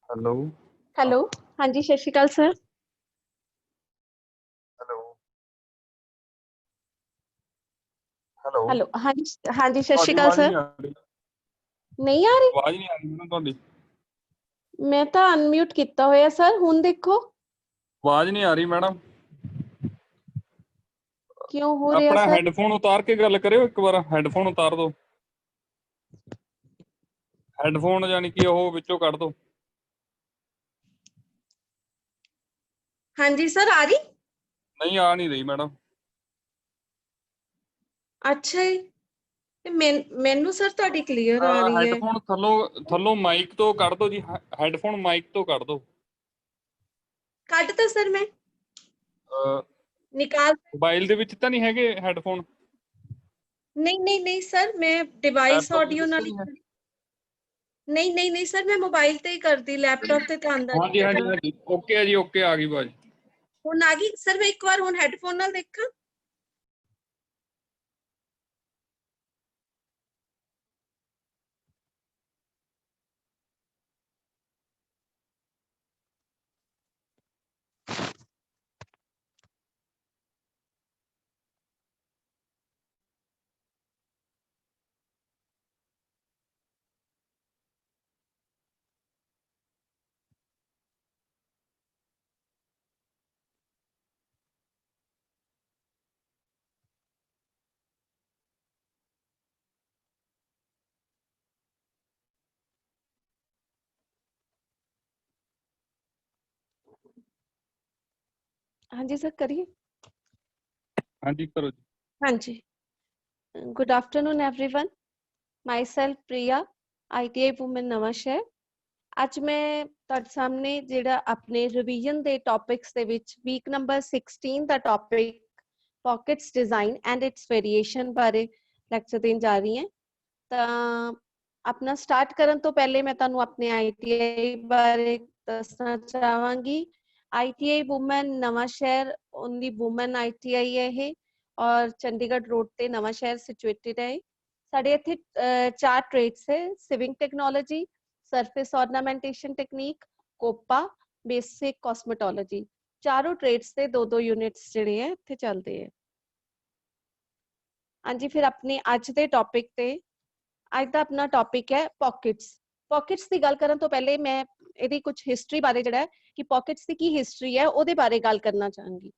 Hello. Hello. हाँ जी, सत श्री अकाल सर। हेलो। हेलो। हेलो। हाँ जी, हाँ जी, सत श्री ਤੁਹਾਡੀ अकाल ਆਵਾਜ਼ सर। नहीं आ रही। नहीं आ रही? आवाज नहीं आ रही मैडम ਤੁਹਾਡੀ। मैं तो अनम्यूट किया होया सर, हुण देखो। आवाज नहीं आ रही मैडम। क्यों हो रहा अपना सर? हेडफोन उतार के गल करियो एक बार। हेडफोन उतार दो। हेडफोन यानी कि ਉਹ ਵਿੱਚੋਂ ਕੱਢ ਦੋ। हाँ जी सर, आ रही? नहीं आ नहीं रही मैडम। अच्छा जी। ते मैनू सर तुहाडी क्लीयर आ रही है। हेडफोन ਥੱਲੋਂ ਮਾਈਕ ਤੋਂ ਕੱਢ ਦੋ ਜੀ। ਹੈਡਫੋਨ ਮਾਈਕ ਤੋਂ ਕੱਢ ਦੋ। ਕੱਢਤਾ ਸਰ मैं निकाल। ਮੋਬਾਈਲ ਦੇ ਵਿੱਚ ਤਾਂ ਨਹੀਂ ਹੈਗੇ ਹੈਡਫੋਨ। नहीं नहीं नहीं सर, मैं डिवाइस ਲੈਪਟਾਪ ਦੇ ऑडियो ਵਿੱਚ ਤਾਂ नाल ਨਹੀਂ ਹੈ। नहीं नहीं नहीं सर, मैं मोबाइल ते ही करदी, लैपटॉप ते तो आंदा ਹਾਂਜੀ ਹਾਂਜੀ नहीं। ਹਾਂਜੀ ਓਕੇ ਹੈ ਜੀ ਓਕੇ ਆ ਗਈ ਆਵਾਜ਼। हुण आ गई सर, मैं एक बार हुण हेडफोन नाल देखा। हाँ जी सर, करिए। ਹਾਂਜੀ ਕਰੋ ਜੀ। हाँ जी। Good afternoon everyone. Myself Priya, ITI women Nawanshahr. ਅੱਜ ਮੈਂ ਤੁਹਾਡੇ ਸਾਹਮਣੇ ਜਿਹੜਾ ਆਪਣੇ ਰਿਵੀਜ਼ਨ ਦੇ ਟੌਪਿਕਸ ਦੇ ਵਿੱਚ ਵੀਕ ਨੰਬਰ 16 ਦਾ topic pockets design and its variation ਬਾਰੇ ਲੈਕਚਰ ਦੇਣ ਜਾ ਰਹੀ ਹਾਂ। ਤਾਂ ਆਪਣਾ ਸਟਾਰਟ ਕਰਨ ਤੋਂ ਪਹਿਲੇ ਮੈਂ ਤੁਹਾਨੂੰ ਆਪਣੇ ITI ਬਾਰੇ ਦੱਸਣਾ ਚਾਹਾਂਗੀ। ITI woman Nawanshahr only woman ITI ਹੈ ਇਹ, ਔਰ ਚੰਡੀਗੜ੍ਹ ਰੋਡ ਤੇ ਨਵਾਂਸ਼ਹਿਰ ਸਿਚੁਏਟਡ ਹੈ। ਸਾਡੇ ਇੱਥੇ 4 ਟ੍ਰੇਡਸ ਹੈ: sewing technology, surface ornamentation technique, COPA, basic cosmetology. चारों ट्रेड्स से 2-2 यूनिट्स ਜਿਹੜੇ ਹੈ ਇੱਥੇ ਚੱਲਦੇ ਹੈ। ਹਾਂਜੀ, ਫਿਰ ਆਪਣੇ ਅੱਜ ਦੇ ਟੌਪਿਕ ਤੇ ਅੱਜ ਦਾ ਆਪਣਾ ਟੌਪਿਕ ਹੈ ਪਾਕਟਸ। ਪਾਕਟਸ ਦੀ ਗੱਲ ਕਰਨ ਤੋਂ ਪਹਿਲੇ ਮੈਂ ਇਹਦੀ ਕੁਝ ਹਿਸਟਰੀ ਬਾਰੇ ਜਿਹੜਾ ਹੈ ਕਿ ਪਾਕਟਸ ਦੀ ਕੀ ਹਿਸਟਰੀ ਹੈ ਉਹਦੇ ਬਾਰੇ ਗੱਲ ਕਰਨਾ ਚਾਹਾਂਗੀ।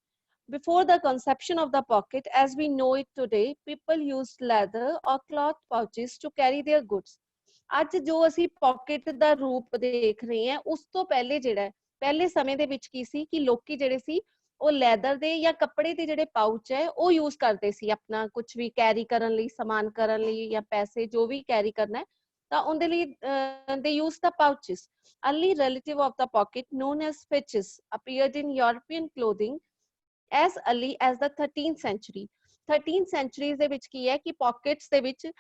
Before the conception of the pocket as we know it today, people used leather or cloth pouches to carry their goods. ਅੱਜ ਜੋ ਅਸੀਂ ਪਾਕਟ ਦਾ ਰੂਪ ਦੇਖ ਰਹੇ ਹਾਂ, ਉਸ ਤੋਂ ਪਹਿਲੇ ਜਿਹੜਾ ਪਹਿਲੇ ਸਮੇਂ ਦੇ ਵਿੱਚ ਕੀ ਸੀ ਕਿ ਲੋਕੀ ਜਿਹੜੇ ਸੀ ਉਹ ਲੈਦਰ ਦੇ ਜਾਂ ਕੱਪੜੇ ਦੇ ਜਿਹੜੇ ਪਾਊਚ ਹੈ ਉਹ ਯੂਜ਼ ਕਰਦੇ ਸੀ ਆਪਣਾ ਕੁਝ ਵੀ ਕੈਰੀ ਕਰਨ ਲਈ, ਸਮਾਨ ਕਰਨ ਲਈ ਜਾਂ ਪੈਸੇ ਜੋ ਵੀ ਕੈਰੀ ਕਰਨਾ ਹੈ ਤਾਂ ਉਹਦੇ ਲਈ they used the pouches. Early relative of the pocket known as fetches appeared in European clothing as early as the 13th century. 13th century ਦੇ ਵਿੱਚ ਕੀ ਹੈ ਕਿ ਪਾਕਟਸ ਦੇ ਵਿੱਚ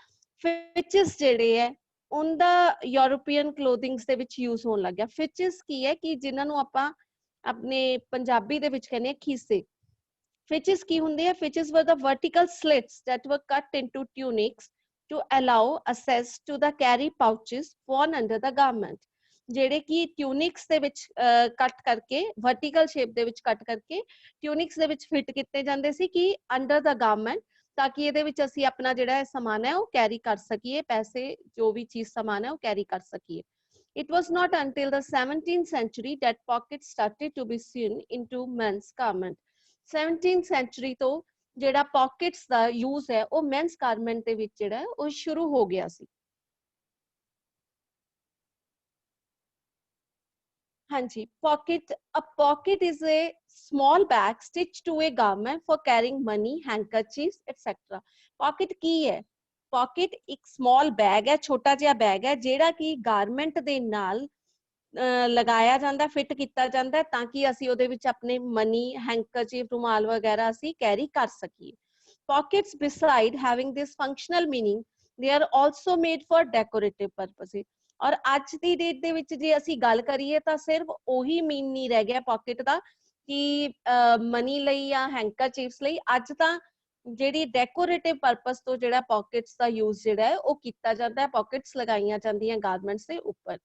ਫਿਚਸ ਜਿਹੜੇ ਹੈ ਉਹਦਾ ਯੂਰੋਪੀਅਨ ਕਲੋਥਿੰਗਸ ਦੇ ਵਿੱਚ ਯੂਜ਼ ਹੋਣ ਲੱਗ ਗਿਆ। ਫਿਚਸ ਕੀ ਹੈ ਕਿ ਜਿਨ੍ਹਾਂ ਨੂੰ ਆਪਾਂ ਆਪਣੇ ਪੰਜਾਬੀ ਦੇ ਵਿੱਚ ਕਹਿੰਦੇ ਆ ਖੀਸੇ। ਫਿਚਸ ਕੀ ਹੁੰਦੇ ਆ? ਫਿਚਸ were the vertical slits that were cut into tunics to allow access to the carry pouches worn under the garment. ਜਿਹੜੇ ਕਿ ਟਿਊਨਿਕਸ ਦੇ ਵਿੱਚ ਕੱਟ ਕਰਕੇ ਵਰਟੀਕਲ ਸ਼ੇਪ ਦੇ ਵਿੱਚ ਕੱਟ ਕਰਕੇ ਟਿਊਨਿਕਸ ਦੇ ਵਿੱਚ ਫਿੱਟ ਕੀਤੇ ਜਾਂਦੇ ਸੀ ਕਿ ਅੰਡਰ ਦਾ ਗਾਰਮੈਂਟ, ਤਾਂ ਕਿ ਇਹਦੇ ਵਿੱਚ ਅਸੀਂ ਆਪਣਾ ਜਿਹੜਾ ਸਮਾਨ ਹੈ ਉਹ ਕੈਰੀ ਕਰ ਸਕੀਏ, ਪੈਸੇ ਜੋ ਵੀ ਚੀਜ਼ ਸਮਾਨ ਹੈ ਉਹ ਕੈਰੀ ਕਰ ਸਕੀਏ। It was not until the 17th century that pockets started to be seen into men's garment. 17th century ਤੋਂ ਜਿਹੜਾ ਪਾਕਟਸ ਦਾ ਯੂਜ਼ ਹੈ ਉਹ ਮੈਨਸ ਗਾਰਮੈਂਟ ਦੇ ਵਿੱਚ ਜਿਹੜਾ ਉਹ ਸ਼ੁਰੂ ਹੋ ਗਿਆ ਸੀ। ਹਾਂਜੀ, pocket. A pocket is a small bag stitched to a garment for carrying money, handkerchiefs, etc. Pocket ਕੀ ਹੈ? Pocket ਇੱਕ small bag ਹੈ, ਛੋਟਾ ਜਿਹਾ ਬੈਗ ਹੈ ਜਿਹੜਾ ਕਿ ਗਾਰਮੈਂਟ ਦੇ ਨਾਲ ਲਗਾਇਆ ਜਾਂਦਾ, ਫਿੱਟ ਕੀਤਾ ਜਾਂਦਾ ਤਾਂ ਕਿ ਅਸੀਂ ਉਹਦੇ ਵਿੱਚ ਆਪਣੇ ਮਨੀ, ਹੈਂਕਰਚੀਫ, ਰੁਮਾਲ ਵਗੈਰਾ ਅਸੀਂ ਕੈਰੀ ਕਰ ਸਕੀਏ। Pockets, beside having this functional meaning, they are also made for decorative purposes. ਔਰ ਅੱਜ ਦੀ ਡੇਟ ਦੇ ਵਿੱਚ ਜੇ ਅਸੀਂ ਗੱਲ ਕਰੀਏ ਤਾਂ ਸਿਰਫ ਉਹੀ ਮੀਨ ਨਹੀਂ ਰਹਿ ਗਿਆ ਪਾਕਟ ਦਾ ਕਿ ਮਨੀ ਲਈ ਜਾਂ ਹੈਂਕਰਚੀਫਸ ਲਈ। ਅੱਜ ਤਾਂ ਜਿਹੜੀ ਡੈਕੋਰੇਟਿਵ ਪਰਪਸ ਤੋਂ ਜਿਹੜਾ ਪਾਕਟਸ ਦਾ ਯੂਜ਼ ਜਿਹੜਾ ਹੈ ਉਹ ਕੀਤਾ ਜਾਂਦਾ ਹੈ, ਪਾਕਟਸ ਲਗਾਈਆਂ ਜਾਂਦੀਆਂ ਗਾਰਮੈਂਟਸ ਦੇ ਉੱਪਰ।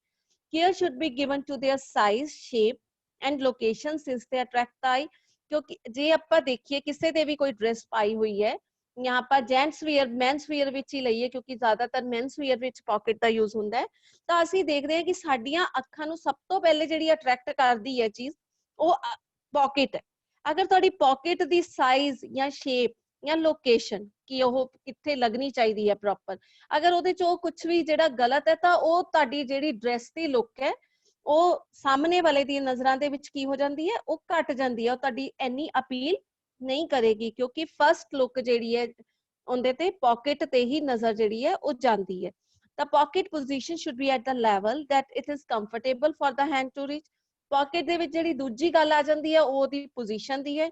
Care should be given to their size, shape and location since they attract the eye. क्योंकि जे ਆਪਾਂ देखिए किसी दे भी कोई ड्रेस पाई हुई है, यहाँ ਆਪਾਂ जेंट्स वेयर मेंस वेयर ਵਿੱਚ ਹੀ ਲਈਏ ਕਿਉਂਕਿ ਜ਼ਿਆਦਾਤਰ मेंस वेयर ਵਿੱਚ ਪਾਕਟ ਦਾ ਯੂਜ਼ ਹੁੰਦਾ ਹੈ, ਤਾਂ ਅਸੀਂ ਦੇਖਦੇ ਹਾਂ ਕਿ ਸਾਡੀਆਂ ਅੱਖਾਂ ਨੂੰ ਸਭ ਤੋਂ ਪਹਿਲੇ ਜਿਹੜੀ ਅਟਰੈਕਟ ਕਰਦੀ ਹੈ ਚੀਜ਼ ਉਹ ਪਾਕਟ ਹੈ। ਅਗਰ ਤੁਹਾਡੀ ਪਾਕਟ ਦੀ ਸਾਈਜ਼ ਜਾਂ ਸ਼ੇਪ ਜਾਂ ਲੋਕੇਸ਼ਨ ਕਿ ਉਹ ਕਿੱਥੇ ਲੱਗਣੀ ਚਾਹੀਦੀ ਹੈ ਪ੍ਰੋਪਰ, ਅਗਰ ਉਹਦੇ ਚ ਉਹ ਕੁਝ ਵੀ ਜਿਹੜਾ ਗਲਤ ਹੈ ਤਾਂ ਉਹ ਤੁਹਾਡੀ ਜਿਹੜੀ ਡਰੈਸ ਦੀ ਲੁੱਕ ਹੈ ਉਹ ਸਾਹਮਣੇ ਵਾਲੇ ਦੀ ਨਜ਼ਰਾਂ ਦੇ ਵਿੱਚ ਕੀ ਹੋ ਜਾਂਦੀ ਹੈ, ਉਹ ਘਟ ਜਾਂਦੀ ਹੈ, ਉਹ ਤੁਹਾਡੀ ਇੰਨੀ ਅਪੀਲ ਨਹੀਂ ਕਰੇਗੀ ਕਿਉਂਕਿ ਫਰਸਟ ਲੁੱਕ ਜਿਹੜੀ ਹੈ ਉਹਦੇ ਤੇ ਪਾਕਟ ਤੇ ਹੀ ਨਜ਼ਰ ਜਿਹੜੀ ਹੈ ਉਹ ਜਾਂਦੀ ਹੈ। The pocket position should be at the level that it is comfortable for the hand to reach. Pocket ਦੇ ਵਿੱਚ ਜਿਹੜੀ ਦੂਜੀ ਗੱਲ ਆ ਜਾਂਦੀ ਹੈ ਉਹ ਉਹਦੀ ਪੋਜੀਸ਼ਨ ਦੀ ਹੈ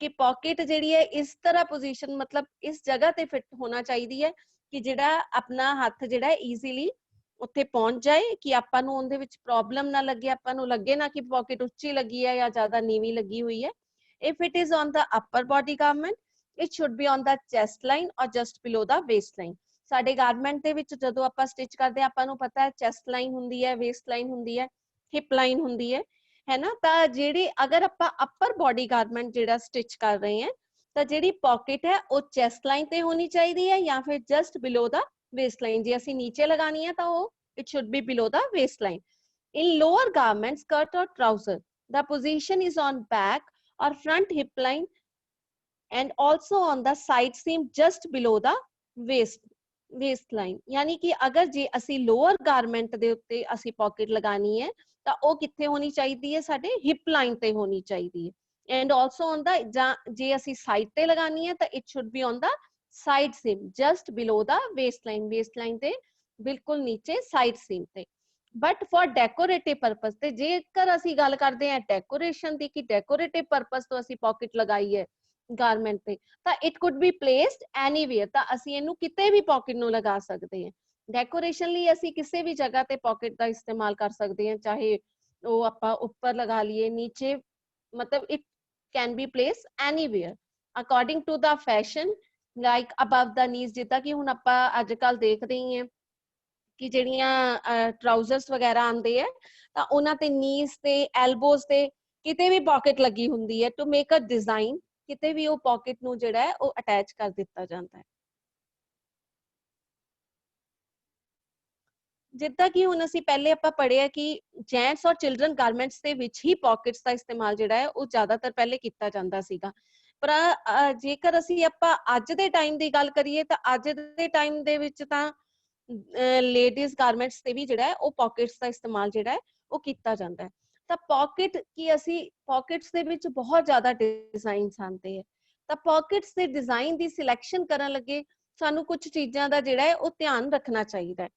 ਕਿ ਪਾਕਟ ਜਿਹੜੀ ਹੈ ਇਸ ਤਰ੍ਹਾਂ ਪੋਜੀਸ਼ਨ ਮਤਲਬ ਇਸ ਜਗ੍ਹਾ ਤੇ ਫਿੱਟ ਹੋਣਾ ਚਾਹੀਦੀ ਹੈ ਕਿ ਜਿਹੜਾ ਆਪਣਾ ਹੱਥ ਜਿਹੜਾ ਈਜ਼ੀਲੀ ਉੱਥੇ ਪਹੁੰਚ ਜਾਏ, ਕਿ ਆਪਾਂ ਨੂੰ ਉਹਦੇ ਵਿੱਚ ਪ੍ਰੋਬਲਮ ਨਾ ਲੱਗੇ, ਆਪਾਂ ਨੂੰ ਲੱਗੇ ਨਾ ਕਿ ਪਾਕਟ ਉੱਚੀ ਲੱਗੀ ਹੈ ਜਾਂ ਜ਼ਿਆਦਾ ਨੀਵੀਂ ਲੱਗੀ ਹੋਈ ਹੈ। If it is on the upper body garment, it should be on the chest line or just below the waistline. ਸਾਡੇ ਗਾਰਮੈਂਟ ਦੇ ਵਿੱਚ ਜਦੋਂ ਆਪਾਂ ਸਟਿਚ ਕਰਦੇ ਆ ਆਪਾਂ ਨੂੰ ਪਤਾ ਹੈ ਚੈਸਟ ਲਾਈਨ ਹੁੰਦੀ ਹੈ, ਵੇਸਟ ਲਾਈਨ ਹੁੰਦੀ ਹੈ, ਹਿਪ ਲਾਈਨ ਹੁੰਦੀ ਹੈ ਨਾ। ਤਾਂ ਜਿਹੜੀ ਅਗਰ ਆਪਾਂ ਅਪਰ ਬੋਡੀ ਗਾਰਮੈਂਟ ਜਿਹੜਾ ਸਟਿਚ ਕਰ ਰਹੇ ਹਾਂ ਤਾਂ ਜਿਹੜੀ ਪਾਕਟ ਹੈ ਉਹ ਚੈਸਟ ਲਾਈਨ ਤੇ ਹੋਣੀ ਚਾਹੀਦੀ ਹੈ ਜਾਂ ਫਿਰ ਜਸਟ ਬਿਲੋ ਦਾ ਵੇਸਟ ਲਾਈਨ। ਜੇ ਅਸੀਂ ਨੀਚੇ ਲਗਾਣੀ ਹੈ ਤਾਂ ਉਹ it should be below the waistline. In lower garments, skirt or trouser, the position is on back or front hip line and also on the side seam just below the waistline. यानी कि अगर जे असी lower garment दे उत्ते असी pocket लगानी है ਤਾਂ ਉਹ ਕਿੱਥੇ ਹੋਣੀ ਚਾਹੀਦੀ ਹੈ, ਸਾਡੇ ਹਿਪ ਲਾਈਨ ਤੇ ਹੋਣੀ ਚਾਹੀਦੀ ਹੈ। and also on the ਜੇ ਅਸੀਂ ਸਾਈਡ ਤੇ ਲਗਾਣੀ ਹੈ ਤਾਂ it should be on the side seam just below the waistline ਤੇ ਬਿਲਕੁਲ ਨੀਚੇ ਸਾਈਡ ਸੀਮ ਤੇ। ਬਟ ਫॉर ਡੈਕੋਰੇਟਿਵ ਪਰਪਸ ਤੇ ਜੇਕਰ ਅਸੀਂ ਗੱਲ ਕਰਦੇ ਹਾਂ ਡੈਕੋਰੇਸ਼ਨ ਦੀ ਕਿ ਡੈਕੋਰੇਟਿਵ ਪਰਪਸ ਤੋਂ ਅਸੀਂ ਪਾਕਟ ਲਗਾਈ ਹੈ ਗਾਰਮੈਂਟ ਤੇ ਤਾਂ it could B placed anywhere, ਤਾਂ ਅਸੀਂ ਇਹਨੂੰ ਕਿਤੇ ਵੀ ਪਾਕਟ ਨੂੰ ਲਗਾ ਸਕਦੇ ਹਾਂ। ਡੈਕੋਰੇਸ਼ਨ ਲਈ ਅਸੀਂ ਕਿਸੇ ਵੀ ਜਗ੍ਹਾ ਤੇ ਪਾਕਟ ਦਾ ਇਸਤੇਮਾਲ ਕਰ ਸਕਦੇ ਹਾਂ, ਚਾਹੇ ਉਹ ਆਪਾਂ ਉੱਪਰ ਲਗਾ ਲਈਏ ਨੀਚੇ, ਮਤਲਬ it can be place anywhere according to the fashion like above the knees. ਜਿੱਦਾਂ ਕਿ ਹੁਣ ਆਪਾਂ ਅੱਜ ਕੱਲ ਦੇਖਦੇ ਹੀ ਹਾਂ ਕਿ ਜਿਹੜੀਆਂ ਟਰਾਊਜ਼ਰਸ ਵਗੈਰਾ ਆਉਂਦੇ ਹੈ ਤਾਂ ਉਹਨਾਂ ਤੇ ਨੀਜ਼ ਤੇ ਐਲਬੋਜ਼ ਤੇ ਕਿਤੇ ਵੀ ਪਾਕਟ ਲੱਗੀ ਹੁੰਦੀ ਹੈ ਟੂ ਮੇਕ ਅ ਡਿਜ਼ਾਈਨ, ਕਿਤੇ ਵੀ ਉਹ ਪਾਕਟ ਨੂੰ ਜਿਹੜਾ ਹੈ ਉਹ ਅਟੈਚ ਕਰ ਦਿੱਤਾ ਜਾਂਦਾ ਹੈ। ਜਿੱਦਾਂ ਕਿ ਹੁਣ ਅਸੀਂ ਪਹਿਲੇ ਆਪਾਂ ਪੜ੍ਹਿਆ ਕਿ ਜੈਂਟਸ ਔਰ ਚਿਲਡਰਨ ਗਾਰਮੈਂਟਸ ਦੇ ਵਿੱਚ ਹੀ ਪਾਕਟਸ ਦਾ ਇਸਤੇਮਾਲ ਜਿਹੜਾ ਹੈ ਉਹ ਜ਼ਿਆਦਾਤਰ ਪਹਿਲੇ ਕੀਤਾ ਜਾਂਦਾ ਸੀਗਾ। ਪਰ ਜੇਕਰ ਅਸੀਂ ਆਪਾਂ ਅੱਜ ਦੇ ਟਾਈਮ ਦੀ ਗੱਲ ਕਰੀਏ ਤਾਂ ਅੱਜ ਦੇ ਟਾਈਮ ਦੇ ਵਿੱਚ ਤਾਂ ਲੇਡੀਜ਼ ਗਾਰਮੈਂਟਸ ਤੇ ਵੀ ਜਿਹੜਾ ਹੈ ਉਹ ਪਾਕਟਸ ਦਾ ਇਸਤੇਮਾਲ ਜਿਹੜਾ ਹੈ ਉਹ ਕੀਤਾ ਜਾਂਦਾ ਹੈ। ਤਾਂ ਪਾਕਟ ਕੀ ਅਸੀਂ ਪਾਕਟਸ ਦੇ ਵਿੱਚ ਬਹੁਤ ਜ਼ਿਆਦਾ ਡਿਜ਼ਾਈਨਸ ਆਉਂਦੇ ਹੈ, ਤਾਂ ਪਾਕਟਸ ਦੇ ਡਿਜ਼ਾਈਨ ਦੀ ਸਿਲੈਕਸ਼ਨ ਕਰਨ ਲੱਗੇ ਸਾਨੂੰ ਕੁਝ ਚੀਜ਼ਾਂ ਦਾ ਜਿਹੜਾ ਹੈ ਉਹ ਧਿਆਨ ਰੱਖਣਾ ਚਾਹੀਦਾ ਹੈ।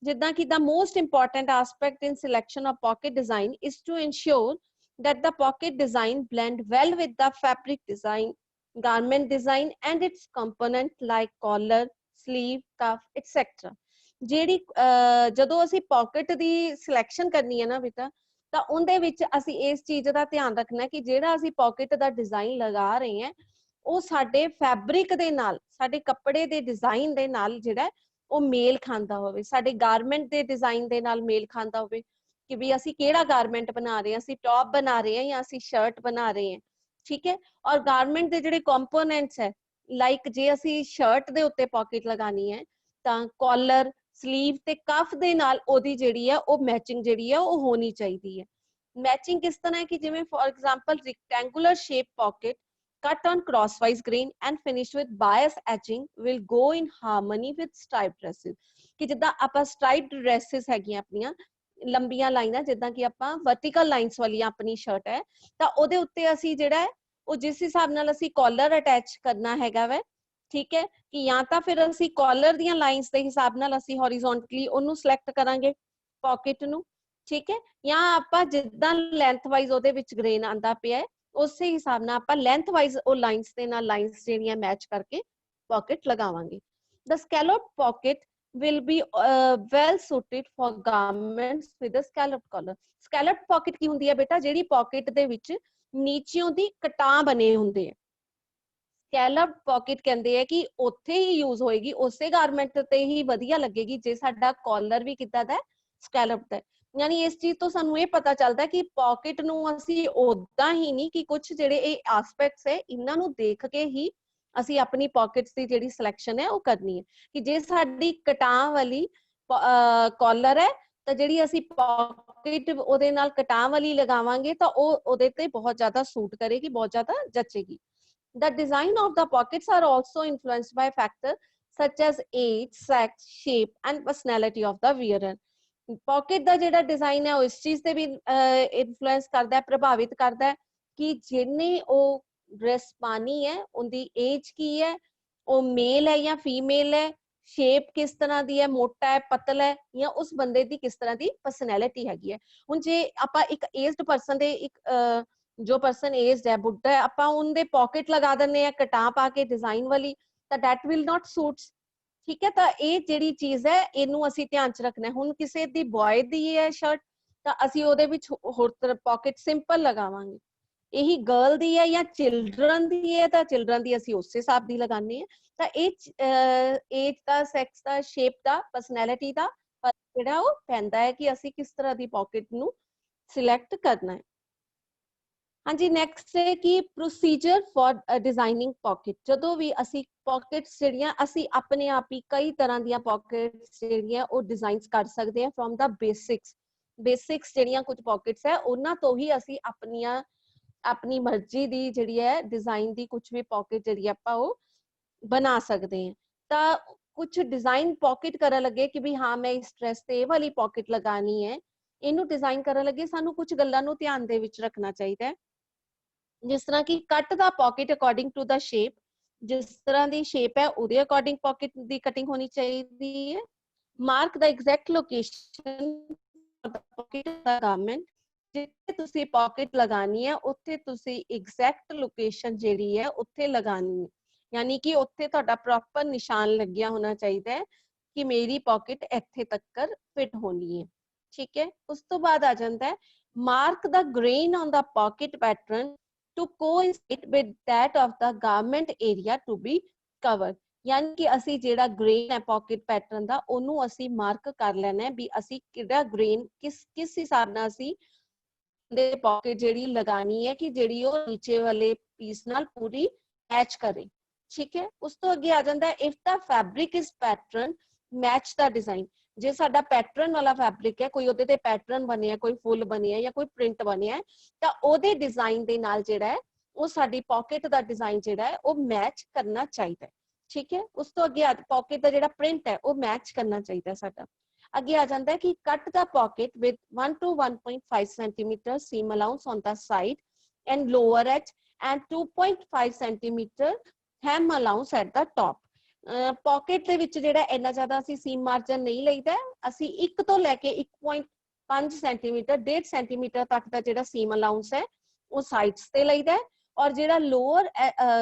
ਜਿੱਦਾਂ ਕਿ the most important aspect in selection of pocket design is to ensure that the pocket design blend well with the fabric design, garment design and its component like collar, sleeve, cuff, etc. ਜਿਹੜੀ ਜਦੋਂ ਅਸੀਂ pocket ਦੀ selection ਕਰਨੀ ਹੈ ਨਾ ਬੇਟਾ ਤਾਂ ਉਹਦੇ ਵਿੱਚ ਅਸੀਂ ਇਸ ਚੀਜ਼ ਦਾ ਧਿਆਨ ਰੱਖਣਾ ਕਿ ਜਿਹੜਾ ਅਸੀਂ ਪਾਕਟ ਦਾ ਡਿਜ਼ਾਈਨ ਲਗਾ ਰਹੇ ਹਾਂ ਉਹ ਸਾਡੇ ਫੈਬਰਿਕ ਦੇ ਨਾਲ, ਸਾਡੇ ਕੱਪੜੇ ਦੇ ਡਿਜ਼ਾਈਨ ਦੇ ਨਾਲ ਜਿਹੜਾ ਉਹ ਮੇਲ ਖਾਂਦਾ ਹੋਵੇ, ਸਾਡੇ ਗਾਰਮੈਂਟ ਦੇ ਡਿਜ਼ਾਈਨ ਦੇ ਨਾਲ ਮੇਲ ਖਾਂਦਾ ਹੋਵੇ ਕਿ ਵੀ ਅਸੀਂ ਕਿਹੜਾ ਗਾਰਮੈਂਟ ਬਣਾ ਰਹੇ ਹਾਂ, ਅਸੀਂ ਟੌਪ ਬਣਾ ਰਹੇ ਹਾਂ ਜਾਂ ਅਸੀਂ ਸ਼ਰਟ ਬਣਾ ਰਹੇ ਹਾਂ, ਠੀਕ ਹੈ। ਔਰ ਗਾਰਮੈਂਟ ਦੇ ਜਿਹੜੇ ਕੰਪੋਨੈਂਟਸ ਹੈ ਲਾਈਕ ਜੇ ਅਸੀਂ ਸ਼ਰਟ ਦੇ ਉੱਤੇ ਪਾਕਟ ਲਗਾਣੀ ਹੈ ਤਾਂ ਕਾਲਰ, ਸਲੀਵ ਤੇ ਕਫ ਦੇ ਨਾਲ ਉਹਦੀ ਜਿਹੜੀ ਹੈ ਉਹ ਮੈਚਿੰਗ ਜਿਹੜੀ ਹੈ ਉਹ ਹੋਣੀ ਚਾਹੀਦੀ ਹੈ। ਮੈਚਿੰਗ ਕਿਸ ਤਰ੍ਹਾਂ ਹੈ ਕਿ ਜਿਵੇਂ for example rectangular shape pocket cut on crosswise grain and finished with bias edging will go in harmony with striped dresses। ਕਿ ਜਿੱਦਾਂ ਆਪਾਂ striped dresses ਹੈਗੀਆਂ ਆਪਣੀਆਂ ਲੰਬੀਆਂ ਲਾਈਨਾਂ, ਜਿੱਦਾਂ ਕਿ ਆਪਾਂ vertical lines ਵਾਲੀਆਂ ਆਪਣੀ ਸ਼ਰਟ ਹੈ ਤਾਂ ਉਹਦੇ ਉੱਤੇ ਅਸੀਂ ਜਿਹੜਾ ਹੈ ਉਹ ਜਿਸ ਹਿਸਾਬ ਨਾਲ ਅਸੀਂ ਕਾਲਰ ਅਟੈਚ ਕਰਨਾ ਹੈਗਾ ਵੈ, ਠੀਕ ਹੈ, ਕਿ ਜਾਂ ਤਾਂ ਫਿਰ ਅਸੀਂ ਕਾਲਰ ਦੀਆਂ ਲਾਈਨਸ ਦੇ ਹਿਸਾਬ ਨਾਲ ਅਸੀਂ ਹੌਰੀਜ਼ੌਂਟਲੀ ਉਹਨੂੰ ਸਿਲੈਕਟ ਕਰਾਂਗੇ ਪਾਕਟ ਨੂੰ, ਠੀਕ ਹੈ, ਜਾਂ ਆਪਾਂ ਜਿੱਦਾਂ ਲੈਂਥ ਵਾਈਜ਼ ਉਹਦੇ ਵਿੱਚ ਗ੍ਰੇਨ ਆਂਦਾ ਪਿਆ ਹੈ ਉਸੇ ਹਿਸਾਬ ਨਾਲ ਆਪਾਂ ਲੈਂਥ ਵਾਈਜ਼ ਉਹ ਲਾਈਨਸ ਦੇ ਨਾਲ ਲਾਈਨਸ ਜਿਹੜੀਆਂ ਮੈਚ ਕਰਕੇ ਪਾਕਟ ਲਗਾਵਾਂਗੇ। The scalloped pocket will be well suited for garments with a scalloped collar। Scalloped pocket ਕੀ ਹੁੰਦੀ ਹੈ ਬੇਟਾ, ਜਿਹੜੀ ਪਾਕਟ ਦੇ ਵਿੱਚ ਨੀਚਿਓਂ ਦੀ ਕਟਾਂ ਬਣੇ ਹੁੰਦੇ ਆ, ਸਕੈਲਪਡ ਪਾਕਟ ਕਹਿੰਦੇ ਆ ਕਿ ਉੱਥੇ ਹੀ ਯੂਜ਼ ਹੋਏਗੀ, ਉਸੇ ਗਾਰਮੈਂਟ ਤੇ ਹੀ ਵਧੀਆ ਲੱਗੇਗੀ ਜੇ ਸਾਡਾ ਕਾਲਰ ਵੀ ਕਿੱਦਾਂ ਦਾ ਸਕੈਲਪਡ ਹੈ। ਯਾਨੀ ਇਸ ਚੀਜ਼ ਤੋਂ ਸਾਨੂੰ ਇਹ ਪਤਾ ਚੱਲਦਾ ਕਿ ਪਾਕਟ ਨੂੰ ਅਸੀਂ ਉਦਾਂ ਹੀ ਨਹੀਂ ਕਿ ਕੁਝ ਜਿਹੜੇ ਇਹ ਐਸਪੈਕਟਸ ਹੈ ਇਹਨਾਂ ਨੂੰ ਦੇਖ ਕੇ ਹੀ ਅਸੀਂ ਆਪਣੀ ਪਾਕਟਸ ਦੀ ਜਿਹੜੀ ਸਿਲੈਕਸ਼ਨ ਹੈ ਉਹ ਕਰਨੀ ਹੈ। ਕਿ ਜੇ ਸਾਡੀ ਕਟਾਂ ਵਾਲੀ ਕਾਲਰ ਹੈ ਤਾਂ ਜਿਹੜੀ ਅਸੀਂ ਪਾਕਟ ਉਹਦੇ ਨਾਲ ਕਟਾਂ ਵਾਲੀ ਲਗਾਵਾਂਗੇ ਤਾਂ ਉਹ ਉਹਦੇ ਤੇ ਬਹੁਤ ਜ਼ਿਆਦਾ ਸੂਟ ਕਰੇਗੀ, ਬਹੁਤ ਜ਼ਿਆਦਾ ਜਚੇਗੀ। The design of the pockets are also influenced by factors such as age, sex, shape and personality of the wearer. Pocket ਦਾ ਜਿਹੜਾ ਡਿਜ਼ਾਈਨ ਹੈ ਉਹ ਇਸ ਚੀਜ਼ ਤੇ ਵੀ ਇਨਫਲੂਐਂਸ ਕਰਦਾ ਹੈ, ਪ੍ਰਭਾਵਿਤ ਕਰਦਾ ਹੈ ਕਿ ਜਿਹਨੇ ਉਹ ਡਰੈਸ ਪਾਣੀ ਹੈ ਉਹਦੀ ਏਜ ਕੀ ਹੈ, ਉਹ ਮੇਲ ਹੈ ਜਾਂ ਫੀਮੇਲ ਹੈ, ਸ਼ੇਪ ਕਿਸ ਤਰ੍ਹਾਂ ਦੀ ਹੈ, ਮੋਟਾ ਹੈ, ਪਤਲਾ ਹੈ, ਜਾਂ ਉਸ ਬੰਦੇ ਦੀ ਕਿਸ ਤਰ੍ਹਾਂ ਦੀ ਪਰਸਨੈਲਿਟੀ ਹੈਗੀ ਹੈ। ਹੁਣ ਜੇ ਆਪਾਂ ਇੱਕ ਏਜਡ ਪਰਸਨ ਦੇ ਇੱਕ ਜੋ ਪਰਸਨ ਏਜਡ ਹੈ, ਬੁੱਢਾ ਹੈ, ਆਪਾਂ ਉਹਦੇ ਪਾਕਟ ਲਗਾ ਦਿੰਦੇ ਆ ਕਟਾਂ ਪਾ ਕੇ ਡਿਜ਼ਾਈਨ ਵਾਲੀ, ਤਾਂ ਦੈਟ ਵਿਲ ਨਾਟ ਸੂਟਸ। ਠੀਕ ਹੈ, ਤਾਂ ਇਹ ਜਿਹੜੀ ਚੀਜ਼ ਹੈ ਇਹਨੂੰ ਅਸੀਂ ਧਿਆਨ ਚ ਰੱਖਣਾ। ਹੁਣ ਕਿਸੇ ਦੀ ਬॉय ਦੀ ਹੈ ਸ਼ਰਟ ਤਾਂ ਅਸੀਂ ਉਹਦੇ ਵਿੱਚ ਹੋਰ ਤਰ੍ਹਾਂ ਪਾਕਟ ਸਿੰਪਲ ਲਗਾਵਾਂਗੇ। ਇਹੀ ਗਰਲ ਦੀ ਹੈ ਜਾਂ ਚਿਲਡਰਨ ਦੀ ਹੈ ਤਾਂ ਚਿਲਡਰਨ ਦੀ ਅਸੀਂ ਉਸੇ ਹਿਸਾਬ ਦੀ ਲਗਾਉਂਦੇ ਹਾਂ। ਤਾਂ ਇਹ ਏਜ ਦਾ, ਸੈਕਸ ਦਾ, ਸ਼ੇਪ ਦਾ, ਪਰਸਨੈਲਿਟੀ ਦਾ ਜਿਹੜਾ ਉਹ ਪੈਂਦਾ ਹੈ ਕਿ ਅਸੀਂ ਕਿਸ ਤਰ੍ਹਾਂ ਦੀ ਪਾਕਟ ਨੂੰ ਸਿਲੈਕਟ ਕਰਨਾ ਹੈ। ਹਾਂਜੀ, ਨੈਕਸਟ ਹੈ ਕਿ ਪ੍ਰੋਸੀਜਰ ਫॉर ਡਿਜ਼ਾਈਨਿੰਗ ਪਾਕਟ। ਜਦੋਂ ਵੀ ਅਸੀਂ ਪਾਕਟਸ ਜਿਹੜੀਆਂ ਅਸੀਂ ਆਪਣੇ ਆਪ ਹੀ ਕਈ ਤਰ੍ਹਾਂ ਦੀਆਂ ਪਾਕਟਸ ਜਿਹੜੀਆਂ ਉਹ ਡਿਜ਼ਾਈਨਸ ਕਰ ਸਕਦੇ ਹਾਂ ਫਰੋਮ ਦਾ ਬੇਸਿਕਸ ਜਿਹੜੀਆਂ ਕੁਝ ਪਾਕਟਸ ਹੈ ਉਹਨਾਂ ਤੋਂ ਹੀ ਅਸੀਂ ਆਪਣੀ ਮਰਜ਼ੀ ਦੀ ਜਿਹੜੀ ਹੈ ਡਿਜ਼ਾਈਨ ਦੀ ਕੁਝ ਵੀ ਪਾਕਟ ਜਿਹੜੀ ਆਪਾਂ ਉਹ ਬਣਾ ਸਕਦੇ ਹਾਂ। ਤਾਂ ਕੁਝ ਡਿਜ਼ਾਈਨ ਪਾਕਟ ਕਰਨ ਲੱਗੇ ਕਿ ਵੀ ਹਾਂ ਮੈਂ ਇਸ ਡਰੈਸ ਤੇ ਇਹ ਵਾਲੀ ਪਾਕਟ ਲਗਾਣੀ ਹੈ, ਇਹਨੂੰ ਡਿਜ਼ਾਈਨ ਕਰਨ ਲੱਗੇ ਸਾਨੂੰ ਕੁਝ ਗੱਲਾਂ ਨੂੰ ਧਿਆਨ ਦੇ ਵਿੱਚ ਰੱਖਣਾ ਚਾਹੀਦਾ ਹੈ। ਜਿਸ ਤਰ੍ਹਾਂ ਕਿ ਕੱਟ ਦਾ ਪਾਕਟ ਅਕੋਰਡਿੰਗ ਟੂ ਦਾ ਸ਼ੇਪ, ਜਿਸ ਤਰ੍ਹਾਂ ਦੀ ਸ਼ੇਪ ਹੈ ਉਹਦੇ ਅਕੋਰਡਿੰਗ ਪਾਕਟ ਦੀ ਕਟਿੰਗ ਹੋਣੀ ਚਾਹੀਦੀ ਹੈ। ਮਾਰਕ ਦਾ ਐਗਜ਼ੈਕਟ ਲੋਕੇਸ਼ਨ ਪਾਕਟ ਦਾ ਗਾਰਮੈਂਟ, ਜਿੱਥੇ ਤੁਸੀਂ ਪਾਕਟ ਲਗਾਣੀ ਹੈ ਉੱਥੇ ਤੁਸੀਂ ਐਗਜ਼ੈਕਟ ਲੋਕੇਸ਼ਨ ਜਿਹੜੀ ਹੈ ਉੱਥੇ ਲਗਾਣੀ ਹੈ। ਯਾਨੀ ਕਿ ਉੱਥੇ ਤੁਹਾਡਾ ਪ੍ਰੋਪਰ ਨਿਸ਼ਾਨ ਲੱਗਿਆ ਹੋਣਾ ਚਾਹੀਦਾ ਹੈ ਕਿ ਮੇਰੀ ਪਾਕਟ ਇੱਥੇ ਤੱਕ ਫਿਟ ਹੋਣੀ ਹੈ। ਠੀਕ ਹੈ, ਉਸ ਤੋਂ ਬਾਅਦ ਆ ਜਾਂਦਾ ਹੈ mark the grain on the pocket pattern to coincide with that of the garment area to be covered। ਯਾਨੀ ਕਿ ਅਸੀਂ ਜਿਹੜਾ ਗ੍ਰੇਨ ਹੈ ਪਾਕਟ ਪੈਟਰਨ ਦਾ ਉਹਨੂੰ ਅਸੀਂ ਮਾਰਕ ਕਰ ਲੈਣਾ ਹੈ ਵੀ ਅਸੀਂ ਕਿਹੜਾ ਗ੍ਰੇਨ ਕਿਸ ਹਿਸਾਬ ਨਾਲ ਅਸੀਂ ਦੇ ਪਾਕਟ ਜਿਹੜੀ ਲਗਾਣੀ ਹੈ ਕਿ ਜਿਹੜੀ ਉਹ ਨੀਚੇ ਵਾਲੇ ਪੀਸ ਨਾਲ ਪੂਰੀ ਮੈਚ ਕਰੇ। ਠੀਕ ਹੈ, ਉਸ ਤੋਂ ਅੱਗੇ ਆ ਜਾਂਦਾ ਹੈ if the fabric is pattern match the design। ਜੇ ਸਾਡਾ ਪੈਟਰਨ ਵਾਲਾ ਫੈਬਰਿਕ ਹੈ, ਕੋਈ ਉਹਦੇ ਤੇ ਪੈਟਰਨ ਬਣਿਆ, ਕੋਈ ਫੁੱਲ ਬਣਿਆ ਜਾਂ ਕੋਈ ਪ੍ਰਿੰਟ ਬਣਿਆ, ਤਾਂ ਉਹਦੇ ਡਿਜ਼ਾਈਨ ਦੇ ਨਾਲ ਜਿਹੜਾ ਹੈ ਉਹ ਸਾਡੀ ਪਾਕਟ ਦਾ ਡਿਜ਼ਾਈਨ ਜਿਹੜਾ ਹੈ ਉਹ ਮੈਚ ਕਰਨਾ ਚਾਹੀਦਾ ਹੈ। ਠੀਕ ਹੈ, ਉਸ ਤੋਂ ਅੱਗੇ ਪਾਕਟ ਦਾ ਜਿਹੜਾ ਪ੍ਰਿੰਟ ਹੈ ਉਹ ਮੈਚ ਕਰਨਾ ਚਾਹੀਦਾ ਸਾਡਾ। ਅੱਗੇ ਆ ਜਾਂਦਾ ਹੈ ਕਿ ਕੱਟ ਦਾ pocket with 1 to 1.5 centimeter seam allowance on the side and lower edge and 2.5 centimeter hem allowance at the top। Pocket ਦੇ ਵਿੱਚ ਜਿਹੜਾ ਇੰਨਾ ਜ਼ਿਆਦਾ ਅਸੀਂ ਸੀਮ ਮਾਰਜਨ ਨਹੀਂ ਲਈਦਾ, ਅਸੀਂ 1 ਤੋਂ ਲੈ ਕੇ 1.5 ਸੈਂਟੀਮੀਟਰ 1.5 ਸੈਂਟੀਮੀਟਰ ਤੱਕ ਦਾ ਜਿਹੜਾ ਸੀਮ ਅਲਾਉਂਸ ਹੈ ਉਹ ਸਾਈਡਸ ਤੇ ਲਈਦਾ, ਔਰ ਜਿਹੜਾ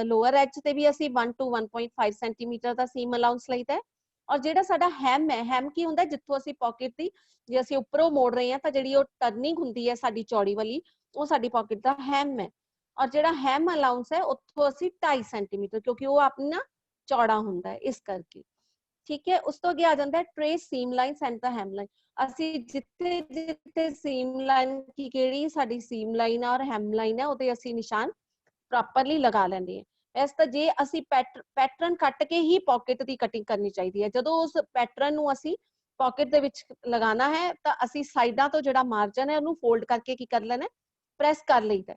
ਲੋਅਰ ਐਜ ਤੇ ਵੀ ਅਸੀਂ 1 to 1.5 centimetre the seam allowance ਲਈਦਾ। ਔਰ ਜਿਹੜਾ ਸਾਡਾ ਹੈਮ ਹੈ, ਹੈਮ ਕੀ ਹੁੰਦਾ, ਜਿੱਥੋਂ ਅਸੀਂ ਪਾਕਟ ਦੀ ਜੇ ਅਸੀਂ ਉੱਪਰੋਂ ਮੋੜ ਰਹੇ ਹਾਂ ਤਾਂ ਜਿਹੜੀ ਉਹ ਟਰਨਿੰਗ ਹੁੰਦੀ ਹੈ ਸਾਡੀ ਚੌੜੀ ਵਾਲੀ, ਉਹ ਸਾਡੀ ਪਾਕਟ ਦਾ ਹੈਮ ਹੈ। ਔਰ ਜਿਹੜਾ ਹੈਮ ਅਲਾਉਂਸ ਹੈ ਉੱਥੋਂ ਅਸੀਂ 2.5 ਸੈਂਟੀਮੀਟਰ, ਕਿਉਂਕਿ ਉਹ ਆਪਣਾ ਚੌੜਾ ਹੁੰਦਾ ਹੈ ਇਸ ਕਰਕੇ। ਠੀਕ ਹੈ, ਉਸ ਤੋਂ ਅੱਗੇ ਆ ਜਾਂਦਾ ਹੈ trace seam line and the hem line. ਅਸੀਂ ਜਿੱਥੇ ਸੀਮ ਲਾਈਨ ਕੀ ਕਿਹੜੀ ਸਾਡੀ ਸੀਮ ਲਾਈਨ ਔਰ ਹੈਮ ਲਾਈਨ ਹੈ ਉਹਦੇ ਅਸੀਂ ਨਿਸ਼ਾਨ ਪ੍ਰੋਪਰਲੀ ਲਗਾ ਲੈਂਦੇ ਹਾਂ। ਇਸ ਤਾਂ ਜੇ ਅਸੀਂ ਪੈਟਰਨ ਕੱਟ ਕੇ ਹੀ ਪਾਕਟ ਦੀ ਕਟਿੰਗ ਕਰਨੀ ਚਾਹੀਦੀ ਹੈ। ਜਦੋਂ ਉਸ ਪੈਟਰਨ ਨੂੰ ਅਸੀਂ ਪਾਕਟ ਦੇ ਵਿੱਚ ਲਗਾਉਣਾ ਹੈ ਤਾਂ ਅਸੀਂ ਸਾਈਡਾਂ ਤੋਂ ਜਿਹੜਾ ਮਾਰਜਨ ਹੈ ਉਹਨੂੰ ਫੋਲਡ ਕਰਕੇ ਕੀ ਕਰ ਲੈਣਾ, ਪ੍ਰੈਸ ਕਰ ਲਈਦਾ।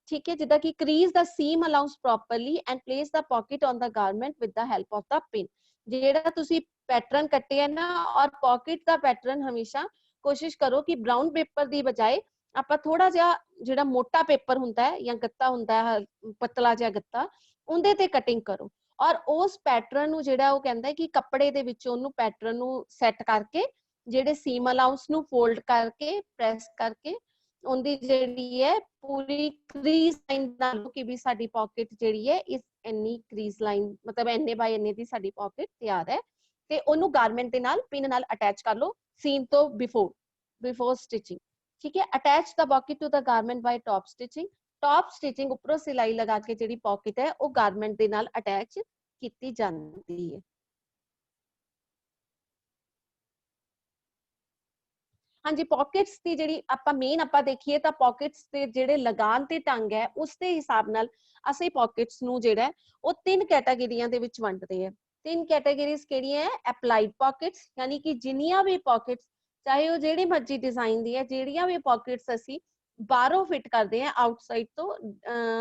ਠੀਕ ਹੈ, ਜਿੱਦਾਂ ਕਿ crease the seam allowance properly and place the pocket on the garment with the help of the pin। ਜਿਹੜਾ ਤੁਸੀਂ ਪੈਟਰਨ ਕੱਟਿਆ ਨਾ, ਔਰ ਪਾਕਟ ਦਾ ਪੈਟਰਨ ਹਮੇਸ਼ਾ ਕੋਸ਼ਿਸ਼ ਕਰੋ ਕਿ ਬਰਾਊਨ ਪੇਪਰ ਦੀ ਬਜਾਏ ਆਪਾਂ ਥੋੜਾ ਜਿਹਾ ਜਿਹੜਾ ਮੋਟਾ ਪੇਪਰ ਹੁੰਦਾ ਹੈ ਜਾਂ ਗੱਤਾ ਹੁੰਦਾ ਹੈ, ਪਤਲਾ ਜਿਹਾ ਗੱਤਾ, ਉਹਦੇ ਤੇ ਕਟਿੰਗ ਕਰੋ। ਔਰ ਉਸ ਪੈਟਰਨ ਨੂੰ ਜਿਹੜਾ ਉਹ ਕਹਿੰਦਾ ਕਿ ਕੱਪੜੇ ਦੇ ਵਿੱਚ ਉਹਨੂੰ ਪੈਟਰਨ ਨੂੰ ਸੈੱਟ ਕਰਕੇ ਜਿਹੜੇ ਸੀਮ ਅਲਾਉਂਸ ਨੂੰ ਫੋਲਡ ਕਰਕੇ ਪ੍ਰੈਸ ਕਰਕੇ ਉਹਦੀ ਜਿਹੜੀ ਹੈ ਪੂਰੀ ਕ੍ਰੀਜ਼ ਲਾਈਨ ਨਾਲ ਕਿ ਵੀ ਸਾਡੀ ਪਾਕਟ ਜਿਹੜੀ ਹੈ ਇਸ ਇੰਨੀ ਕ੍ਰੀਜ਼ ਲਾਈਨ ਮਤਲਬ ਇੰਨੇ ਬਾਈ ਇੰਨੇ ਦੀ ਸਾਡੀ ਪਾਕਟ ਤਿਆਰ ਹੈ। ਤੇ ਉਹਨੂੰ ਗਾਰਮੈਂਟ ਦੇ ਨਾਲ ਪਿਨ ਨਾਲ ਅਟੈਚ ਕਰ ਲਓ ਸੀਮ ਤੋਂ ਬਿਫੋਰ ਸਟਿਚਿੰਗ। ਠੀਕ ਹੈ, attach the pocket to the garment by top stitching ਉੱਪਰੋਂ ਸਿਲਾਈ ਲਗਾ ਕੇ ਜਿਹੜੀ ਪਾਕਟ ਹੈ ਉਹ ਗਾਰਮੈਂਟ ਦੇ ਨਾਲ ਅਟੈਚ ਕੀਤੀ ਜਾਂਦੀ ਹੈ। हाँ जी, पॉकेट्स ਦੀ ਜਿਹੜੀ ਆਪਾਂ ਮੇਨ ਆਪਾਂ ਦੇਖੀਏ ਤਾਂ ਪॉकेट्स ਦੇ ਜਿਹੜੇ ਲਗਾਨ ਤੇ ਢੰਗ ਹੈ ਉਸ ਦੇ ਹਿਸਾਬ ਨਾਲ ਅਸੀਂ ਪॉकेट्स ਨੂੰ ਜਿਹੜਾ ਹੈ ਉਹ ਤਿੰਨ ਕੈਟਾਗਰੀਆਂ ਦੇ ਵਿੱਚ ਵੰਡਦੇ ਆ। ਤਿੰਨ ਕੈਟਾਗਰੀਜ਼ ਕਿਹੜੀਆਂ ਹੈ? ਅਪਲਾਈਡ ਪॉकेट्स ਯਾਨੀ ਕਿ ਜਿੰਨੀਆਂ ਵੀ ਪॉकेट्स ਚਾਹੇ ਉਹ ਜਿਹੜੀ ਮਰਜ਼ੀ ਡਿਜ਼ਾਈਨ ਦੀ ਹੈ, ਜਿਹੜੀਆਂ ਵੀ ਪॉकेट्स ਅਸੀਂ ਬਾਹਰੋਂ ਫਿਟ ਕਰਦੇ ਆ ਆਊਟਸਾਈਡ ਤੋਂ,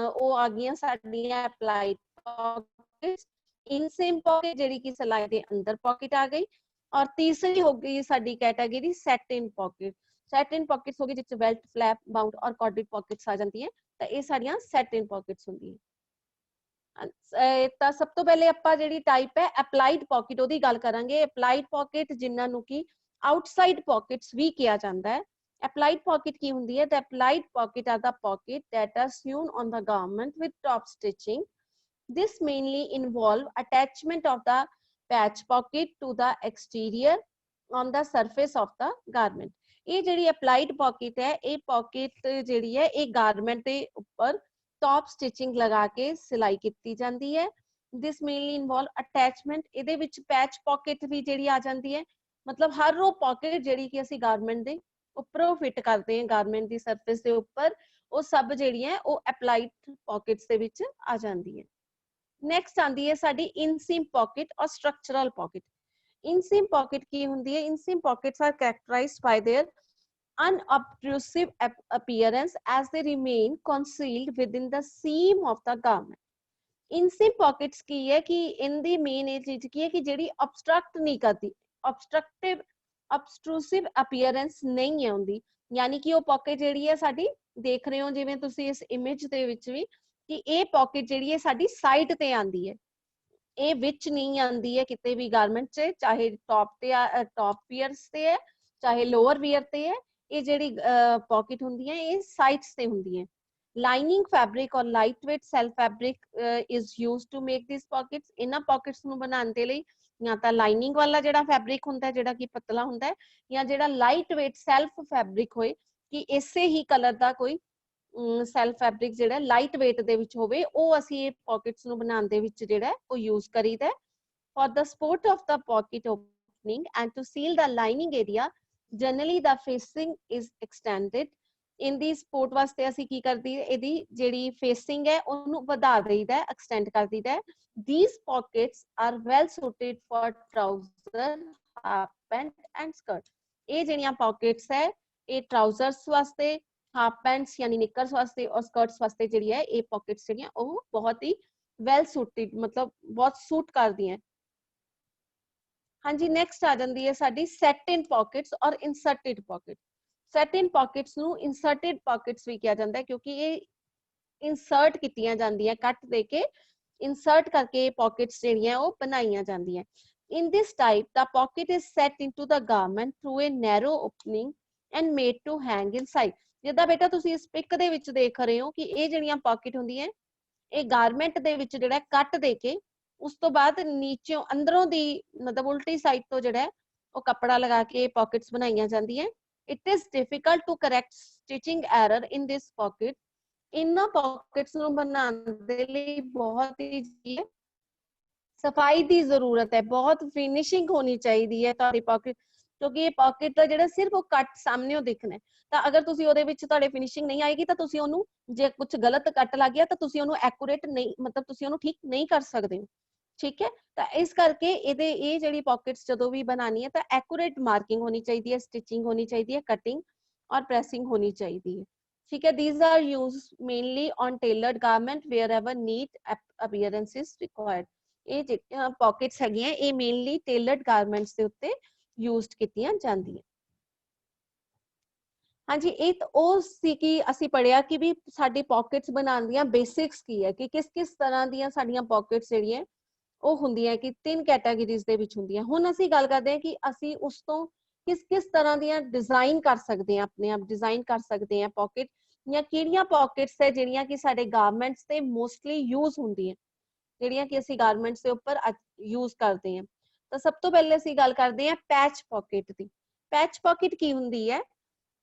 ਉਹ ਆ ਗਈਆਂ ਸਾਡੀਆਂ ਅਪਲਾਈਡ पॉकेट्स। ਇਨਸੇਮ ਪॉकेट ਜਿਹੜੀ ਕਿ ਸਿਲਾਈ ਦੇ ਅੰਦਰ ਪॉकेट ਆ ਗਈ। और तीसरी हो गई साडी category set in pocket. Set in pockets हो गई जिस बेल्ट, फ्लैप, बाउंड और कॉर्डेड पॉकेट्स आ जाती हैं, तो ये साडियां सेट इन पॉकेट्स होंदी है। ਤਾਂ ਸਭ ਤੋਂ ਪਹਿਲੇ ਆਪਾਂ ਜਿਹੜੀ ਟਾਈਪ ਹੈ ਅਪਲਾਈਡ ਪॉकेट ਉਹਦੀ ਗੱਲ ਕਰਾਂਗੇ। ਅਪਲਾਈਡ ਪॉकेट ਜਿਨ੍ਹਾਂ ਨੂੰ ਕਿ ਆਊਟਸਾਈਡ ਪॉकेट्स ਵੀ ਕਿਹਾ ਜਾਂਦਾ ਹੈ। ਅਪਲਾਈਡ ਪॉकेट ਕੀ ਹੁੰਦੀ ਹੈ? The applied pocket are the pocket that are sewn on the garment with top stitching. This mainly involve attachment of the patch pocket to the exterior on the surface of the garment। ਇਹ ਜਿਹੜੀ applied pocket ਹੈ, ਇਹ pocket ਜਿਹੜੀ ਹੈ ਇਹ garment ਦੇ ਉੱਪਰ top stitching ਲਗਾ ਕੇ ਸਿਲਾਈ ਕੀਤੀ ਜਾਂਦੀ ਹੈ। this mainly involve attachment, ਇਹਦੇ ਵਿੱਚ patch pocket ਵੀ ਜਿਹੜੀ ਆ ਜਾਂਦੀ ਹੈ, ਮਤਲਬ ਹਰ ਉਹ pocket ਜਿਹੜੀ ਕਿ ਅਸੀਂ garment ਦੇ ਉੱਪਰੋਂ ਫਿਟ ਕਰਦੇ ਹਾਂ garment ਦੀ surface ਦੇ ਉੱਪਰ, ਉਹ ਸਭ ਜਿਹੜੀਆਂ ਉਹ applied pockets ਦੇ ਵਿੱਚ ਆ ਜਾਂਦੀ ਹੈ। नेक्स्ट आती है साडी इनसीम पॉकेट और स्ट्रक्चरल पॉकेट। इनसीम पॉकेट की हुंदी है? Inseam pockets are characterized by their unobtrusive appearance as they remain concealed within the seam of the garment। Inseam pockets की है कि इनदी मेन ये चीज की है कि जेडी obstruct नहीं करती, obtrusive appearance नहीं है हुंदी, यानी कि वो पॉकेट जेडी है साडी देख रहे हो जिवें तुसी इस इमेज दे विच भी कि ਇਹ ਪॉकेट ਜਿਹੜੀ ਹੈ ਸਾਡੀ ਸਾਈਡ ਤੇ ਆਂਦੀ ਹੈ, ਇਹ ਵਿੱਚ ਨਹੀਂ ਆਂਦੀ ਹੈ ਕਿਤੇ ਵੀ ਗਾਰਮੈਂਟ 'ਚ, ਚਾਹੇ ਟੌਪ ਤੇ ਟੌਪ ਵੀਅਰਸ ਤੇ ਹੈ ਚਾਹੇ ਲੋਅਰ ਵੀਅਰ ਤੇ ਹੈ। ਇਹ ਜਿਹੜੀ ਪॉकेट ਹੁੰਦੀ ਹੈ ਇਹ ਸਾਈਡਸ ਤੇ ਹੁੰਦੀ ਹੈ। ਲਾਈਨਿੰਗ ਫੈਬਰਿਕ ਔਰ light weight shell fabric is used to make this pockets. ਇਹਨਾਂ ਪॉकेट्स ਨੂੰ ਬਣਾਉਣ ਦੇ ਲਈ ਜਾਂ ਤਾਂ ਲਾਈਨਿੰਗ ਵਾਲਾ ਜਿਹੜਾ ਫੈਬਰਿਕ ਹੁੰਦਾ ਜਿਹੜਾ ਕਿ ਪਤਲਾ ਹੁੰਦਾ ਹੈ, ਜਾਂ ਜਿਹੜਾ ਲਾਈਟ ਵੇਟ ਸੈਲਫ ਫੈਬਰਿਕ ਹੋਏ ਕਿ ਇਸੇ ਹੀ ਕਲਰ ਦਾ ਕੋਈ ਸੈਲਫ ਫੈਬਰਿਕ ਜਿਹੜਾ ਲਾਈਟ ਵੇਟ ਦੇ ਵਿੱਚ ਹੋਵੇ, ਉਹ ਅਸੀਂ ਇਹ ਪॉकेट्स ਨੂੰ ਬਣਾਉਣ ਦੇ ਵਿੱਚ ਜਿਹੜਾ ਉਹ ਯੂਜ਼ ਕਰੀਦਾ। For the support of the pocket opening and to seal the lining area generally the facing is extended। in the support ਵਾਸਤੇ ਅਸੀਂ ਕੀ ਕਰਦੀ ਹੈ, ਇਹਦੀ ਜਿਹੜੀ ਫੇਸਿੰਗ ਹੈ ਉਹਨੂੰ ਵਧਾ ਦਈਦਾ, ਐਕਸਟੈਂਡ ਕਰ ਦਈਦਾ। these pockets are well suited for trouser, half pant and skirt। ਇਹ ਜਿਹੜੀਆਂ pockets ਹੈ ਇਹ trousers ਵਾਸਤੇ, हाफ पैंट्स यानी निकर्स वास्ते और स्कर्ट्स वास्ते ਜਿਹੜੀ ਹੈ ਇਹ पॉकेट्स ਜਿਹੜੀਆਂ ਉਹ ਬਹੁਤ ਹੀ ਵੈਲ ਸੂਟਡ ਮਤਲਬ ਬਹੁਤ ਸੂਟ ਕਰਦੀਆਂ। ਹਾਂਜੀ, ਨੈਕਸਟ ਆ ਜਾਂਦੀ ਹੈ ਸਾਡੀ ਸੈਟ ਇਨ ਪॉकेट्स ਔਰ ਇਨਸਰਟਡ ਪॉकेट्स। ਸੈਟ ਇਨ पॉकेट्स ਨੂੰ ਇਨਸਰਟਡ पॉकेट्स ਵੀ ਕਿਹਾ ਜਾਂਦਾ ਹੈ ਕਿਉਂਕਿ ਇਹ ਇਨਸਰਟ ਕੀਤੀਆਂ ਜਾਂਦੀਆਂ, ਕੱਟ ਦੇ ਕੇ ਇਨਸਰਟ ਕਰਕੇ पॉकेट्स ਜਿਹੜੀਆਂ ਉਹ ਬਣਾਈਆਂ ਜਾਂਦੀਆਂ। in this type the pocket is set into the garment through a narrow opening and made to hang inside। ਜਿੱਦਾਂ ਬੇਟਾ ਤੁਸੀਂ ਇਸ ਪਿਕ ਦੇ ਵਿੱਚ ਦੇਖ ਰਹੇ ਹੋ ਕਿ ਇਹ ਜਿਹੜੀਆਂ ਪॉकेट ਹੁੰਦੀਆਂ ਇਹ ਗਾਰਮੈਂਟ ਦੇ ਵਿੱਚ ਜਿਹੜਾ ਕੱਟ ਦੇ ਕੇ ਉਸ ਤੋਂ ਬਾਅਦ ਨੀਚੋਂ ਅੰਦਰੋਂ ਦੀ ਮਤਲਬ ਉਲਟੀ ਸਾਈਡ ਤੋਂ ਜਿਹੜਾ ਉਹ ਕੱਪੜਾ ਲਗਾ ਕੇ पॉकेट्स ਬਣਾਈਆਂ ਜਾਂਦੀਆਂ। It is difficult to correct stitching error in this pocket. ਇਹਨਾਂ पॉकेट्स ਨੂੰ ਬਣਾਉਣ ਦੇ ਲਈ ਬਹੁਤ ਹੀ ਸਫਾਈ ਦੀ ਜ਼ਰੂਰਤ ਹੈ, ਬਹੁਤ ਫਿਨਿਸ਼ਿੰਗ ਹੋਣੀ ਚਾਹੀਦੀ ਹੈ ਤੁਹਾਡੀ पॉकेट, ਕਿਉਂਕਿ ਇਹ पॉकेट ਦਾ ਜਿਹੜਾ ਸਿਰਫ ਉਹ ਕੱਟ ਸਾਹਮਣੇੋਂ ਦਿਖਣਾ, ਤਾਂ ਅਗਰ ਤੁਸੀਂ ਉਹਦੇ ਵਿੱਚ ਤੁਹਾਡੇ ਫਿਨਿਸ਼ਿੰਗ ਨਹੀਂ ਆਏਗੀ ਤਾਂ ਤੁਸੀਂ ਉਹਨੂੰ ਜੇ ਕੁਝ ਗਲਤ ਕੱਟ ਲੱਗ ਗਿਆ ਤਾਂ ਤੁਸੀਂ ਉਹਨੂੰ ਐਕੂਰੇਟ ਨਹੀਂ ਮਤਲਬ ਤੁਸੀਂ ਉਹਨੂੰ ਠੀਕ ਨਹੀਂ ਕਰ ਸਕਦੇ ਹੋ। ਠੀਕ ਹੈ, ਤਾਂ ਇਸ ਕਰਕੇ ਇਹਦੇ ਇਹ ਜਿਹੜੀ पॉकेट्स ਜਦੋਂ ਵੀ ਬਣਾਉਣੀ ਹੈ ਤਾਂ ਐਕੂਰੇਟ ਮਾਰਕਿੰਗ ਹੋਣੀ ਚਾਹੀਦੀ ਹੈ, ਸਟਿਚਿੰਗ ਹੋਣੀ ਚਾਹੀਦੀ ਹੈ, ਕਟਿੰਗ ਔਰ ਪ੍ਰੈਸਿੰਗ ਹੋਣੀ ਚਾਹੀਦੀ ਹੈ। ਠੀਕ ਹੈ, these are used mainly on tailored garment wherever neat appearance is required। ਇਹ ਜਿਹੜੀਆਂ पॉकेट्स ਹੈਗੀਆਂ ਇਹ ਮੇਨਲੀ ਟੇਲਰਡ ਗਾਰਮੈਂਟਸ ਦੇ ਉੱਤੇ ਯੂਜ਼ਡ ਕੀਤੀਆਂ ਜਾਂਦੀਆਂ। ਹਾਂਜੀ, ਇਹ ਉਹ ਸੀ ਕਿ ਅਸੀਂ ਪੜਿਆ ਕਿ ਵੀ ਸਾਡੀ पॉकेट्स ਬਣਾਉਣ ਦੀਆਂ ਬੇਸਿਕਸ ਕੀ ਹੈ, ਕਿ ਕਿਸ ਤਰ੍ਹਾਂ ਦੀਆਂ ਸਾਡੀਆਂ पॉकेट्स ਜਿਹੜੀਆਂ ਉਹ ਹੁੰਦੀਆਂ ਕਿ ਤਿੰਨ ਕੈਟਾਗਰੀਜ਼ ਦੇ ਵਿੱਚ ਹੁੰਦੀਆਂ। ਹੁਣ ਅਸੀਂ ਗੱਲ ਕਰਦੇ ਹਾਂ ਕਿ ਅਸੀਂ ਉਸ ਤੋਂ ਕਿਸ ਤਰ੍ਹਾਂ ਦੀਆਂ ਡਿਜ਼ਾਈਨ ਕਰ ਸਕਦੇ ਹਾਂ, ਆਪਣੇ ਆਪ ਡਿਜ਼ਾਈਨ ਕਰ ਸਕਦੇ ਹਾਂ पॉकेट, ਜਾਂ ਕਿਹੜੀਆਂ पॉकेट्स ਹੈ ਜਿਹੜੀਆਂ ਕਿ ਸਾਡੇ ਗਾਰਮੈਂਟਸ ਤੇ ਮੋਸਟਲੀ ਯੂਜ਼ ਹੁੰਦੀਆਂ, ਜਿਹੜੀਆਂ ਕਿ ਅਸੀਂ ਗਾਰਮੈਂਟਸ ਦੇ ਉੱਪਰ ਯੂਜ਼ ਕਰਦੇ ਹਾਂ। ਤਾਂ ਸਭ ਤੋਂ ਪਹਿਲੇ ਅਸੀਂ ਗੱਲ ਕਰਦੇ ਹਾਂ ਪੈਚ पॉकेट ਦੀ। ਪੈਚ पॉकेट ਕੀ ਹੁੰਦੀ ਹੈ?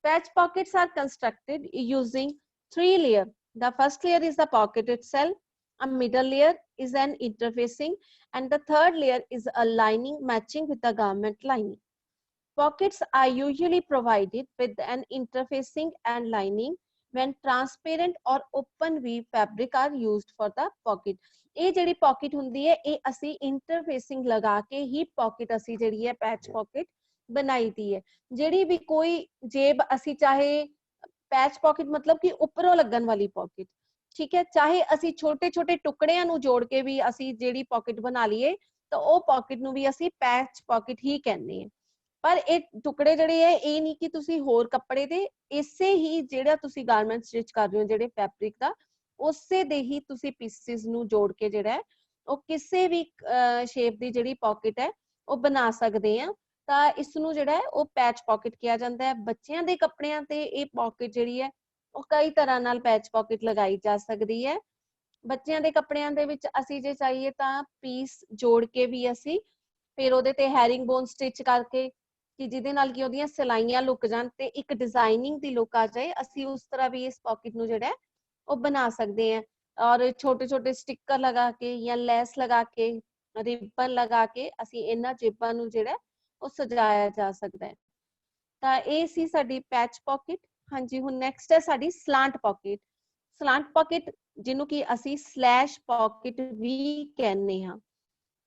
Patch pockets are constructed using 3 layers. The first layer is the pocket itself, a middle layer is an interfacing, and the third layer is a lining matching with the garment lining. Pockets are usually provided with an interfacing and lining when transparent or open weave fabric are used for the pocket. ਇਹ ਜਿਹੜੀ pocket ਹੁੰਦੀ ਹੈ ਇਹ ਅਸੀਂ interfacing ਲਗਾ ਕੇ ਹੀ pocket ਅਸੀਂ ਜਿਹੜੀ ਹੈ patch pocket ਬਣਾਈ ਦੀ ਹੈ। ਜਿਹੜੀ ਵੀ ਕੋਈ ਜੇਬ ਅਸੀਂ ਚਾਹੇ ਪੈਚ ਪਾਕਟ ਮਤਲਬ ਕਿ ਉੱਪਰੋਂ ਲੱਗਣ ਵਾਲੀ ਪਾਕਟ, ਠੀਕ ਹੈ, ਚਾਹੇ ਅਸੀਂ ਛੋਟੇ ਛੋਟੇ ਟੁਕੜਿਆਂ ਨੂੰ ਜੋੜ ਕੇ ਵੀ ਅਸੀਂ ਜਿਹੜੀ ਪਾਕਟ ਬਣਾ ਲਈਏ ਤਾਂ ਉਹ ਪਾਕਟ ਨੂੰ ਵੀ ਅਸੀਂ ਪੈਚ ਪਾਕਟ ਹੀ ਕਹਿੰਦੇ ਹਾਂ। ਪਰ ਇਹ ਟੁਕੜੇ ਜਿਹੜੇ ਹੈ ਇਹ ਨਹੀਂ ਕਿ ਤੁਸੀਂ ਹੋਰ ਕੱਪੜੇ ਦੇ ਇਸੇ ਹੀ ਜਿਹੜਾ ਤੁਸੀਂ ਗਾਰਮੈਂਟ ਸਟਿਚ ਕਰ ਰਹੇ ਹੋ ਜਿਹੜੇ ਫੈਬਰਿਕ ਦਾ ਉਸੇ ਦੇ ਹੀ ਤੁਸੀਂ ਪੀਸਿਸ ਨੂੰ ਜੋੜ ਕੇ ਜਿਹੜਾ ਉਹ ਕਿਸੇ ਵੀ ਸ਼ੇਪ ਦੀ ਜਿਹੜੀ ਪਾਕਟ ਹੈ ਉਹ ਬਣਾ ਸਕਦੇ ਆ। ਤਾਂ ਇਸ ਨੂੰ ਜਿਹੜਾ ਹੈ ਉਹ ਪੈਚ ਪਾਕਟ ਕਿਹਾ ਜਾਂਦਾ ਹੈ। ਬੱਚਿਆਂ ਦੇ ਕੱਪੜਿਆਂ ਤੇ ਇਹ ਪਾਕਟ ਜਿਹੜੀ ਹੈ ਉਹ ਕਈ ਤਰ੍ਹਾਂ ਨਾਲ ਪੈਚ ਪਾਕਟ ਲਗਾਈ ਜਾ ਸਕਦੀ ਹੈ। ਬੱਚਿਆਂ ਦੇ ਕੱਪੜਿਆਂ ਦੇ ਵਿੱਚ ਅਸੀਂ ਜੇ ਚਾਹੀਏ ਤਾਂ ਪੀਸ ਜੋੜ ਕੇ ਵੀ ਅਸੀਂ ਫਿਰ ਉਹਦੇ ਤੇ ਹੈਰਿੰਗ ਬੋਨ ਸਟਿਚ ਕਰਕੇ ਕਿ ਜਿਹਦੇ ਨਾਲ ਕਿ ਉਹਦੀਆਂ ਸਿਲਾਈਆਂ ਲੁਕ ਜਾਣ ਤੇ ਇੱਕ ਡਿਜ਼ਾਈਨਿੰਗ ਦੀ ਲੁਕ ਆ ਜਾਏ, ਅਸੀਂ ਉਸ ਤਰ੍ਹਾਂ ਵੀ ਇਸ ਪਾਕਟ ਨੂੰ ਜਿਹੜਾ ਹੈ ਉਹ ਬਣਾ ਸਕਦੇ ਹਾਂ। ਔਰ ਛੋਟੇ ਛੋਟੇ ਸਟਿੱਕਰ ਲਗਾ ਕੇ ਜਾਂ ਲੈਸ ਲਗਾ ਕੇ ਰਿਬਨ ਲਗਾ ਕੇ ਅਸੀਂ ਇਹਨਾਂ ਜੇਬਾਂ ਨੂੰ ਜਿਹੜਾ ਉਹ ਸਜਾਇਆ ਜਾ ਸਕਦਾ ਹੈ। ਤਾਂ ਇਹ ਸੀ ਸਾਡੀ ਪੈਚ ਪਾਕਟ। ਹਾਂਜੀ, ਹੁਣ ਨੈਕਸਟ ਹੈ ਸਾਡੀ ਸਲਾਂਟ ਪਾਕਟ। ਸਲਾਂਟ ਪਾਕਟ ਜਿਹਨੂੰ ਕਿ ਅਸੀਂ ਸਲੈਸ਼ ਪਾਕਟ ਵੀ ਕਹਿੰਦੇ ਹਾਂ।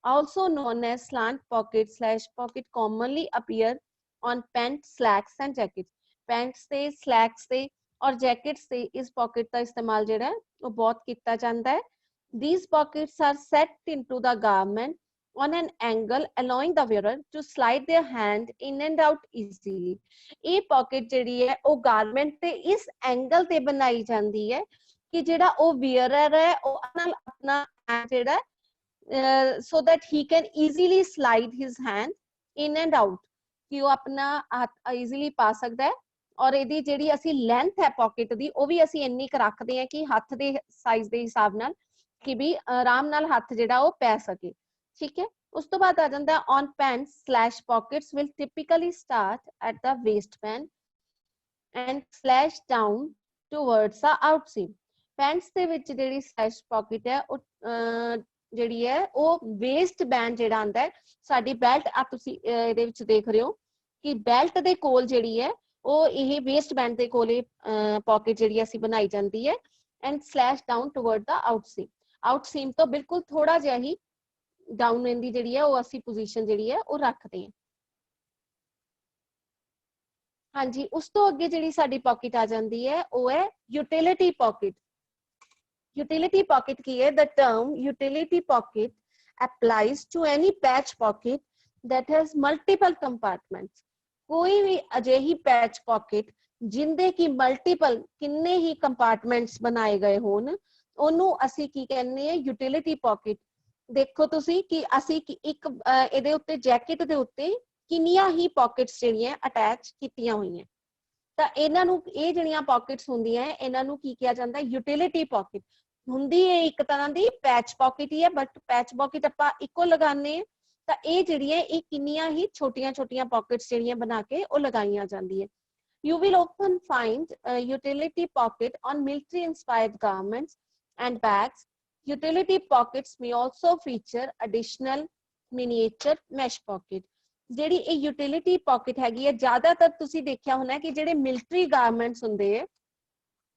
Also known as slant pocket, slash pocket commonly appear on pants, slacks and jackets. Pants ਤੇ slacks ਤੇ और jackets ਤੇ ਇਸ pocket ਦਾ ਇਸਤੇਮਾਲ ਜਿਹੜਾ ਉਹ ਬਹੁਤ ਕੀਤਾ ਜਾਂਦਾ ਹੈ। These pockets are set into the garment on an angle allowing the wearer to slide their hand in and out easily. ਇਹ pocket ਜਿਹੜੀ ਹੈ ਉਹ garment ਤੇ ਇਸ angle ਤੇ ਬਣਾਈ ਜਾਂਦੀ ਹੈ ਕਿ ਜਿਹੜਾ ਉਹ wearer ਹੈ ਉਹ ਨਾਲ ਆਪਣਾ hand ਜਿਹੜਾ so that he can easily slide his hand in and out, ਕਿ ਉਹ ਆਪਣਾ ਹੱਥ easily ਪਾ ਸਕਦਾ ਹੈ। ਔਰ ਇਹਦੀ ਜਿਹੜੀ ਅਸੀਂ ਲੈਂਥ ਹੈ ਪਾਕਟ ਦੀ ਉਹ ਵੀ ਅਸੀਂ ਇੰਨੀ ਕੁ ਰੱਖਦੇ ਹਾਂ ਕਿ ਹੱਥ ਦੇ ਸਾਈਜ਼ ਦੇ ਹਿਸਾਬ ਨਾਲ ਕਿ ਵੀ ਆਰਾਮ ਨਾਲ ਹੱਥ ਜਿਹੜਾ ਉਹ ਪੈ ਸਕੇ, ਠੀਕ ਹੈ। ਉਸ ਤੋਂ ਬਾਅਦ ਆ ਜਾਂਦਾ on pants, slash pockets will typically start at the waistband and slash down towards the outseam. Pants ਦੇ ਵਿੱਚ ਜਿਹੜੀ slash pocket ਹੈ ਉਹ ਜਿਹੜੀ ਹੈ ਉਹ ਵੇਸਟ ਬੈਂਡ ਜਿਹੜਾ ਆਂਦਾ ਹੈ ਸਾਡੀ ਬੈਲਟ ਆ ਤੁਸੀਂ ਇਹਦੇ ਵਿੱਚ ਦੇਖ ਰਹੇ ਹੋ ਕਿ ਬੈਲਟ ਦੇ ਕੋਲ ਜਿਹੜੀ ਹੈ ਉਹ ਇਹ ਵੇਸਟ ਬੈਂਡ ਦੇ ਕੋਲ ਪਾਕਟ ਜਿਹੜੀ ਅਸੀਂ ਬਣਾਈ ਜਾਂਦੀ ਹੈ ਐਂਡ ਸਲੈਸ਼ ਡਾਊਨ ਟੁਵਰਡ ਦਾ ਆਊਟਸੀਮ ਤੋਂ ਬਿਲਕੁਲ ਥੋੜਾ ਜਿਹਾ ਹੀ ਡਾਊਨ ਇਹਦੀ ਜਿਹੜੀ ਹੈ ਉਹ ਅਸੀਂ ਪੋਜੀਸ਼ਨ ਜਿਹੜੀ ਹੈ ਉਹ ਰੱਖਦੇ ਹਾਂ। ਹਾਂਜੀ, ਉਸ ਤੋਂ ਅੱਗੇ ਜਿਹੜੀ ਸਾਡੀ ਪਾਕਟ ਆ ਜਾਂਦੀ ਹੈ ਉਹ ਹੈ ਯੂਟਿਲਿਟੀ ਪਾਕਟ। Utility pocket ਕੀ ਹੈ? The term utility pocket applies to any patch pocket that has multiple compartments. ਕੋਈ ਵੀ ਅਜਿਹੀ patch pocket ਜਿੰਦੇ ਕੀ multiple ਕਿੰਨੇ ਹੀ compartments ਬਣਾਏ ਗਏ ਹੋਣ ਉਹਨੂੰ ਅਸੀਂ ਕੀ ਕਹਿੰਦੇ ਆ utility pocket। ਦੇਖੋ ਤੁਸੀਂ ਕਿ ਅਸੀਂ ਇੱਕ ਇਹਦੇ ਉੱਤੇ ਜੈਕਟ ਦੇ ਉੱਤੇ ਕਿੰਨੀਆਂ ਹੀ pockets ਜਿਹੜੀਆਂ ਅਟੈਚ ਕੀਤੀਆਂ ਹੋਈਆਂ ਤਾਂ ਇਹਨਾਂ ਨੂੰ ਇਹ ਜਿਹੜੀਆਂ pockets ਹੁੰਦੀਆਂ ਇਹਨਾਂ ਨੂੰ ਕੀ ਕਿਹਾ ਜਾਂਦਾ utility pocket ਹੁੰਦੀ ਹੈ। ਇੱਕ ਤਰ੍ਹਾਂ ਦੀ ਪੈਚ ਪਾਕਟ ਹੀ ਹੈ ਬਟ ਪੈਚ ਪਾਕਟ ਆਪਾਂ ਇੱਕੋ ਲਗਾਉਂਦੇ ਹਾਂ ਤਾਂ ਇਹ ਜਿਹੜੀ ਹੈ ਇਹ ਕਿੰਨੀਆਂ ਹੀ ਛੋਟੀਆਂ ਛੋਟੀਆਂ ਪਾਕਟਸ ਜਿਹੜੀਆਂ ਬਣਾ ਕੇ ਉਹ ਲਗਾਈਆਂ ਜਾਂਦੀ ਹੈ। You will often find a utility pocket on military inspired garments and bags. Utility pockets may also feature additional miniature mesh pocket. ਜਿਹੜੀ ਇਹ ਯੂਟਿਲਿਟੀ ਪਾਕਟ ਹੈਗੀ ਹੈ ਜ਼ਿਆਦਾਤਰ ਤੁਸੀਂ ਦੇਖਿਆ ਹੋਣਾ ਕਿ ਜਿਹੜੇ ਮਿਲਟਰੀ ਗਾਰਮੈਂਟਸ ਹੁੰਦੇ ਆ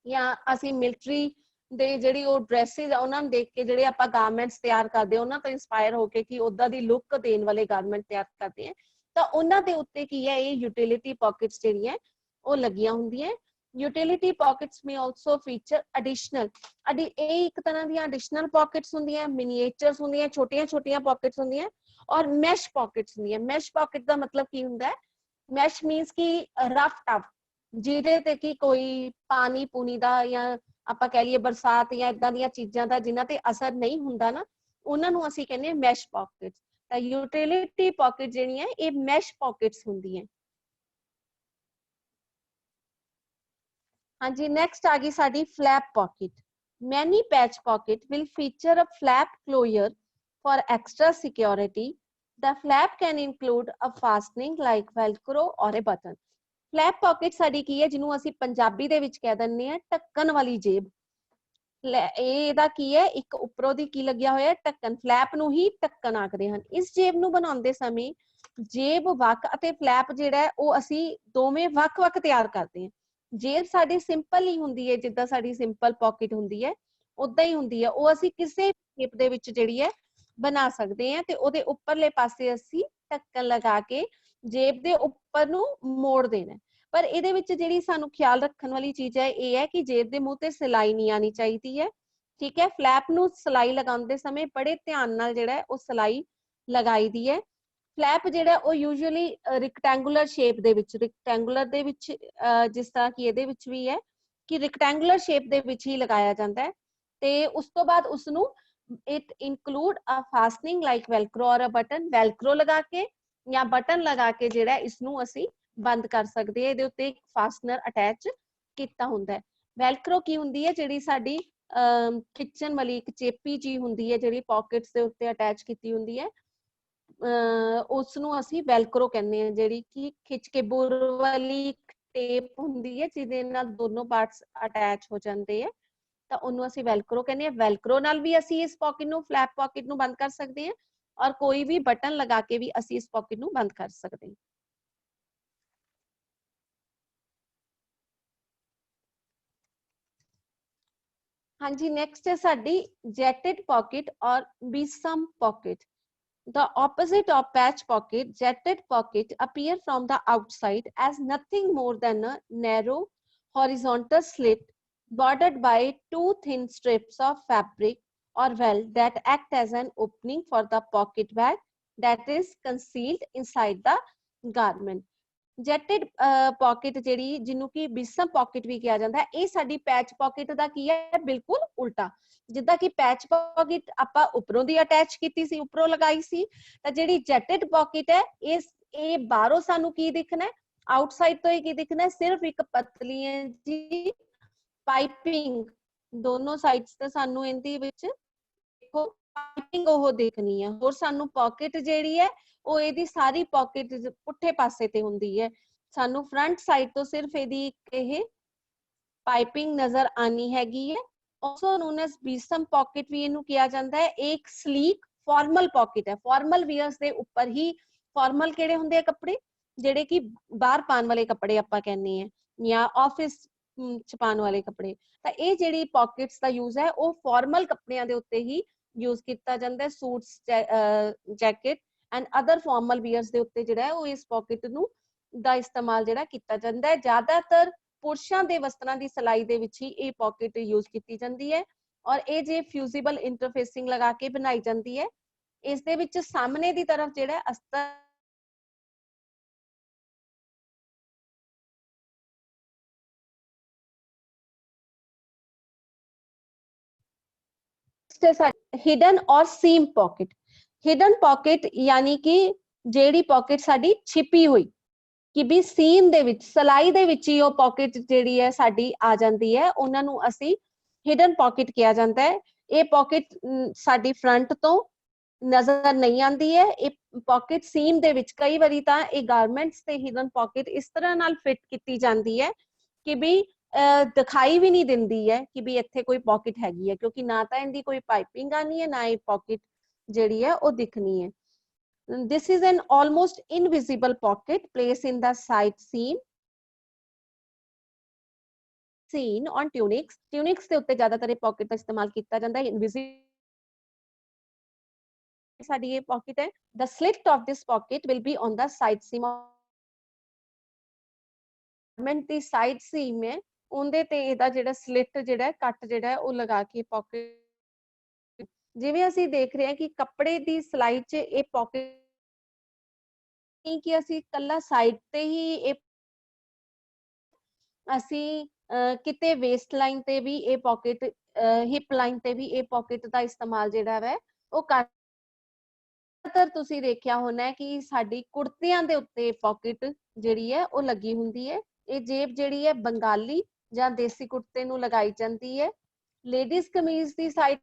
ਜਾਂ ਅਸੀਂ ਮਿਲਟਰੀ ਦੇ ਜਿਹੜੀ ਉਹ ਡਰੈਸਿਸ ਆ ਉਹਨਾਂ ਨੂੰ ਦੇਖ ਕੇ ਜਿਹੜੇ ਆਪਾਂ ਗਾਰਮੈਂਟਸ ਤਿਆਰ ਕਰਦੇ ਆ ਉਹਨਾਂ ਤੋਂ ਇਨਸਪਾਇਰ ਹੋ ਕੇ ਕਿ ਉਦਾਂ ਦੀ ਲੁੱਕ ਦੇਣ ਵਾਲੇ ਗਾਰਮੈਂਟ ਤਿਆਰ ਕਰਦੇ ਆ ਤਾਂ ਉਹਨਾਂ ਦੇ ਉੱਤੇ ਕੀ ਹੈ ਇਹ ਯੂਟਿਲਿਟੀ ਪਾਕਟਸ ਜਿਹੜੀਆਂ ਉਹ ਲੱਗੀਆਂ ਹੁੰਦੀਆਂ। ਯੂਟਿਲਿਟੀ ਪਾਕਟਸ ਮੇ ਆਲਸੋ ਫੀਚਰ ਐਡੀਸ਼ਨਲ ਇਹ ਇੱਕ ਤਰ੍ਹਾਂ ਦੀਆਂ ਐਡੀਸ਼ਨਲ ਪਾਕਟਸ ਹੁੰਦੀਆਂ, ਮਿਨੀਏਚਰਸ ਹੁੰਦੀਆਂ, ਛੋਟੀਆਂ ਛੋਟੀਆਂ ਪਾਕਟਸ ਹੁੰਦੀਆਂ ਔਰ ਮੈਸ਼ ਪਾਕਟਸ ਹੁੰਦੀਆਂ। ਮੈਸ਼ ਪਾਕਟ ਦਾ ਮਤਲਬ ਕੀ ਹੁੰਦਾ ਹੈ? ਮੈਸ਼ ਮੀਨਸ ਕਿ ਰਫ ਟਫ ਜਿਹਦੇ ਤੇ ਕਿ ਕੋਈ ਪਾਣੀ ਪੂਣੀ ਦਾ ਜਾਂ ਆਪਾਂ ਕਹਿ ਲਈਏ ਬਰਸਾਤ ਜਾਂ ਇਦਾਂ ਦੀਆਂ ਚੀਜ਼ਾਂ ਦਾ ਜਿਨ੍ਹਾਂ ਤੇ ਅਸਰ ਨਹੀਂ ਹੁੰਦਾ ਨਾ ਉਹਨਾਂ ਨੂੰ ਅਸੀਂ ਕਹਿੰਦੇ ਮੈਸ਼ ਪਾਕਟਸ। ਤਾਂ ਯੂਟਿਲਿਟੀ ਪਾਕਟ ਜਿਹੜੀਆਂ ਇਹ ਮੈਸ਼ ਪਾਕਟਸ ਹੁੰਦੀਆਂ। ਹਾਂਜੀ, ਨੈਕਸਟ ਆ ਗਈ ਸਾਡੀ flap pocket. Many patch pocket will feature a flap closure for extra security. The flap can include a fastening like velcro or a button. Flap pocket ਸਾਡੀ ਕੀ ਹੈ ਜਿਹਨੂੰ ਅਸੀਂ ਪੰਜਾਬੀ ਦੇ ਵਿੱਚ ਕਹਿ ਦਿੰਦੇ ਆ ਢੱਕਣ ਵਾਲੀ ਜੇਬ। ਇਹਦਾ ਕੀ ਹੈ ਇੱਕ ਉੱਪਰੋਂ ਦੀ ਕੀ ਲੱਗਿਆ ਹੋਇਆ ਢੱਕਣ, ਫਲੈਪ ਨੂੰ ਹੀ ਢੱਕਣ ਆਖਦੇ ਹਨ। ਇਸ ਜੇਬ ਨੂੰ ਬਣਾਉਂਦੇ ਸਮੇਂ जेब वक ਅਤੇ फ्लैप ਜਿਹੜਾ ਹੈ ਉਹ ਅਸੀਂ ਦੋਵੇਂ ਵੱਖ-ਵੱਖ ਤਿਆਰ ਕਰਦੇ ਹਾਂ। जेब ਸਾਡੀ ਸਿੰਪਲ ਹੀ ਹੁੰਦੀ ਹੈ, ਜਿੱਦਾਂ ਸਾਡੀ ਸਿੰਪਲ ਪਾਕਟ ਹੁੰਦੀ ਹੈ ਉਦਾਂ ਹੀ ਹੁੰਦੀ ਹੈ। ਉਹ ਅਸੀਂ ਕਿਸੇ ਸ਼ੇਪ ਦੇ ਵਿੱਚ ਜਿਹੜੀ ਹੈ ਬਣਾ ਸਕਦੇ ਹਾਂ ਤੇ ਉਹਦੇ ਉੱਪਰਲੇ ਪਾਸੇ ਅਸੀਂ ਢੱਕਣ ਲਗਾ ਕੇ जेब ਦੇ ਉੱਪਰ ਨੂੰ ਮੋੜ ਦੇਣਾ। ਪਰ ਇਹਦੇ ਵਿੱਚ ਜਿਹੜੀ ਸਾਨੂੰ ਖਿਆਲ ਰੱਖਣ ਵਾਲੀ ਚੀਜ਼ ਹੈ ਇਹ ਹੈ ਕਿ जेब ਦੇ ਮੂੰਹ ਤੇ ਸਿਲਾਈ ਨਹੀਂ ਆਣੀ ਚਾਹੀਦੀ ਹੈ। ਠੀਕ ਹੈ, ਫਲੈਪ ਨੂੰ ਸਿਲਾਈ ਲਗਾਉਂਦੇ ਸਮੇਂ ਬੜੇ ਧਿਆਨ ਨਾਲ ਜਿਹੜਾ ਹੈ ਉਹ ਸਿਲਾਈ ਲਗਾਈ ਦੀ ਹੈ। ਫਲੈਪ ਜਿਹੜਾ ਉਹ ਯੂਜੂਅਲੀ ਰਿਕਟੈਂਗੂਲਰ ਸ਼ੇਪ ਦੇ ਵਿੱਚ, ਰਿਕਟੈਂਗੂਲਰ ਦੇ ਵਿੱਚ ਜਿਸ ਤਰ੍ਹਾਂ ਕਿ ਇਹਦੇ ਵਿੱਚ ਵੀ ਹੈ ਕਿ ਰਿਕਟੈਂਗੂਲਰ ਸ਼ੇਪ ਦੇ ਵਿੱਚ ਹੀ ਲਗਾਇਆ ਜਾਂਦਾ ਹੈ। ਤੇ ਉਸ ਤੋਂ ਬਾਅਦ ਉਸ ਨੂੰ it include a fastening like Velcro or a button, Velcro ਲਗਾ ਕੇ ਜਾਂ ਬਟਨ ਲਗਾ ਕੇ ਜਿਹੜਾ ਇਸ ਨੂੰ ਅਸੀਂ ਬੰਦ ਕਰ ਸਕਦੇ ਹਾਂ। ਇਹਦੇ ਉੱਤੇ ਇੱਕ ਫਾਸਟਨਰ ਅਟੈਚ ਕੀਤਾ ਹੁੰਦਾ ਹੈ। ਵੈਲਕਰੋ ਕੀ ਹੁੰਦੀ ਹੈ, ਜਿਹੜੀ ਸਾਡੀ ਖਿੱਚਣ ਵਾਲੀ ਇੱਕ ਚੇਪੀ ਜੀ ਹੁੰਦੀ ਹੈ ਜਿਹੜੀ ਪਾਕਟਸ ਦੇ ਉੱਤੇ ਅਟੈਚ ਕੀਤੀ ਹੁੰਦੀ ਹੈ, ਉਸ ਨੂੰ ਅਸੀਂ ਵੈਲਕਰੋ ਕਹਿੰਦੇ ਹਾਂ। ਜਿਹੜੀ ਕਿ ਖਿੱਚ ਕੇ ਬੁਰ ਵਾਲੀ ਟੇਪ ਹੁੰਦੀ ਹੈ ਜਿਹਦੇ ਨਾਲ ਦੋਨੋਂ ਪਾਰਟਸ ਅਟੈਚ ਹੋ ਜਾਂਦੇ ਆ, ਤਾਂ ਉਹਨੂੰ ਅਸੀਂ ਵੈਲਕਰੋ ਕਹਿੰਦੇ ਹਾਂ। ਵੈਲਕਰੋ ਨਾਲ ਵੀ ਅਸੀਂ ਇਸ ਪਾਕਟ ਨੂੰ, ਫਲੈਪ ਪਾਕਟ ਨੂੰ ਬੰਦ ਕਰ ਸਕਦੇ ਹਾਂ ਔਰ ਕੋਈ ਵੀ ਬਟਨ ਲਗਾ ਕੇ ਵੀ ਅਸੀਂ ਇਸ ਪਾਕਟ ਨੂੰ ਬੰਦ ਕਰ ਸਕਦੇ ਹਾਂ। ਹਾਂਜੀ, ਨੈਕਸਟ ਹੈ ਸਾਡੀ ਜੈਟਡ ਪਾਕਟ ਔਰ ਬੀਸਮ pocket. The opposite of patch pocket, jetted pocket appear from the outside as nothing more than a narrow horizontal slit bordered by two thin strips of fabric or welt that act as an opening for the pocket bag that is concealed inside the garment. Jetted pocket ਜਿਹੜੀ ਜਿਹਨੂੰ ਕਿ ਬਿਸਮ pocket ਵੀ ਕਿਹਾ ਜਾਂਦਾ ਹੈ, ਇਹ ਸਾਡੀ patch pocket ਦਾ ਕੀ ਹੈ, ਬਿਲਕੁਲ ਉਲਟਾ। ਜਿੱਦਾਂ ਕਿ ਪੈਚ ਪਾਕਟ ਆਪਾਂ ਉੱਪਰੋਂ ਦੀ ਅਟੈਚ ਕੀਤੀ ਸੀ, ਉੱਪਰੋਂ ਲਗਾਈ ਸੀ, ਤਾਂ ਜਿਹੜੀ ਜੈਟਡ ਪਾਕਟ ਹੈ ਇਹ ਬਾਹਰੋਂ ਸਾਨੂੰ ਕੀ ਦਿਖਣਾ ਹੈ, ਆਊਟਸਾਈਡ ਤੋਂ ਹੀ ਕੀ ਦਿਖਣਾ ਹੈ, ਸਿਰਫ ਇੱਕ ਪਤਲੀ ਜੀ ਪਾਈਪਿੰਗ ਦੋਨੋਂ ਸਾਈਡਸ ਤੇ ਸਾਨੂੰ ਇਹਦੇ ਵਿੱਚ ਦੇਖੋ ਪਾਈਪਿੰਗ ਉਹ ਦੇਖਣੀ ਹੈ। ਹੋਰ ਸਾਨੂੰ ਪਾਕਟ ਜਿਹੜੀ ਹੈ ਉਹ ਇਹਦੀ ਸਾਰੀ ਪਾਕਟ ਪੁੱਠੇ ਪਾਸੇ ਤੇ ਹੁੰਦੀ ਹੈ, ਸਾਨੂੰ ਫਰੰਟ ਸਾਈਡ ਤੋਂ ਸਿਰਫ ਇਹਦੀ ਇਹ ਪਾਈਪਿੰਗ ਨਜ਼ਰ ਆਣੀ ਹੈਗੀ ਹੈ। also known as ਬੀਸਮ ਪਾਕਟ ਵੀ ਇਹਨੂੰ ਕਿਹਾ ਜਾਂਦਾ ਹੈ। ਇੱਕ ਸਲੀਕ ਫਾਰਮਲ ਪਾਕਟ ਹੈ। ਫਾਰਮਲ ਵੀਅਰਸ ਦੇ ਉੱਪਰ ਹੀ, ਫਾਰਮਲ ਕਿਹੜੇ ਹੁੰਦੇ ਆ ਕੱਪੜੇ, ਜਿਹੜੇ ਕਿ ਬਾਹਰ ਪਾਉਣ ਵਾਲੇ ਕੱਪੜੇ ਆਪਾਂ ਕਹਿੰਦੇ ਆ, ਜਾਂ ਆਫਿਸ ਚ ਪਾਉਣ ਵਾਲੇ ਕੱਪੜੇ, ਤਾਂ ਇਹ ਜਿਹੜੀ ਪਾਕਟਸ ਦਾ ਯੂਜ਼ ਹੈ ਉਹ ਫਾਰਮਲ ਕੱਪੜਿਆਂ ਦੇ ਉੱਤੇ ਹੀ ਯੂਜ਼ ਕੀਤਾ ਜਾਂਦਾ ਹੈ। Suits, jacket and other formal viewers ਦੇ ਉੱਤੇ ਜਿਹੜਾ ਹੈ ਉਹ ਇਸ ਪਾਕਟ ਨੂੰ ਦਾ ਇਸਤੇਮਾਲ ਜਿਹੜਾ ਕੀਤਾ ਜਾਂਦਾ ਹੈ। ਜ਼ਿਆਦਾਤਰ ਪੁਰਸ਼ਾਂ ਦੇ ਵਸਤਰਾਂ ਦੀ ਸਿਲਾਈ ਦੇ ਵਿੱਚ ਹੀ ਇਹ ਪਾਕਟ ਯੂਜ਼ ਕੀਤੀ ਜਾਂਦੀ ਹੈ ਔਰ ਇਹ ਜੇ ਫਿਊਜ਼ੀਬਲ ਇੰਟਰਫੇਸਿੰਗ ਲਗਾ ਕੇ ਬਣਾਈ ਜਾਂਦੀ ਹੈ। ਇਸ ਦੇ ਵਿੱਚ ਸਾਹਮਣੇ ਦੀ ਤਰਫ ਜਿਹੜਾ ਅਸਤਰ हिडन और सीम पॉकेट। हिडन पॉकेट यानी कि ਜਿਹੜੀ पॉकेट ਸਾਡੀ ਛਿਪੀ ਹੋਈ, ਕਿ ਵੀ ਸੀਮ ਦੇ ਵਿੱਚ, ਸਲਾਈ ਦੇ ਵਿੱਚ ਹੀ ਉਹ ਪॉकेट ਜਿਹੜੀ ਹੈ ਸਾਡੀ ਆ ਜਾਂਦੀ ਹੈ, ਉਹਨਾਂ ਨੂੰ ਅਸੀਂ ਹਿਡਨ ਪॉकेट ਕਿਹਾ ਜਾਂਦਾ ਹੈ। ਇਹ पॉकेट ਸਾਡੀ ਫਰੰਟ ਤੋਂ ਨਜ਼ਰ ਨਹੀਂ ਆਉਂਦੀ ਹੈ। ਇਹ पॉकेट ਸੀਮ ਦੇ ਵਿੱਚ, ਕਈ ਵਾਰੀ ਤਾਂ ਇਹ ਗਾਰਮੈਂਟਸ ਤੇ ਹਿਡਨ पॉकेट ਇਸ ਤਰ੍ਹਾਂ ਨਾਲ ਫਿਟ ਕੀਤੀ ਜਾਂਦੀ ਹੈ ਕਿ ਵੀ ਦਿਖਾਈ ਵੀ ਨਹੀਂ ਦਿੰਦੀ ਹੈ ਕਿ ਵੀ ਇੱਥੇ ਕੋਈ ਪॉकेट ਹੈਗੀ ਹੈ, ਕਿਉਂਕਿ ਨਾ ਤਾਂ ਇਹਦੀ ਕੋਈ ਪਾਈਪਿੰਗ ਆਣੀ ਹੈ, ਨਾ ਇਹ पॉकेट ਜਿਹੜੀ ਹੈ ਉਹ ਦਿਖਣੀ ਹੈ। This is an almost invisible pocket placed in the side seam on tunics. Tunics ਦੇ ਉੱਤੇ ਜ਼ਿਆਦਾਤਰ ਇਹ pocket ਦਾ ਇਸਤੇਮਾਲ ਕੀਤਾ ਜਾਂਦਾ ਹੈ। Invisible ਸਾਡੀ ਇਹ pocket ਹੈ। The slit of this pocket will be on the side seam. The side seam ਹੈ ਉਹਦੇ ਤੇ ਇਹਦਾ ਜਿਹੜਾ ਸਲਿਟ ਜਿਹੜਾ ਕੱਟ ਜਿਹੜਾ ਉਹ ਲਗਾ ਕੇ ਪਾਕਟ, ਜਿਵੇਂ ਅਸੀਂ ਦੇਖ ਰਹੇ ਹਾਂ ਕਿ ਕੱਪੜੇ ਦੀ ਸਿਲਾਈ 'ਚ ਇਹ ਪਾਕਟ ਨਹੀਂ ਕਿ ਅਸੀਂ ਇਕੱਲਾ ਸਾਈਡ ਤੇ ਹੀ ਇਹ, ਅਸੀਂ ਕਿਤੇ ਵੇਸਟ ਲਾਈਨ ਤੇ ਵੀ ਇਹ ਪਾਕਟ, ਹਿਪ ਲਾਈਨ ਤੇ ਵੀ ਇਹ ਪਾਕਟ ਦਾ ਇਸਤੇਮਾਲ ਜਿਹੜਾ ਹੈ ਉਹ ਕਰ। ਤੁਸੀਂ ਦੇਖਿਆ ਹੋਣਾ ਕਿ ਸਾਡੀ ਕੁੜਤਿਆਂ ਦੇ ਉੱਤੇ ਪਾਕਟ ਜਿਹੜੀ ਹੈ ਉਹ ਲੱਗੀ ਹੁੰਦੀ ਹੈ। ਇਹ ਜੇਬ ਜਿਹੜੀ ਹੈ ਬੰਗਾਲੀ ਜਾਂ ਦੇਸੀ ਕੁੜਤੇ ਨੂੰ ਲਗਾਈ ਜਾਂਦੀ ਹੈ। ਲੇਡੀਜ਼ ਕਮੀਜ਼ ਦੀ ਸਾਈਡ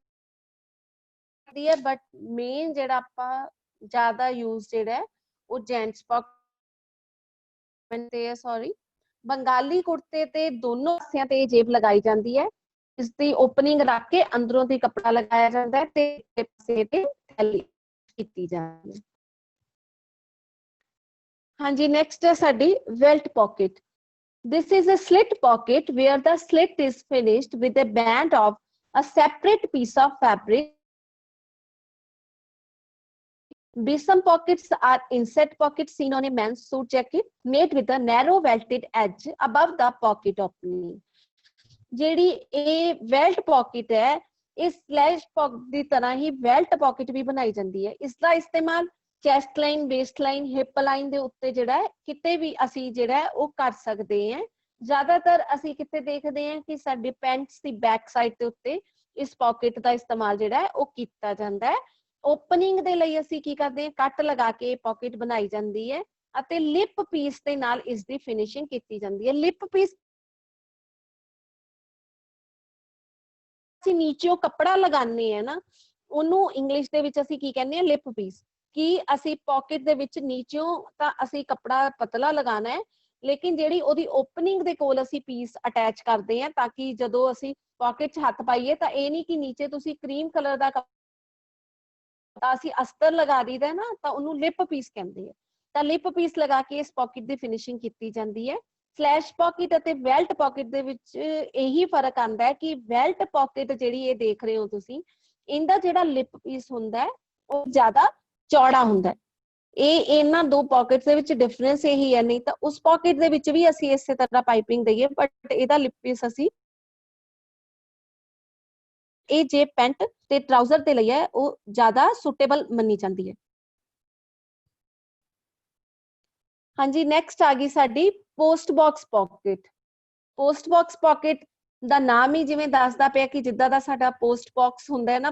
ਦੀ ਹੈ, ਬਟ ਮੇਨ ਜਿਹੜਾ ਆਪਾਂ ਜ਼ਿਆਦਾ ਯੂਜ਼ ਜਿਹੜਾ ਉਹ ਜੈਂਟਸ ਪਾਕਟ ਤੇ ਹੈ, ਸੌਰੀ, ਬੰਗਾਲੀ ਕੁੜਤੇ ਤੇ ਦੋਨੋਂ ਪਾਸਿਆਂ ਤੇ ਇਹ ਜੇਬ ਲਗਾਈ ਜਾਂਦੀ ਹੈ। ਇਸ ਦੀ ਓਪਨਿੰਗ ਰੱਖ ਕੇ ਅੰਦਰੋਂ ਦੀ ਕੱਪੜਾ ਲਗਾਇਆ ਜਾਂਦਾ ਹੈ ਤੇ ਪਾਸੇ ਤੇ ਥੈਲੀ ਕੀਤੀ ਜਾਂਦੀ ਹੈ। हाँ जी, नेक्स्ट है साडी welt pocket. This is a slit pocket where the slit is finished with a band of a separate piece of fabric. Bosom pockets are inset pockets seen on a men's suit jacket made with a narrow welted edge above the pocket opening. ਜਿਹੜੀ ਇਹ ਵੈਲਟ ਪॉकेट ਹੈ, ਇਸ slash ਪॉकेट ਦੀ ਤਰ੍ਹਾਂ ਹੀ ਵੈਲਟ ਪॉकेट ਵੀ ਬਣਾਈ ਜਾਂਦੀ ਹੈ। ਇਸ ਦਾ ਇਸਤੇਮਾਲ chest line, waste line, hip line ਦੇ ਉੱਤੇ ਜਿਹੜਾ ਹੈ ਕਿਤੇ ਵੀ ਅਸੀਂ ਜਿਹੜਾ ਹੈ ਉਹ ਕਰ ਸਕਦੇ ਹਾਂ। ਜ਼ਿਆਦਾਤਰ ਅਸੀਂ ਕਿਤੇ ਦੇਖਦੇ ਹਾਂ ਕਿ ਸਾਡੇ ਪੈਂਟਸ ਦੀ ਬੈਕ ਸਾਈਡ ਦੇ ਉੱਤੇ ਇਸ ਪॉकेट ਦਾ ਇਸਤੇਮਾਲ ਜਿਹੜਾ ਹੈ ਉਹ ਕੀਤਾ ਜਾਂਦਾ ਹੈ। ਓਪਨਿੰਗ ਦੇ ਲਈ ਅਸੀਂ ਕੀ ਕਰਦੇ ਹਾਂ, ਕੱਟ ਲਗਾ ਕੇ ਪॉकेट ਬਣਾਈ ਜਾਂਦੀ ਹੈ ਅਤੇ ਲਿਪ ਪੀਸ ਦੇ ਨਾਲ ਇਸ ਦੀ ਫਿਨਿਸ਼ਿੰਗ ਕੀਤੀ ਜਾਂਦੀ ਹੈ। ਲਿਪ ਪੀਸ ਅਸੀਂ ਨੀਚੋਂ ਕੱਪੜਾ ਲਗਾਉਂਦੇ ਆ ਨਾ, ਉਹਨੂੰ ਇੰਗਲਿਸ਼ ਦੇ ਵਿੱਚ ਅਸੀਂ ਕੀ ਕਹਿੰਦੇ ਆ, ਲਿਪ ਪੀਸ। ਕਿ ਅਸੀਂ ਪॉकेट ਦੇ ਵਿੱਚ ਨੀਚੋਂ ਤਾਂ ਅਸੀਂ ਕੱਪੜਾ ਪਤਲਾ ਲਗਾਉਣਾ ਹੈ, ਲੇਕਿਨ ਜਿਹੜੀ ਉਹਦੀ ਓਪਨਿੰਗ ਦੇ ਕੋਲ ਅਸੀਂ ਪੀਸ ਅਟੈਚ ਕਰਦੇ ਆ ਤਾਂ ਕਿ ਜਦੋਂ ਅਸੀਂ पॉकेट 'ਚ ਹੱਥ ਪਾਈਏ ਤਾਂ ਇਹ ਨਹੀਂ ਕਿ ਨੀਚੇ ਤੁਸੀਂ ਕਰੀਮ ਕਲਰ ਦਾ ਤਾਂ ਅਸੀਂ ਅਸਤਰ ਲਗਾ ਦਈਦਾ ਨਾ, ਤਾਂ ਉਹਨੂੰ ਲਿਪ ਪੀਸ ਕਹਿੰਦੇ ਆ। ਤਾਂ ਲਿਪ ਪੀਸ ਲਗਾ ਕੇ ਇਸ ਪॉकेट ਦੀ ਫਿਨਿਸ਼ਿੰਗ ਕੀਤੀ ਜਾਂਦੀ ਹੈ। ਸਲੈਸ਼ ਪॉकेट ਅਤੇ ਵੈਲਟ ਪॉकेट ਦੇ ਵਿੱਚ ਇਹੀ ਫਰਕ ਆਂਦਾ ਹੈ ਕਿ ਵੈਲਟ ਪॉकेट ਜਿਹੜੀ ਇਹ ਦੇਖ ਰਹੇ ਹੋ ਤੁਸੀਂ, ਇਹਦਾ ਜਿਹੜਾ ਲਿਪ ਪੀਸ ਹੁੰਦਾ ਹੈ ਉਹ ਜ਼ਿਆਦਾ ਚੌੜਾ ਹੁੰਦਾ ਹੈ। ਇਹ ਇਹਨਾਂ ਦੋ ਪॉकेट्स ਦੇ ਵਿੱਚ ਡਿਫਰੈਂਸ ਇਹੀ ਹੈ। ਨਹੀਂ ਤਾਂ ਉਸ पॉकेट ਦੇ ਵਿੱਚ ਵੀ ਅਸੀਂ ਇਸੇ ਤਰ੍ਹਾਂ ਪਾਈਪਿੰਗ ਦਈਏ, ਬਟ ਇਹਦਾ ਲਿਪ ਪੀਸ ਅਸੀਂ ਇਹ ਜੇ ਪੈਂਟ ਤੇ ਟਰਾਊਜ਼ਰ ਦੇ ਲਈ ਹੈ ਉਹ ਜ਼ਿਆਦਾ ਸੁਟੇਬਲ ਮੰਨੀ ਜਾਂਦੀ ਹੈ। ਹਾਂਜੀ, ਨੈਕਸਟ ਆ ਗਈ ਸਾਡੀ post box pocket. Post box pocket ਦਾ ਨਾਮ ਹੀ ਜਿਵੇਂ ਦੱਸਦਾ ਪਿਆ ਕਿ ਜਿੱਦਾਂ ਦਾ ਸਾਡਾ ਪੋਸਟ ਬਾਕਸ ਹੁੰਦਾ ਹੈ ਨਾ,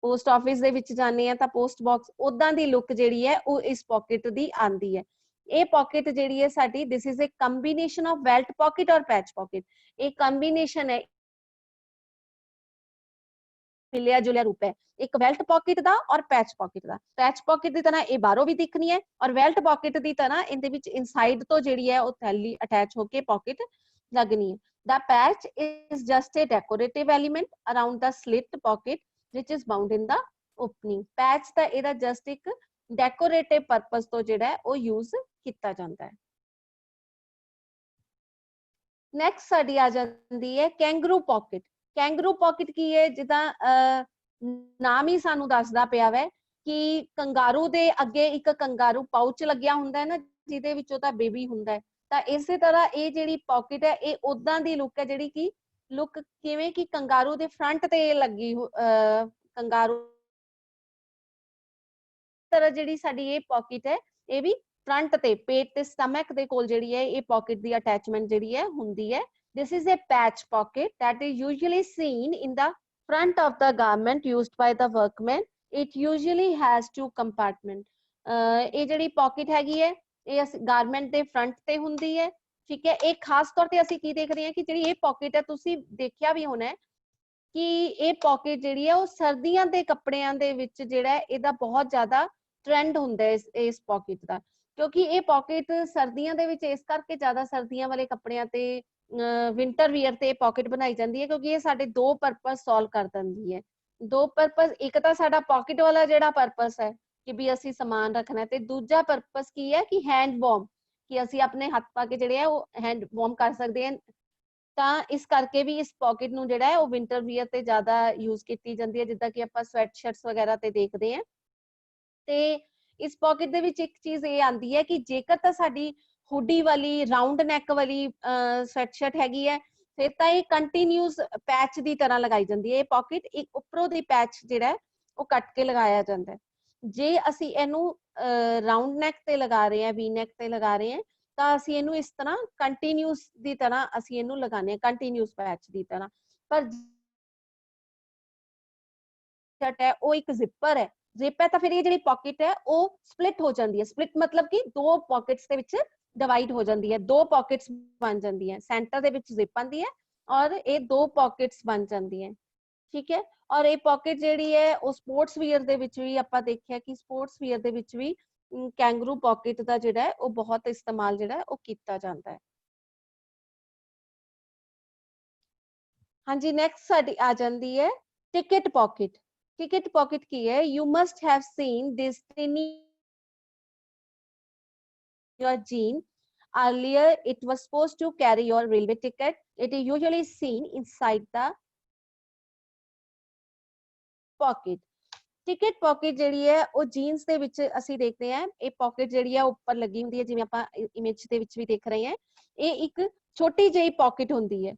ਪੋਸਟ ਆਫਿਸ ਦੇ ਵਿੱਚ ਜਾਂਦੇ ਆ ਤਾਂ ਪੋਸਟ ਬਾਕਸ ਉਦਾਂ ਦੀ ਲੁੱਕ ਜਿਹੜੀ ਹੈ ਉਹ ਇਸ पॉकेट ਦੀ ਆਂਦੀ ਹੈ। ਇਹ पॉकेट ਜਿਹੜੀ ਹੈ ਸਾਡੀ, this is a combination of welt pocket ਔਰ ਪੈਚ पॉकेट। ਇਹ ਕੰਬੀਨੇਸ਼ਨ ਹੈ, ਮਿਲਿਆ ਜੁਲਿਆ ਰੂਪ ਹੈ ਇੱਕ ਵੈਲਟ पॉकेट ਦਾ ਔਰ ਪੈਚ पॉकेट ਦਾ। ਪੈਚ पॉकेट ਦੀ ਤਰ੍ਹਾਂ ਇਹ ਬਾਹਰੋਂ ਵੀ ਦਿਖਣੀ ਹੈ ਔਰ ਵੈਲਟ पॉकेट ਦੀ ਤਰ੍ਹਾਂ ਇਹਦੇ ਵਿੱਚ ਇਨਸਾਈਡ ਤੋਂ ਜਿਹੜੀ ਹੈ ਉਹ ਥੈਲੀ ਅਟੈਚ ਹੋ ਕੇ पॉकेट ਲੱਗਣੀ ਹੈ। The patch is just a decorative element around the slit pocket which is bound in the opening. Patch ਤਾਂ ਇਹਦਾ ਜਸਟ ਇੱਕ ਡੈਕੋਰੇਟਿਵ ਪਰਪਸ ਤੋਂ ਜਿਹੜਾ ਹੈ ਉਹ ਯੂਜ਼ ਕੀਤਾ ਜਾਂਦਾ ਹੈ। ਨੈਕਸਟ ਸਾਡੀ ਆ ਜਾਂਦੀ ਹੈ ਕੈਂਗਰੂ पॉकेट। ਕੈਂਗਰੂ पॉकेट ਕੀ ਹੈ, ਜਿੱਦਾਂ ਨਾਮ ਹੀ ਸਾਨੂੰ ਦੱਸਦਾ ਪਿਆ ਵੈ ਕਿ ਕੰਗਾਰੂ ਦੇ ਅੱਗੇ ਇੱਕ ਕੰਗਾਰੂ ਪਾਊਚ ਲੱਗਿਆ ਹੁੰਦਾ ਹੈ ਨਾ, ਜਿਹਦੇ ਵਿੱਚ ਉਹਦਾ ਬੇਬੀ ਹੁੰਦਾ ਹੈ। ਤਾਂ ਇਸੇ ਤਰ੍ਹਾਂ ਇਹ ਜਿਹੜੀ पॉकेट ਹੈ ਇਹ ਉਦਾਂ ਦੀ ਲੁੱਕ ਹੈ, ਜਿਹੜੀ ਕਿ ਲੁੱਕ ਕਿਵੇਂ ਕਿ ਕੰਗਾਰੂ ਦੇ ਫਰੰਟ ਤੇ ਲੱਗੀ ਕੰਗਾਰੂ ਤਰ੍ਹਾਂ ਜਿਹੜੀ ਸਾਡੀ ਇਹ पॉकेट ਹੈ ਇਹ ਵੀ ਫਰੰਟ ਤੇ ਪੇਟ ਤੇ ਸਟਮਕ ਦੇ ਕੋਲ ਜਿਹੜੀ ਹੈ ਇਹ पॉकेट ਦੀ ਅਟੈਚਮੈਂਟ ਜਿਹੜੀ ਹੈ ਹੁੰਦੀ ਹੈ। This is a patch pocket that is usually seen in the front of the garment used by the workman. It usually has two compartments. ਇਹ ਜਿਹੜੀ pocket ਹੈਗੀ ਹੈ ਇਹ ਗਾਰਮੈਂਟ ਦੇ ਫਰੰਟ ਤੇ ਹੁੰਦੀ ਹੈ, ਠੀਕ ਹੈ। ਇਹ ਖਾਸ ਤੌਰ ਤੇ ਅਸੀਂ ਕੀ ਦੇਖ ਰਹੇ ਹਾਂ ਕਿ ਜਿਹੜੀ ਇਹ pocket ਹੈ, ਤੁਸੀਂ ਦੇਖਿਆ ਵੀ ਹੋਣਾ ਕਿ ਇਹ pocket ਜਿਹੜੀ ਹੈ ਉਹ ਸਰਦੀਆਂ ਦੇ ਕੱਪੜਿਆਂ ਦੇ ਵਿੱਚ ਜਿਹੜਾ ਇਹਦਾ ਬਹੁਤ ਜ਼ਿਆਦਾ ਟ੍ਰੈਂਡ ਹੁੰਦਾ ਹੈ ਇਸ pocket ਦਾ, ਕਿਉਂਕਿ ਇਹ pocket ਸਰਦੀਆਂ ਦੇ ਵਿੱਚ ਇਸ ਕਰਕੇ ਜ਼ਿਆਦਾ ਸਰਦੀਆਂ ਵਾਲੇ ਕੱਪੜਿਆਂ ਤੇ ਵਿੰਟਰ ਵੀਅਰ ਤੇ पॉकेट ਬਣਾਈ ਜਾਂਦੀ ਹੈ, ਕਿਉਂਕਿ ਇਹ ਸਾਡੇ ਦੋ ਪਰਪਸ ਸੋਲਵ ਕਰ ਦਿੰਦੀ ਹੈ। ਦੋ ਪਰਪਸ, ਇੱਕ ਤਾਂ ਸਾਡਾ पॉकेट ਵਾਲਾ ਜਿਹੜਾ ਪਰਪਸ ਹੈ ਕਿ ਵੀ ਅਸੀਂ ਸਮਾਨ ਰੱਖਣਾ, ਤੇ ਦੂਜਾ ਪਰਪਸ ਕੀ ਹੈ ਕਿ ਹੈਂਡ ਵਾਰਮ, ਕਿ ਅਸੀਂ ਆਪਣੇ ਹੱਥ ਪਾ ਕੇ ਜਿਹੜੇ ਆ ਉਹ ਹੈਂਡ ਵਾਰਮ ਕਰ ਸਕਦੇ ਹਾਂ। ਤਾਂ ਇਸ ਕਰਕੇ ਵੀ ਇਸ पॉकेट ਨੂੰ ਜਿਹੜਾ ਹੈ ਉਹ ਵਿੰਟਰ ਵੀਅਰ ਤੇ ਜ਼ਿਆਦਾ ਯੂਜ਼ ਕੀਤੀ ਜਾਂਦੀ ਹੈ, ਜਿੱਦਾਂ ਕਿ ਆਪਾਂ ਸਵੈਟ ਸ਼ਰਟਸ ਵਗੈਰਾ ਤੇ ਦੇਖਦੇ ਹਾਂ। ਤੇ ਇਸ पॉकेट ਦੇ ਵਿੱਚ ਇੱਕ ਚੀਜ਼ ਇਹ ਆਂਦੀ ਹੈ ਕਿ ਜੇਕਰ ਤਾਂ ਸਾਡੀ ਹੁੱਡੀ ਵਾਲੀ ਰਾਉਂਡ ਨੈਕ ਵਾਲੀ ਸਵੈਟਸ਼ਰਟ ਹੈਗੀ ਹੈ, ਫਿਰ ਤਾਂ ਇਹ ਕੰਟੀਨਿਊਸ ਪੈਚ ਦੀ ਤਰ੍ਹਾਂ ਲਗਾਈ ਜਾਂਦੀ ਹੈ। ਇਹ पॉकेट ਇੱਕ ਉੱਪਰੋਂ ਦੀ ਪੈਚ ਜਿਹੜਾ ਉਹ ਕੱਟ ਕੇ ਲਗਾਇਆ ਜਾਂਦਾ ਹੈ। ਜੇ ਅਸੀਂ ਇਹਨੂੰ ਰਾਉਂਡ ਨੈਕ ਤੇ ਲਗਾ ਰਹੇ ਹਾਂ, ਵੀ ਨੈਕ ਤੇ ਲਗਾ ਰਹੇ ਹਾਂ, ਤਾਂ ਅਸੀਂ ਇਹਨੂੰ ਇਸ ਤਰ੍ਹਾਂ ਕੰਟੀਨਿਊਸ ਦੀ ਤਰ੍ਹਾਂ ਅਸੀਂ ਇਹਨੂੰ ਲਗਾਉਂਦੇ ਹਾਂ, ਕੰਟੀਨਿਊਸ ਪੈਚ ਦੀ ਤਰ੍ਹਾਂ। ਪਰ ਹੈ ਉਹ ਇੱਕ ਜ਼ਿਪਰ ਹੈ, ਜ਼ਿਪ ਹੈ ਤਾਂ ਫਿਰ ਇਹ ਜਿਹੜੀ पॉकेट ਹੈ ਉਹ ਸਪਲਿਟ ਹੋ ਜਾਂਦੀ ਹੈ। ਸਪਲਿਟ ਮਤਲਬ ਕਿ ਦੋ पॉकेट्स ਦੇ ਵਿੱਚ ਡਿਵਾਈਡ ਹੋ ਜਾਂਦੀ ਹੈ, ਦੋ पॉकेट्स ਬਣ ਜਾਂਦੀਆਂ, ਸੈਂਟਰ ਦੇ ਵਿੱਚ ਜ਼ਿਪ ਆਂਦੀ ਹੈ ਔਰ ਇਹ ਦੋ पॉकेट्स ਬਣ ਜਾਂਦੀਆਂ, ਠੀਕ ਹੈ। ਔਰ ਇਹ पॉकेट ਜਿਹੜੀ ਹੈ ਉਹ ਸਪੋਰਟਸ ਵੀਅਰ ਦੇ ਵਿੱਚ ਵੀ ਆਪਾਂ ਦੇਖਿਆ ਕਿ ਸਪੋਰਟਸ ਵੀਅਰ ਦੇ ਵਿੱਚ ਵੀ ਕੈਂਗਰੂ पॉकेट ਦਾ ਜਿਹੜਾ ਹੈ ਉਹ ਬਹੁਤ ਇਸਤੇਮਾਲ ਜਿਹੜਾ ਉਹ ਕੀਤਾ ਜਾਂਦਾ ਹੈ। ਹਾਂਜੀ, ਨੈਕਸਟ ਸਾਡੀ ਆ ਜਾਂਦੀ ਹੈ ਟਿਕਟ पॉकेट। टिकट पॉकेट की है, you must have seen this tiny your jean. Earlier, it was supposed to carry your railway ticket. It is usually seen inside the pocket. Ticket pocket ਜਿਹੜੀ ਹੈ ਉਹ jeans ਦੇ ਵਿੱਚ ਅਸੀਂ ਦੇਖਦੇ ਹਾਂ ਇਹ ਪॉकेट ਜਿਹੜੀ ਹੈ ਉੱਪਰ ਲੱਗੀ ਹੁੰਦੀ ਹੈ ਜਿਵੇਂ ਆਪਾਂ ਇਮੇਜ ਦੇ ਵਿੱਚ ਵੀ ਦੇਖ ਰਹੇ ਹਾਂ ਇਹ ਇੱਕ ਛੋਟੀ ਜਿਹੀ ਪॉकेट ਹੁੰਦੀ ਹੈ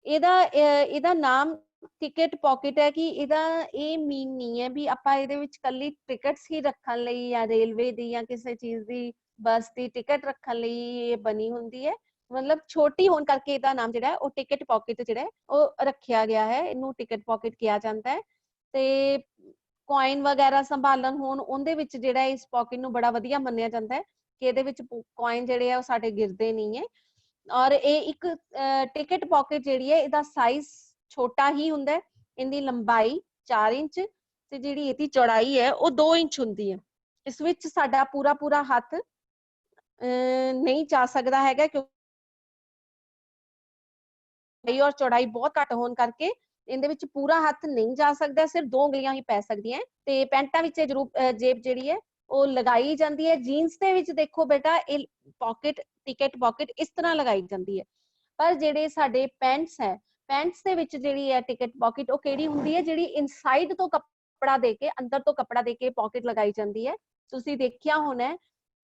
ਇਹਦਾ ਨਾਮ ਟਿਕਟ ਪॉकेट ਹੈ ਕਿ ਇਹਦਾ ਇਹ ਮੀਨ ਨਹੀਂ ਹੈ ਵੀ ਆਪਾਂ ਇਹਦੇ ਵਿੱਚ ਕੱਲੀ ਟਿਕਟਸ ਹੀ ਰੱਖਣ ਲਈ ਜਾਂ ਰੇਲਵੇ ਦੀ ਜਾਂ ਕਿਸੇ ਚੀਜ਼ ਦੀ ਬੱਸ ਦੀ ਟਿਕਟ ਰੱਖਣ ਲਈ ਇਹ ਬਣੀ ਹੁੰਦੀ ਹੈ मतलब छोटी होने करके ਇਹਦਾ ਨਾਮ ਜਿਹੜਾ ਉਹ ਟਿਕਟ ਪॉकेट ਜਿਹੜਾ ਉਹ ਰੱਖਿਆ ਗਿਆ ਹੈ ਇਹਨੂੰ ਟਿਕਟ ਪॉकेट ਕਿਹਾ ਜਾਂਦਾ ਹੈ ਤੇ ਕੋਇਨ ਵਗੈਰਾ ਸੰਭਾਲਣ ਹੋਣ ਉਹਦੇ ਵਿੱਚ ਜਿਹੜਾ ਇਸ ਪॉकेट ਨੂੰ ਬੜਾ ਵਧੀਆ ਮੰਨਿਆ ਜਾਂਦਾ ਹੈ ਕਿ ਇਹਦੇ ਵਿੱਚ ਕੋਇਨ ਜਿਹੜੇ ਆ ਉਹ ਸਾਡੇ ਗਿਰਦੇ ਨਹੀਂ ਹੈ ਔਰ ਇਹ ਇੱਕ ਟਿਕਟ ਪॉकेट ਜਿਹੜੀ ਹੈ ਇਹਦਾ ਸਾਈਜ਼ ਛੋਟਾ ਹੀ ਹੁੰਦਾ ਹੈ ਇਹਦੀ ਲੰਬਾਈ 4 ਇੰਚ ਤੇ ਜਿਹੜੀ ਇਹਦੀ ਚੌੜਾਈ ਹੈ ਉਹ 2 ਇੰਚ ਹੁੰਦੀ ਹੈ ਇਸ ਵਿੱਚ ਸਾਡਾ ਪੂਰਾ ਹੱਥ ਨਹੀਂ ਜਾ ਸਕਦਾ ਹੈਗਾ ਕਿਉਂਕਿ और चौड़ाई बहुत घट होने करके ਇਹਦੇ ਵਿੱਚ ਪੂਰਾ ਹੱਥ ਨਹੀਂ ਜਾ ਸਕਦਾ ਸਿਰਫ 2 ਉਂਗਲੀਆਂ ਹੀ ਪੈ ਸਕਦੀਆਂ ਤੇ ਪੈਂਟਾਂ ਵਿੱਚ ਜ਼ਰੂਰ ਜੇਬ ਜਿਹੜੀ ਹੈ ਉਹ ਲਗਾਈ ਜਾਂਦੀ ਹੈ ਜੀਨਸ ਦੇ ਵਿੱਚ ਦੇਖੋ ਬੇਟਾ ਇਹ ਪॉकेट ਟਿਕਟ ਪॉकेट ਇਸ ਤਰ੍ਹਾਂ ਲਗਾਈ ਜਾਂਦੀ ਹੈ ਪਰ ਜਿਹੜੇ ਸਾਡੇ ਪੈਂਟਸ ਹੈ ਪੈਂਟਸ ਦੇ ਵਿੱਚ ਜਿਹੜੀ ਹੈ ਟਿਕਟ ਪॉकेट ਉਹ ਕਿਹੜੀ ਹੁੰਦੀ ਹੈ ਜਿਹੜੀ ਇਨਸਾਈਡ ਤੋਂ ਕੱਪੜਾ ਦੇ ਕੇ ਅੰਦਰ ਤੋਂ ਕੱਪੜਾ ਦੇ ਕੇ ਪॉकेट ਲਗਾਈ ਜਾਂਦੀ ਹੈ ਤੁਸੀਂ ਦੇਖਿਆ ਹੋਣਾ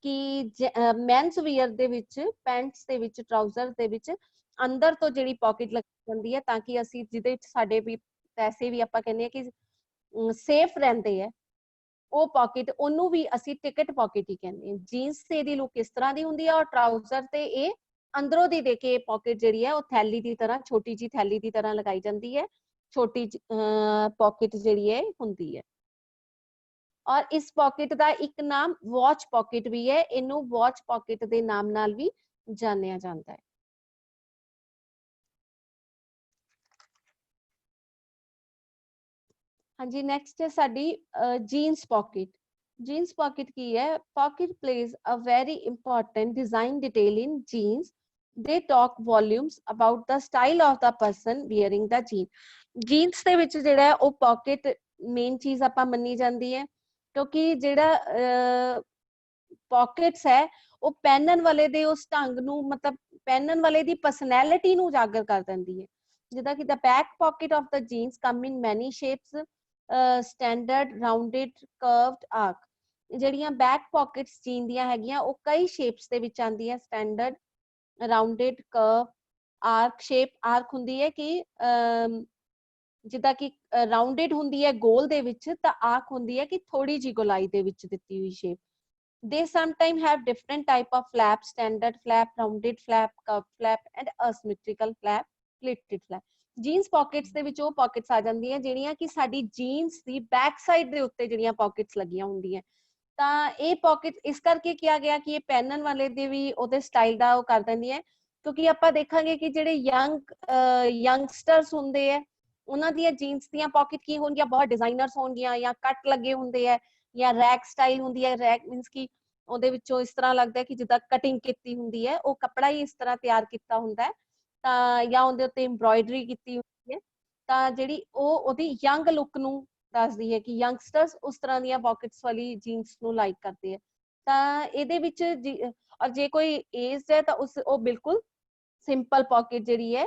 ਕਿ ਮੈਨਸ ਵੀਅਰ ਦੇ ਵਿੱਚ ਪੈਂਟਸ ਦੇ ਵਿੱਚ ਟਰਾਊਜ਼ਰ ਦੇ ਵਿੱਚ ਅੰਦਰ ਤੋਂ ਜਿਹੜੀ ਪॉकेट ਲੱਗੀ ਜਾਂਦੀ ਹੈ ਤਾਂ ਕਿ ਅਸੀਂ ਜਿਹਦੇ ਵਿੱਚ ਸਾਡੇ ਵੀ ਪੈਸੇ ਵੀ ਆਪਾਂ ਕਹਿੰਦੇ ਆ ਕਿ ਸੇਫ ਰਹਿੰਦੇ ਆ ਉਹ ਪॉकेट ਉਹਨੂੰ ਵੀ ਅਸੀਂ ਟਿਕਟ ਪॉकेट ਹੀ ਕਹਿੰਦੇ ਹਾਂ ਜੀਨਸ ਤੇ ਦੀ ਲੁੱਕ ਇਸ ਤਰ੍ਹਾਂ ਦੀ ਹੁੰਦੀ ਹੈ ਔਰ ਟਰਾਊਜ਼ਰ ਤੇ ਇਹ ਅੰਦਰੋਂ ਦੀ ਦੇ ਕੇ ਪॉकेट ਜਿਹੜੀ ਹੈ ਉਹ ਥੈਲੀ ਦੀ ਤਰ੍ਹਾਂ ਛੋਟੀ ਜੀ ਥੈਲੀ ਦੀ ਤਰ੍ਹਾਂ ਲਗਾਈ ਜਾਂਦੀ ਹੈ ਛੋਟੀ पॉकेट ਜਿਹੜੀ ਹੈ ਹੁੰਦੀ ਹੈ ਔਰ ਇਸ पॉकेट ਦਾ ਇੱਕ ਨਾਮ ਵਾਚ पॉकेट ਵੀ ਹੈ ਇਹਨੂੰ ਵਾਚ पॉकेट ਦੇ ਨਾਮ ਨਾਲ ਵੀ ਜਾਣਿਆ ਜਾਂਦਾ ਹੈ ਹਾਂਜੀ ਨੈਕਸਟ ਹੈ ਸਾਡੀ ਜੀਨਸ ਪॉकेट ਜੀਨਸ पॉकेट ਕੀ ਹੈ pocket plays a very important design detail in jeans they talk volumes about the style of the person wearing the jean jeans ਦੇ ਵਿੱਚ ਜਿਹੜਾ ਹੈ ਉਹ पॉकेट ਮੇਨ ਚੀਜ਼ ਆਪਾਂ ਮੰਨੀ ਜਾਂਦੀ ਹੈ ਕਿਉਂਕਿ ਜਿਹੜਾ पॉकेट्स ਹੈ ਉਹ ਪਹਿਨਣ ਵਾਲੇ ਦੇ ਉਸ ਢੰਗ ਨੂੰ ਮਤਲਬ ਪਹਿਨਣ ਵਾਲੇ ਦੀ ਪਰਸਨੈਲਿਟੀ ਨੂੰ ਉਜਾਗਰ ਕਰ ਦਿੰਦੀ ਹੈ ਜਿੱਦਾਂ ਕਿ the back pocket of the jeans come in many shapes standard rounded curved arc ਜਿਹੜੀਆਂ ਬੈਕ ਪॉकेट्स ਜੀਨ ਦੀਆਂ ਹੈਗੀਆਂ ਉਹ ਕਈ ਸ਼ੇਪਸ ਦੇ ਵਿੱਚ ਆਉਂਦੀਆਂ ਸਟੈਂਡਰਡ ਰਾਉਂਡਡ ਕਰਵ ਆਰਕ ਸ਼ੇਪ ਆਰਕ ਹੁੰਦੀ ਹੈ ਕਿ ਜਿੱਦਾਂ ਕਿ ਰਾਉਂਡਡ ਹੁੰਦੀ ਹੈ ਗੋਲ ਦੇ ਵਿੱਚ ਤਾਂ ਆਰਕ ਹੁੰਦੀ ਹੈ ਕਿ ਥੋੜੀ ਜੀ ਗੋਲਾਈ ਦੇ ਵਿੱਚ ਦਿੱਤੀ ਹੋਈ shape they sometimes have different type of flap standard flap rounded flap curved flap and asymmetrical flap pleated flap jeans pockets ਦੇ ਵਿੱਚ ਉਹ ਪॉकेट्स ਆ ਜਾਂਦੀਆਂ ਜਿਹੜੀਆਂ ਕਿ ਸਾਡੀ ਜੀਨਸ ਦੀ ਬੈਕ ਸਾਈਡ ਦੇ ਉੱਤੇ ਜਿਹੜੀਆਂ ਪॉकेट्स ਲੱਗੀਆਂ ਹੁੰਦੀਆਂ ਤਾਂ ਇਹ पॉकेट ਇਸ ਕਰਕੇ ਕਿਹਾ ਗਿਆ ਕਿ ਇਹ ਪਹਿਨਣ ਵਾਲੇ ਦੇ ਵੀ ਉਹਦੇ ਸਟਾਈਲ ਦਾ ਉਹ ਕਰ ਦਿੰਦੀ ਹੈ ਕਿਉਂਕਿ ਆਪਾਂ ਦੇਖਾਂਗੇ ਕਿ ਜਿਹੜੇ ਯੰਗਸਟਰਸ ਹੁੰਦੇ ਆ ਉਹਨਾਂ ਦੀਆਂ ਜੀਨਸ ਦੀਆਂ पॉकेट ਕੀ ਹੋਣਗੀਆਂ ਬਹੁਤ ਡਿਜ਼ਾਈਨਰਸ ਹੋਣਗੀਆਂ ਜਾਂ ਕੱਟ ਲੱਗੇ ਹੁੰਦੇ ਆ ਜਾਂ ਰੈਕ ਸਟਾਈਲ ਹੁੰਦੀ ਹੈ ਰੈਕ ਮੀਨਸ ਕਿ ਉਹਦੇ ਵਿੱਚੋਂ ਇਸ ਤਰ੍ਹਾਂ ਲੱਗਦਾ ਹੈ ਕਿ ਜਿੱਦਾਂ ਕਟਿੰਗ ਕੀਤੀ ਹੁੰਦੀ ਹੈ ਉਹ ਕੱਪੜਾ ਹੀ ਇਸ ਤਰ੍ਹਾਂ ਤਿਆਰ ਕੀਤਾ ਹੁੰਦਾ ਹੈ ਤਾਂ ਜਾਂ ਉਹਦੇ ਉੱਤੇ ਐਮਬ੍ਰੋਇਡਰੀ ਕੀਤੀ ਹੁੰਦੀ ਹੈ ਤਾਂ ਜਿਹੜੀ ਉਹ ਉਹਦੀ ਯੰਗ ਲੁੱਕ ਨੂੰ ਦੱਸਦੀ ਹੈ ਕਿ ਯੰਗਸਟਰਸ ਉਸ ਤਰ੍ਹਾਂ ਦੀਆਂ ਪॉकेट्स ਵਾਲੀ ਜੀਨਸ ਨੂੰ ਲਾਈਕ ਕਰਦੇ ਆ ਤਾਂ ਇਹਦੇ ਵਿੱਚ ਔਰ ਜੇ ਕੋਈ ਏਜਡ ਹੈ ਤਾਂ ਉਹ ਬਿਲਕੁਲ ਸਿੰਪਲ पॉकेट ਜਿਹੜੀ ਹੈ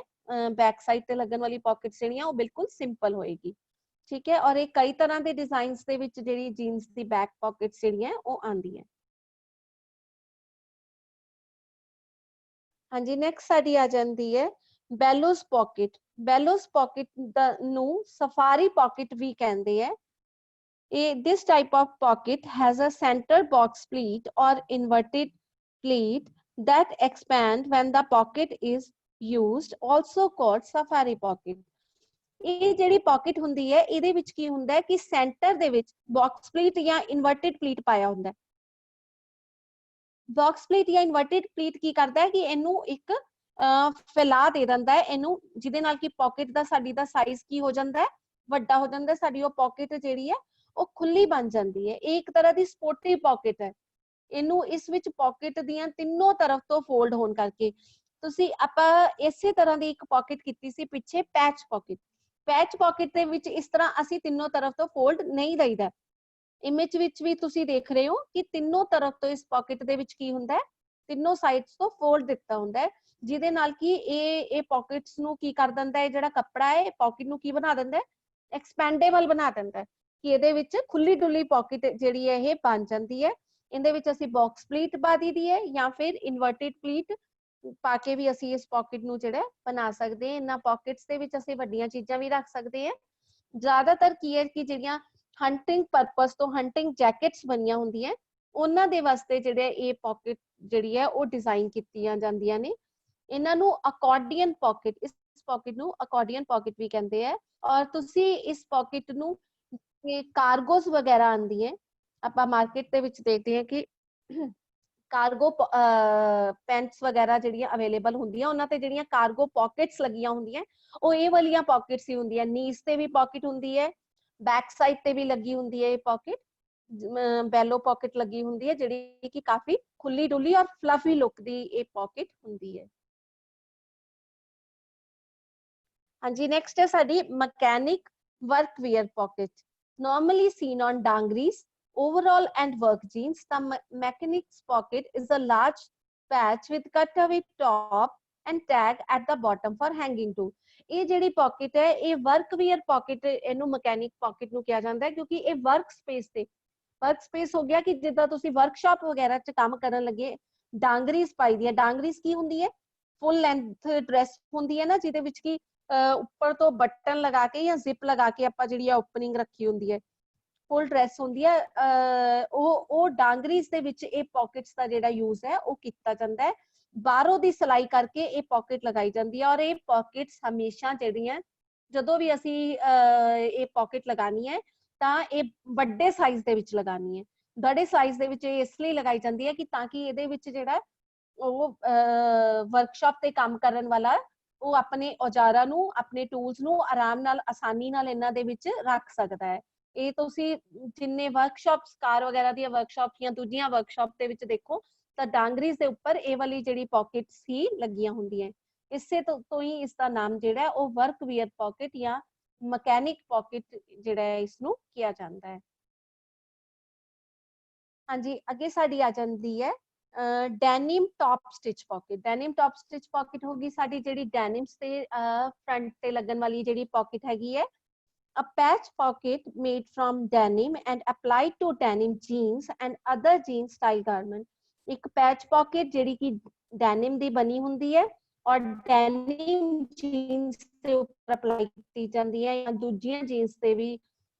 ਬੈਕ ਸਾਈਡ ਤੇ ਲੱਗਣ ਵਾਲੀ पॉकेट्स ਜਿਹੜੀਆਂ ਉਹ ਬਿਲਕੁਲ ਸਿੰਪਲ ਹੋਏਗੀ ਠੀਕ ਹੈ ਔਰ ਇਹ ਕਈ ਤਰ੍ਹਾਂ ਦੇ ਡਿਜ਼ਾਈਨਸ ਦੇ ਵਿੱਚ ਜਿਹੜੀ ਜੀਨਸ ਦੀ ਬੈਕ पॉकेट्स ਜਿਹੜੀਆਂ ਉਹ ਆਉਂਦੀਆਂ ਹਾਂਜੀ ਨੈਕਸਟ ਸਾਡੀ ਆ ਜਾਂਦੀ ਹੈ ਬੈਲੋਸ पॉकेट ਬੈਲੋਸ पॉकेट ਨੂੰ ਸਫਾਰੀ पॉकेट ਵੀ ਕਹਿੰਦੇ ਆ this type of pocket has a center box pleat or inverted pleat that expand when the pocket is used also called safari pocket ਇਹ ਜਿਹੜੀ पॉकेट ਹੁੰਦੀ ਹੈ ਇਹਦੇ ਵਿੱਚ ਕੀ ਹੁੰਦਾ ਹੈ ਕਿ ਸੈਂਟਰ ਦੇ ਵਿੱਚ ਬਾਕਸ ਪਲੀਟ ਜਾਂ ਇਨਵਰਟਡ ਪਲੀਟ ਪਾਇਆ ਹੁੰਦਾ ਹੈ ਬਾਕਸ ਪਲੀਟ ਜਾਂ ਇਨਵਰਟਡ ਪਲੀਟ ਕੀ ਕਰਦਾ ਹੈ ਕਿ ਇਹਨੂੰ ਇੱਕ ਫੈਲਾ ਦੇ ਦਿੰਦਾ ਹੈ ਇਹਨੂੰ ਜਿਹਦੇ ਨਾਲ ਕਿ पॉकेट ਦਾ ਸਾਡੀ ਦਾ ਸਾਈਜ਼ ਕੀ ਹੋ ਜਾਂਦਾ ਹੈ ਵੱਡਾ ਹੋ ਜਾਂਦਾ ਸਾਡੀ ਉਹ पॉकेट ਜਿਹੜੀ ਹੈ ਉਹ ਖੁੱਲੀ ਬਣ ਜਾਂਦੀ ਹੈ ਇਹ ਇੱਕ ਤਰ੍ਹਾਂ ਦੀ ਸਪੋਰਟਿਵ पॉकेट ਹੈ ਇਹਨੂੰ ਇਸ ਵਿੱਚ पॉकेट ਦੀਆਂ ਤਿੰਨੋਂ ਤਰਫ ਤੋਂ ਫੋਲਡ ਹੋਣ ਕਰਕੇ ਤੁਸੀਂ ਆਪਾਂ ਇਸੇ ਤਰ੍ਹਾਂ ਦੀ ਇੱਕ पॉकेट ਕੀਤੀ ਸੀ ਪਿੱਛੇ ਪੈਚ पॉकेट ਦੇ ਵਿੱਚ ਇਸ ਤਰ੍ਹਾਂ ਅਸੀਂ ਤਿੰਨੋਂ ਤਰਫ ਤੋਂ ਫੋਲਡ ਨਹੀਂ ਦਈਦਾ ਇਮੇਜ ਵਿੱਚ ਵੀ ਤੁਸੀਂ ਦੇਖ ਰਹੇ ਹੋ ਕਿ ਤਿੰਨੋਂ ਤਰਫ ਤੋਂ ਇਸ ਪਾਕਟ ਦੇ ਵਿੱਚ ਕੀ ਹੁੰਦਾ ਹੈ, ਤਿੰਨੋਂ ਸਾਈਡਸ ਤੋਂ ਫੋਲਡ ਦਿੱਤਾ ਹੁੰਦਾ ਹੈ, ਜਿਹਦੇ ਨਾਲ ਕਿ ਇਹ ਪਾਕਟਸ ਨੂੰ ਕੀ ਕਰ ਦਿੰਦਾ ਹੈ, ਜਿਹੜਾ ਕੱਪੜਾ ਹੈ ਪਾਕਟ ਨੂੰ ਕੀ ਬਣਾ ਦਿੰਦਾ ਹੈ, ਐਕਸਪੈਂਡੇਬਲ ਬਣਾ ਦਿੰਦਾ ਹੈ, ਕਿ ਇਹਦੇ ਵਿੱਚ ਖੁੱਲੀ ਡੁੱਲੀ ਪਾਕਟ ਜਿਹੜੀ ਹੈ ਇਹ ਬਣ ਜਾਂਦੀ ਹੈ। ਇਹਦੇ ਵਿੱਚ ਅਸੀਂ ਬਾਕਸ ਪਲੀਟ ਪਾ ਦੀ ਹੈ ਜਾਂ ਫਿਰ ਇਨਵਰਟਡ ਪਲੀਟ ਪਾ ਕੇ ਵੀ ਅਸੀਂ ਇਸ ਪਾਕਟ ਨੂੰ ਜਿਹੜਾ ਬਣਾ ਸਕਦੇ ਹਾਂ। ਇਹਨਾਂ ਪਾਕਟਸ ਦੇ ਵਿੱਚ ਅਸੀਂ ਵੱਡੀਆਂ ਚੀਜ਼ਾਂ ਵੀ ਰੱਖ ਸਕਦੇ ਹਾਂ। ਜ਼ਿਆਦਾਤਰ ਕੀ ਹੈ ਕਿ ਜਿਹੜੀਆਂ ਹੰਟਿੰਗ ਪਰਪਸ ਤੋਂ ਹੰਟਿੰਗ ਜੈਕਟਸ ਬਣੀਆਂ ਹੁੰਦੀਆਂ ਉਹਨਾਂ ਦੇ ਵਾਸਤੇ ਜਿਹੜੇ ਇਹ ਪਾਕਟ ਜਿਹੜੀ ਹੈ ਉਹ ਡਿਜ਼ਾਈਨ ਕੀਤੀਆਂ ਜਾਂਦੀਆਂ ਨੇ। ਇਹਨਾਂ ਨੂੰ ਅਕੋਰਡੀਅਨ ਪਾਕਟ, ਇਸ ਪਾਕਟ ਨੂੰ ਅਕੋਰਡੀਅਨ ਪਾਕਟ ਵੀ ਕਹਿੰਦੇ ਆ। ਔਰ ਤੁਸੀਂ ਇਸ ਪਾਕਟ ਨੂੰ ਕਾਰਗੋਸ ਵਗੈਰਾ ਆਉਂਦੀ ਹੈ, ਆਪਾਂ ਮਾਰਕੀਟ ਦੇ ਵਿੱਚ ਦੇਖਦੇ ਹਾਂ ਕਿ ਕਾਰਗੋ ਪੈਂਟਸ ਵਗੈਰਾ ਜਿਹੜੀਆਂ ਅਵੇਲੇਬਲ ਹੁੰਦੀਆਂ ਉਹਨਾਂ ਤੇ ਜਿਹੜੀਆਂ ਕਾਰਗੋ ਪਾਕਟਸ ਲੱਗੀਆਂ ਹੁੰਦੀਆਂ ਉਹ ਇਹ ਵਾਲੀਆਂ ਪਾਕਟਸ ਹੀ ਹੁੰਦੀਆਂ। ਨੀਜ਼ ਤੇ ਵੀ ਪਾਕਟ ਹੁੰਦੀ ਹੈ, बैक साइड ਤੇ ਵੀ ਲੱਗੀ ਹੁੰਦੀ ਹੈ ਇਹ ਪਾਕਟ, ਬੈਲੋ ਪਾਕਟ ਲੱਗੀ ਹੁੰਦੀ ਹੈ ਜਿਹੜੀ ਕਿ ਕਾਫੀ ਖੁੱਲੀ ਡੁੱਲੀ ਔਰ ਫਲਫੀ ਲੁੱਕ ਦੀ ਇਹ ਪਾਕਟ ਹੁੰਦੀ ਹੈ। ਹਾਂਜੀ, ਨੈਕਸਟ ਹੈ ਸਾਡੀ mechanic work wear pocket, normally seen on dungarees, overall and work jeans. The mechanic's pocket is a large patch with cutaway top and tag at the bottom for hanging to. ਇਹ ਜਿਹੜੀ pocket ਹੈ ਇਹ work wear pocket, ਇਹਨੂੰ mechanic pocket ਨੂੰ ਕਿਹਾ ਜਾਂਦਾ ਹੈ ਕਿਉਂਕਿ ਇਹ ਵਰਕ ਸਪੇਸ ਤੇ, ਵਰਕ ਸਪੇਸ ਹੋ ਗਿਆ ਕਿ ਜਿੱਦਾਂ ਤੁਸੀਂ ਵਰਕਸ਼ਾਪ ਵਗੈਰਾ ਚ ਕੰਮ ਕਰਨ ਲੱਗੇ ਡਾਂਗਰੀਜ਼ ਪਾਈ ਦੀ ਹੈ। ਡਾਂਗਰੀਜ਼ ਕੀ ਹੁੰਦੀ ਹੈ, ਫੁੱਲ ਲੈਂਥ ਡਰੈਸ ਹੁੰਦੀ ਹੈ ਨਾ, ਜਿਹਦੇ ਵਿੱਚ ਕੀ ਉੱਪਰ ਤੋਂ ਬਟਨ ਲਗਾ ਕੇ ਜਾਂ ਜ਼ਿਪ ਲਗਾ ਕੇ ਆਪਾਂ ਜਿਹੜੀ ਆ ਓਪਨਿੰਗ ਰੱਖੀ ਹੁੰਦੀ ਹੈ, ਫੁੱਲ ਡਰੈਸ ਹੁੰਦੀ ਹੈ। ਉਹ ਡਾਂਗਰੀਜ਼ ਦੇ ਵਿੱਚ ਇਹ ਪਾਕਟਸ ਦਾ ਜਿਹੜਾ ਯੂਜ਼ ਹੈ ਉਹ ਕੀਤਾ ਜਾਂਦਾ ਹੈ। ਬਾਹਰੋਂ ਦੀ ਸਿਲਾਈ ਕਰਕੇ ਇਹ ਪਾਕਟ ਲਗਾਈ ਜਾਂਦੀ ਹੈ ਔਰ ਇਹ ਪਾਕਟਸ ਹਮੇਸ਼ਾ ਜਿਹੜੀਆਂ ਜਦੋਂ ਵੀ ਅਸੀਂ ਇਹ ਪਾਕਟ ਲਗਾਣੀ ਹੈ ਤਾਂ ਇਹ ਵੱਡੇ ਸਾਈਜ਼ ਦੇ ਵਿੱਚ ਲਗਾਣੀ ਹੈ। ਬੜੇ ਸਾਈਜ਼ ਦੇ ਵਿੱਚ ਇਹ ਇਸ ਲਈ ਲਗਾਈ ਜਾਂਦੀ ਹੈ ਕਿ ਤਾਂ ਕਿ ਇਹਦੇ ਵਿੱਚ ਜਿਹੜਾ ਉਹ ਵਰਕਸ਼ਾਪ ਤੇ ਕੰਮ ਕਰਨ ਵਾਲਾ ਉਹ ਆਪਣੇ ਔਜ਼ਾਰਾਂ ਨੂੰ, ਆਪਣੇ ਟੂਲਸ ਨੂੰ ਆਰਾਮ ਨਾਲ, ਆਸਾਨੀ ਨਾਲ ਇਹਨਾਂ ਦੇ ਵਿੱਚ ਰੱਖ ਸਕਦਾ ਹੈ। ਇਹ ਤੁਸੀਂ ਜਿੰਨੇ ਵਰਕਸ਼ਾਪਸ, ਕਾਰ ਵਗੈਰਾ ਦੀਆਂ ਵਰਕਸ਼ਾਪ ਜਾਂ ਦੂਜੀਆਂ ਵਰਕਸ਼ਾਪ ਦੇ ਵਿੱਚ ਦੇਖੋ ਤਾਂ ਡਾਂਗਰੀਜ਼ ਦੇ ਉੱਪਰ ਇਹ ਵਾਲੀ ਜਿਹੜੀ ਪਾਕਟਸ ਹੀ ਲੱਗੀਆਂ ਹੁੰਦੀਆਂ। ਇਸੇ ਤੋਂ ਹੀ ਇਸ ਦਾ ਨਾਮ ਜਿਹੜਾ ਉਹ ਵਰਕ ਵੀਅਰ ਪਾਕਟ ਜਾਂ ਮਕੈਨਿਕ ਪਾਕਟ ਜਿਹੜਾ ਹੈ ਇਸਨੂੰ ਕਿਹਾ ਜਾਂਦਾ ਹੈ। ਹਾਂਜੀ, ਅੱਗੇ ਸਾਡੀ ਆ ਜਾਂਦੀ ਹੈ denim top stitch pocket. Denim top stitch pocket ਹੋਗੀ ਸਾਡੀ ਜਿਹੜੀ ਡੈਨਿਮਸ ਤੇ ਫਰੰਟ ਤੇ ਲੱਗਣ ਵਾਲੀ ਜਿਹੜੀ ਪਾਕਟ ਹੈਗੀ ਹੈ। A patch pocket made from denim and applied to denim jeans and other jean style garment. ਇੱਕ ਪੈਚ ਪਾਕਟ ਜਿਹੜੀ ਕਿ ਡੈਨਿਮ ਦੀ ਬਣੀ ਹੁੰਦੀ ਹੈ ਔਰ ਡੈਨਿਮ ਜੀਨਸ ਦੇ ਉੱਪਰ ਅਪਲਾਈ ਕੀਤੀ ਜਾਂਦੀ ਹੈ ਜਾਂ ਦੂਜੀਆਂ ਜੀਨਸ ਤੇ ਵੀ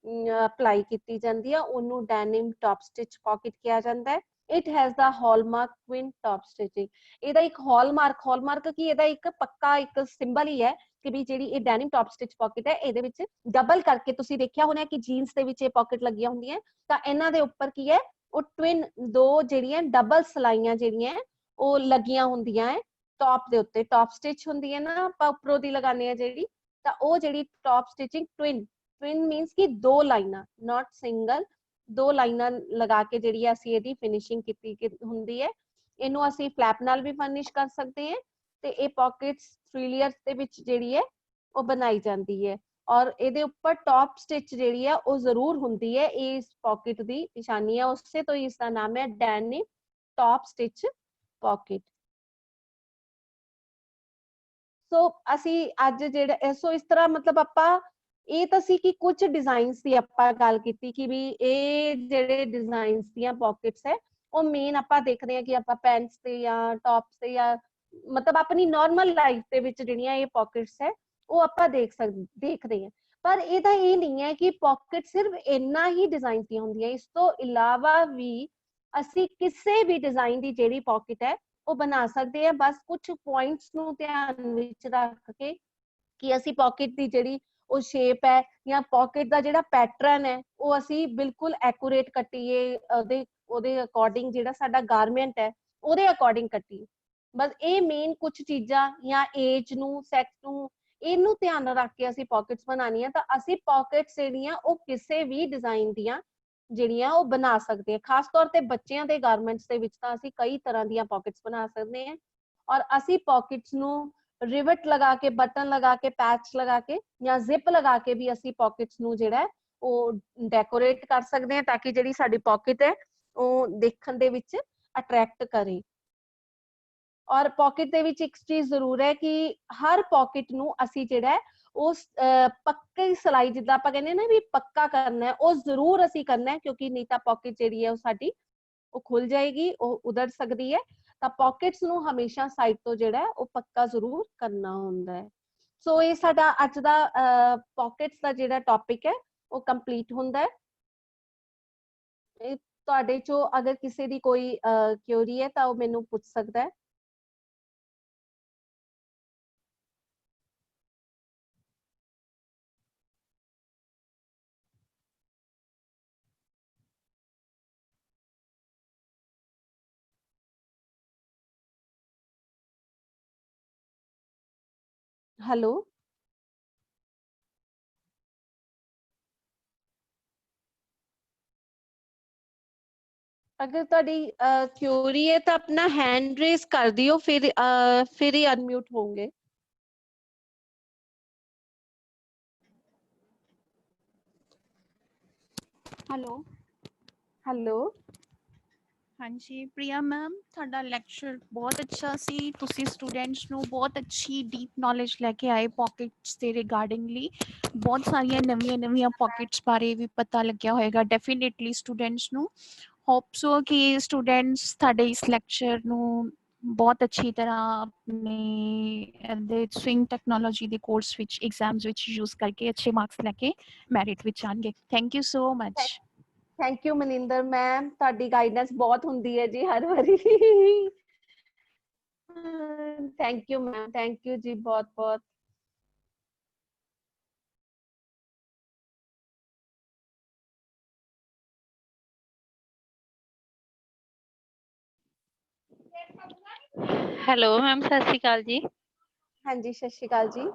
ਅਪਲਾਈ ਕੀਤੀ ਜਾਂਦੀ ਹੈ, ਉਹਨੂੰ ਡੈਨਿਮ ਟੌਪ ਸਟਿਚ ਪਾਕਟ ਕਿਹਾ ਜਾਂਦਾ ਹੈ। It has the hallmark twin top stitching. ਇਹਦਾ ਇੱਕ ਹੌਲਮਾਰਕ ਕੀ ਇਹਦਾ ਇੱਕ ਪੱਕਾ ਇੱਕ ਸਿੰਬਲ ਹੀ ਹੈ ਕਿ ਵੀ ਜਿਹੜੀ ਇਹ ਡੈਨਿਮ ਟੌਪ ਸਟਿਚ ਪਾਕਟ ਹੈ ਇਹਦੇ ਵਿੱਚ ਡਬਲ ਕਰਕੇ ਤੁਸੀਂ ਦੇਖਿਆ ਹੋਣਾ ਕਿ ਜੀਨਸ ਦੇ ਵਿੱਚ ਇਹ ਪਾਕਟ ਲੱਗੀਆਂ ਹੁੰਦੀਆਂ ਤਾਂ ਇਹਨਾਂ ਦੇ ਉੱਪਰ ਕੀ ਹੈ ਉਹ ਟਵਿਨ, ਦੋ ਜਿਹੜੀਆਂ ਡਬਲ ਸਲਾਈਆਂ ਜਿਹੜੀਆਂ ਉਹ ਲੱਗੀਆਂ ਹੁੰਦੀਆਂ ਹੈ ਟੌਪ ਦੇ ਉੱਤੇ। ਟੌਪ ਸਟਿਚ ਹੁੰਦੀ ਹੈ ਨਾ ਆਪਾਂ ਉੱਪਰੋਂ ਦੀ ਲਗਾਉਂਦੇ ਆ ਜਿਹੜੀ, ਤਾਂ ਉਹ ਜਿਹੜੀ ਟੌਪ ਸਟਿਚਿੰਗ ਟਵਿਨ ਮੀਨਸ ਕਿ ਦੋ ਲਾਈਨਾਂ, ਨਾਟ ਸਿੰਗਲ, ਦੋ ਲਾਈਨਾਂ ਲਗਾ ਕੇ ਜਿਹੜੀ ਅਸੀਂ ਇਹਦੀ ਫਿਨਿਸ਼ਿੰਗ ਕੀਤੀ ਹੁੰਦੀ ਹੈ। ਇਹਨੂੰ ਅਸੀਂ ਫਲੈਪ ਨਾਲ ਵੀ ਫਰਨਿਸ਼ ਕਰ ਸਕਦੇ ਹਾਂ ਤੇ ਇਹ ਪਾਕਟਸ ਫ੍ਰੀਲੀਅਰ ਦੇ ਵਿੱਚ ਜਿਹੜੀ ਹੈ ਉਹ ਬਣਾਈ ਜਾਂਦੀ ਹੈ ਔਰ ਇਹਦੇ ਉੱਪਰ ਟੌਪ ਸਟਿਚ ਜਿਹੜੀ ਹੈ ਉਹ ਜ਼ਰੂਰ ਹੁੰਦੀ ਹੈ। ਇਹ ਇਸ ਪਾਕਟ ਦੀ ਨਿਸ਼ਾਨੀ ਹੈ, ਉਸੇ ਤੋਂ ਹੀ ਇਸ ਦਾ ਨਾਮ ਹੈ ਡੈਨਿਮ ਟੌਪ ਸਟਿਚ ਪਾਕਟ। ਸੋ ਅਸੀਂ ਅੱਜ ਜਿਹੜਾ ਸੋ ਇਸ ਤਰ੍ਹਾਂ ਮਤਲਬ ਆਪਾਂ ਇਹ ਤਾਂ ਸੀ ਕਿ ਕੁਝ ਡਿਜ਼ਾਈਨਸ ਦੀ ਆਪਾਂ ਗੱਲ ਕੀਤੀ ਕਿ ਵੀ ਇਹ ਜਿਹੜੇ ਡਿਜ਼ਾਈਨਸ ਦੀਆਂ ਪਾਕਟਸ ਹੈ ਉਹ ਮੇਨ ਆਪਾਂ ਦੇਖਦੇ ਹਾਂ ਕਿ ਆਪਾਂ ਪੈਂਟਸ ਤੇ ਜਾਂ ਟੌਪਸ ਤੇ ਜਾਂ ਮਤਲਬ ਆਪਣੀ ਨਾਰਮਲ ਲਾਈਫ ਦੇ ਵਿੱਚ ਜਿਹੜੀਆਂ ਇਹ ਪਾਕਟਸ ਹੈ ਉਹ ਆਪਾਂ ਦੇਖਦੇ ਹਾਂ। ਪਰ ਇਹਦਾ ਇਹ ਨਹੀਂ ਹੈ ਕਿ ਪਾਕਟ ਸਿਰਫ ਇੰਨਾ ਹੀ ਡਿਜ਼ਾਈਨ ਦੀਆਂ ਹੁੰਦੀਆਂ, ਇਸ ਤੋਂ ਇਲਾਵਾ ਵੀ ਅਸੀਂ ਕਿਸੇ ਵੀ ਡਿਜ਼ਾਈਨ ਦੀ ਜਿਹੜੀ ਪਾਕਟ ਹੈ ਉਹ ਬਣਾ ਸਕਦੇ ਹਾਂ। ਬਸ ਕੁਝ ਪੁਆਇੰਟਸ ਨੂੰ ਧਿਆਨ ਵਿੱਚ ਰੱਖ ਕੇ ਕਿ ਅਸੀਂ ਪਾਕਟ ਦੀ ਜਿਹੜੀ ਉਹ ਸ਼ੇਪ ਹੈ ਜਾਂ ਪਾਕਟ ਦਾ ਜਿਹੜਾ ਪੈਟਰਨ ਹੈ ਉਹ ਅਸੀਂ ਬਿਲਕੁਲ ਐਕੂਰੇਟ ਕੱਟੀਏ, ਉਹਦੇ ਅਕੋਰਡਿੰਗ ਜਿਹੜਾ ਸਾਡਾ ਗਾਰਮੈਂਟ ਹੈ ਉਹਦੇ ਅਕੋਰਡਿੰਗ ਕੱਟੀਏ। ਬਸ ਇਹ ਮੇਨ ਕੁਝ ਚੀਜ਼ਾਂ ਜਾਂ ਏਜ ਨੂੰ, ਸੈਕਸ ਨੂੰ, ਇਹਨੂੰ ਧਿਆਨ ਰੱਖ ਕੇ ਅਸੀਂ ਪਾਕਟਸ ਬਣਾਉਣੀਆਂ ਤਾਂ ਅਸੀਂ ਪਾਕਟਸ ਜਿਹੜੀਆਂ ਉਹ ਕਿਸੇ ਵੀ ਡਿਜ਼ਾਈਨ ਦੀਆਂ ਜਿਹੜੀਆਂ ਉਹ ਬਣਾ ਸਕਦੇ ਹਾਂ। ਖਾਸ ਤੌਰ ਤੇ ਬੱਚਿਆਂ ਦੇ ਗਾਰਮੈਂਟਸ ਦੇ ਵਿੱਚ ਤਾਂ ਅਸੀਂ ਕਈ ਤਰ੍ਹਾਂ ਦੀਆਂ ਪਾਕਟਸ ਬਣਾ ਸਕਦੇ ਹਾਂ ਔਰ ਅਸੀਂ ਪਾਕਟਸ ਨੂੰ ਰਿਵਟ ਲਗਾ ਕੇ, ਬਟਨ ਲਗਾ ਕੇ, ਪੈਚ ਲਗਾ ਕੇ ਜਾਂ ਜ਼ਿਪ ਲਗਾ ਕੇ ਵੀ ਅਸੀਂ ਪਾਕਟਸ ਨੂੰ ਜਿਹੜਾ ਉਹ ਡੈਕੋਰੇਟ ਕਰ ਸਕਦੇ ਹਾਂ ਤਾਂ ਕਿ ਜਿਹੜੀ ਸਾਡੀ ਪਾਕਟ ਹੈ ਉਹ ਦੇਖਣ ਦੇ ਵਿੱਚ ਅਟਰੈਕਟ ਕਰੇ। ਔਰ ਪਾਕਟ ਦੇ ਵਿੱਚ ਇੱਕ ਚੀਜ਼ ਜ਼ਰੂਰ ਹੈ ਕਿ ਹਰ ਪਾਕਟ ਨੂੰ ਅਸੀਂ ਜਿਹੜਾ ਹੈ ਉਸ ਪੱਕੀ ਸਿਲਾਈ, ਜਿੱਦਾਂ ਆਪਾਂ ਕਹਿੰਦੇ ਨਾ ਵੀ ਪੱਕਾ ਕਰਨਾ ਹੈ, ਉਹ ਜ਼ਰੂਰ ਅਸੀਂ ਕਰਨਾ ਹੈ, ਕਿਉਂਕਿ ਨਹੀਂ ਤਾਂ ਪਾਕਟ ਜਿਹੜੀ ਹੈ ਉਹ ਸਾਡੀ ਉਹ ਖੁੱਲ ਜਾਏਗੀ, ਉਹ ਉਧੜ ਸਕਦੀ ਹੈ। ਤਾਂ ਪਾਕਟਸ ਨੂੰ ਹਮੇਸ਼ਾ ਸਾਈਡ ਤੋਂ ਜਿਹੜਾ ਹੈ ਉਹ ਪੱਕਾ ਜ਼ਰੂਰ ਕਰਨਾ ਹੁੰਦਾ ਹੈ। ਸੋ ਇਹ ਸਾਡਾ ਅੱਜ ਦਾ ਪਾਕਟਸ ਦਾ ਜਿਹੜਾ ਟੌਪਿਕ ਹੈ ਉਹ ਕੰਪਲੀਟ ਹੁੰਦਾ ਹੈ। ਤੁਹਾਡੇ ਚੋਂ ਅਗਰ ਕਿਸੇ ਦੀ ਕੋਈ ਕਿਉਰੀ ਹੈ ਤਾਂ ਉਹ ਮੈਨੂੰ ਪੁੱਛ ਸਕਦਾ ਹੈ। हेलो, अगर ਤੁਹਾਡੀ क्यूरी है तो अपना हैंड रेज कर दियो, फिर ही अनम्यूट होंगे। हेलो हेलो, हाँ जी प्रिया मैम, ਤੁਹਾਡਾ ਲੈਕਚਰ ਬਹੁਤ ਅੱਛਾ ਸੀ। ਤੁਸੀਂ ਸਟੂਡੈਂਟਸ ਨੂੰ ਬਹੁਤ ਅੱਛੀ ਡੀਪ ਨੌਲੇਜ ਲੈ ਕੇ ਆਏ ਪਾਕਟਸ ਦੇ ਰਿਗਾਰਡਿੰਗਲੀ। ਬਹੁਤ ਸਾਰੀਆਂ ਨਵੀਆਂ ਪਾਕਟਸ ਬਾਰੇ ਵੀ ਪਤਾ ਲੱਗਿਆ ਹੋਏਗਾ ਡੈਫੀਨੇਟਲੀ ਸਟੂਡੈਂਟਸ ਨੂੰ। ਹੋਪ ਸੋ ਕਿ ਸਟੂਡੈਂਟਸ ਤੁਹਾਡੇ ਇਸ ਲੈਕਚਰ ਨੂੰ ਬਹੁਤ ਅੱਛੀ ਤਰ੍ਹਾਂ ਆਪਣੇ ਸਵਿੰਗ ਟੈਕਨੋਲੋਜੀ ਦੇ ਕੋਰਸ ਵਿੱਚ ਐਗਜ਼ਾਮਸ ਵਿੱਚ ਯੂਜ਼ ਕਰਕੇ ਅੱਛੇ ਮਾਰਕਸ ਲੈ ਕੇ ਮੈਰਿਟ ਵਿੱਚ ਆਣਗੇ। Thank you so much. Thank you Maninder ma'am, ਤੁਹਾਡੀ ਗਾਈਡੈਂਸ ਬਹੁਤ ਹੁੰਦੀ ਹੈ ਜੀ ਹਰ ਵਾਰੀ। Thank you ma'am, thank you जी बहुत बहुत। ਹੈਲੋ ਮੈਮ, ਸਤਿ ਸ਼੍ਰੀ ਅਕਾਲ ਜੀ। ਹਾਂਜੀ, ਸਤਿ ਸ਼੍ਰੀ ਅਕਾਲ ਜੀ।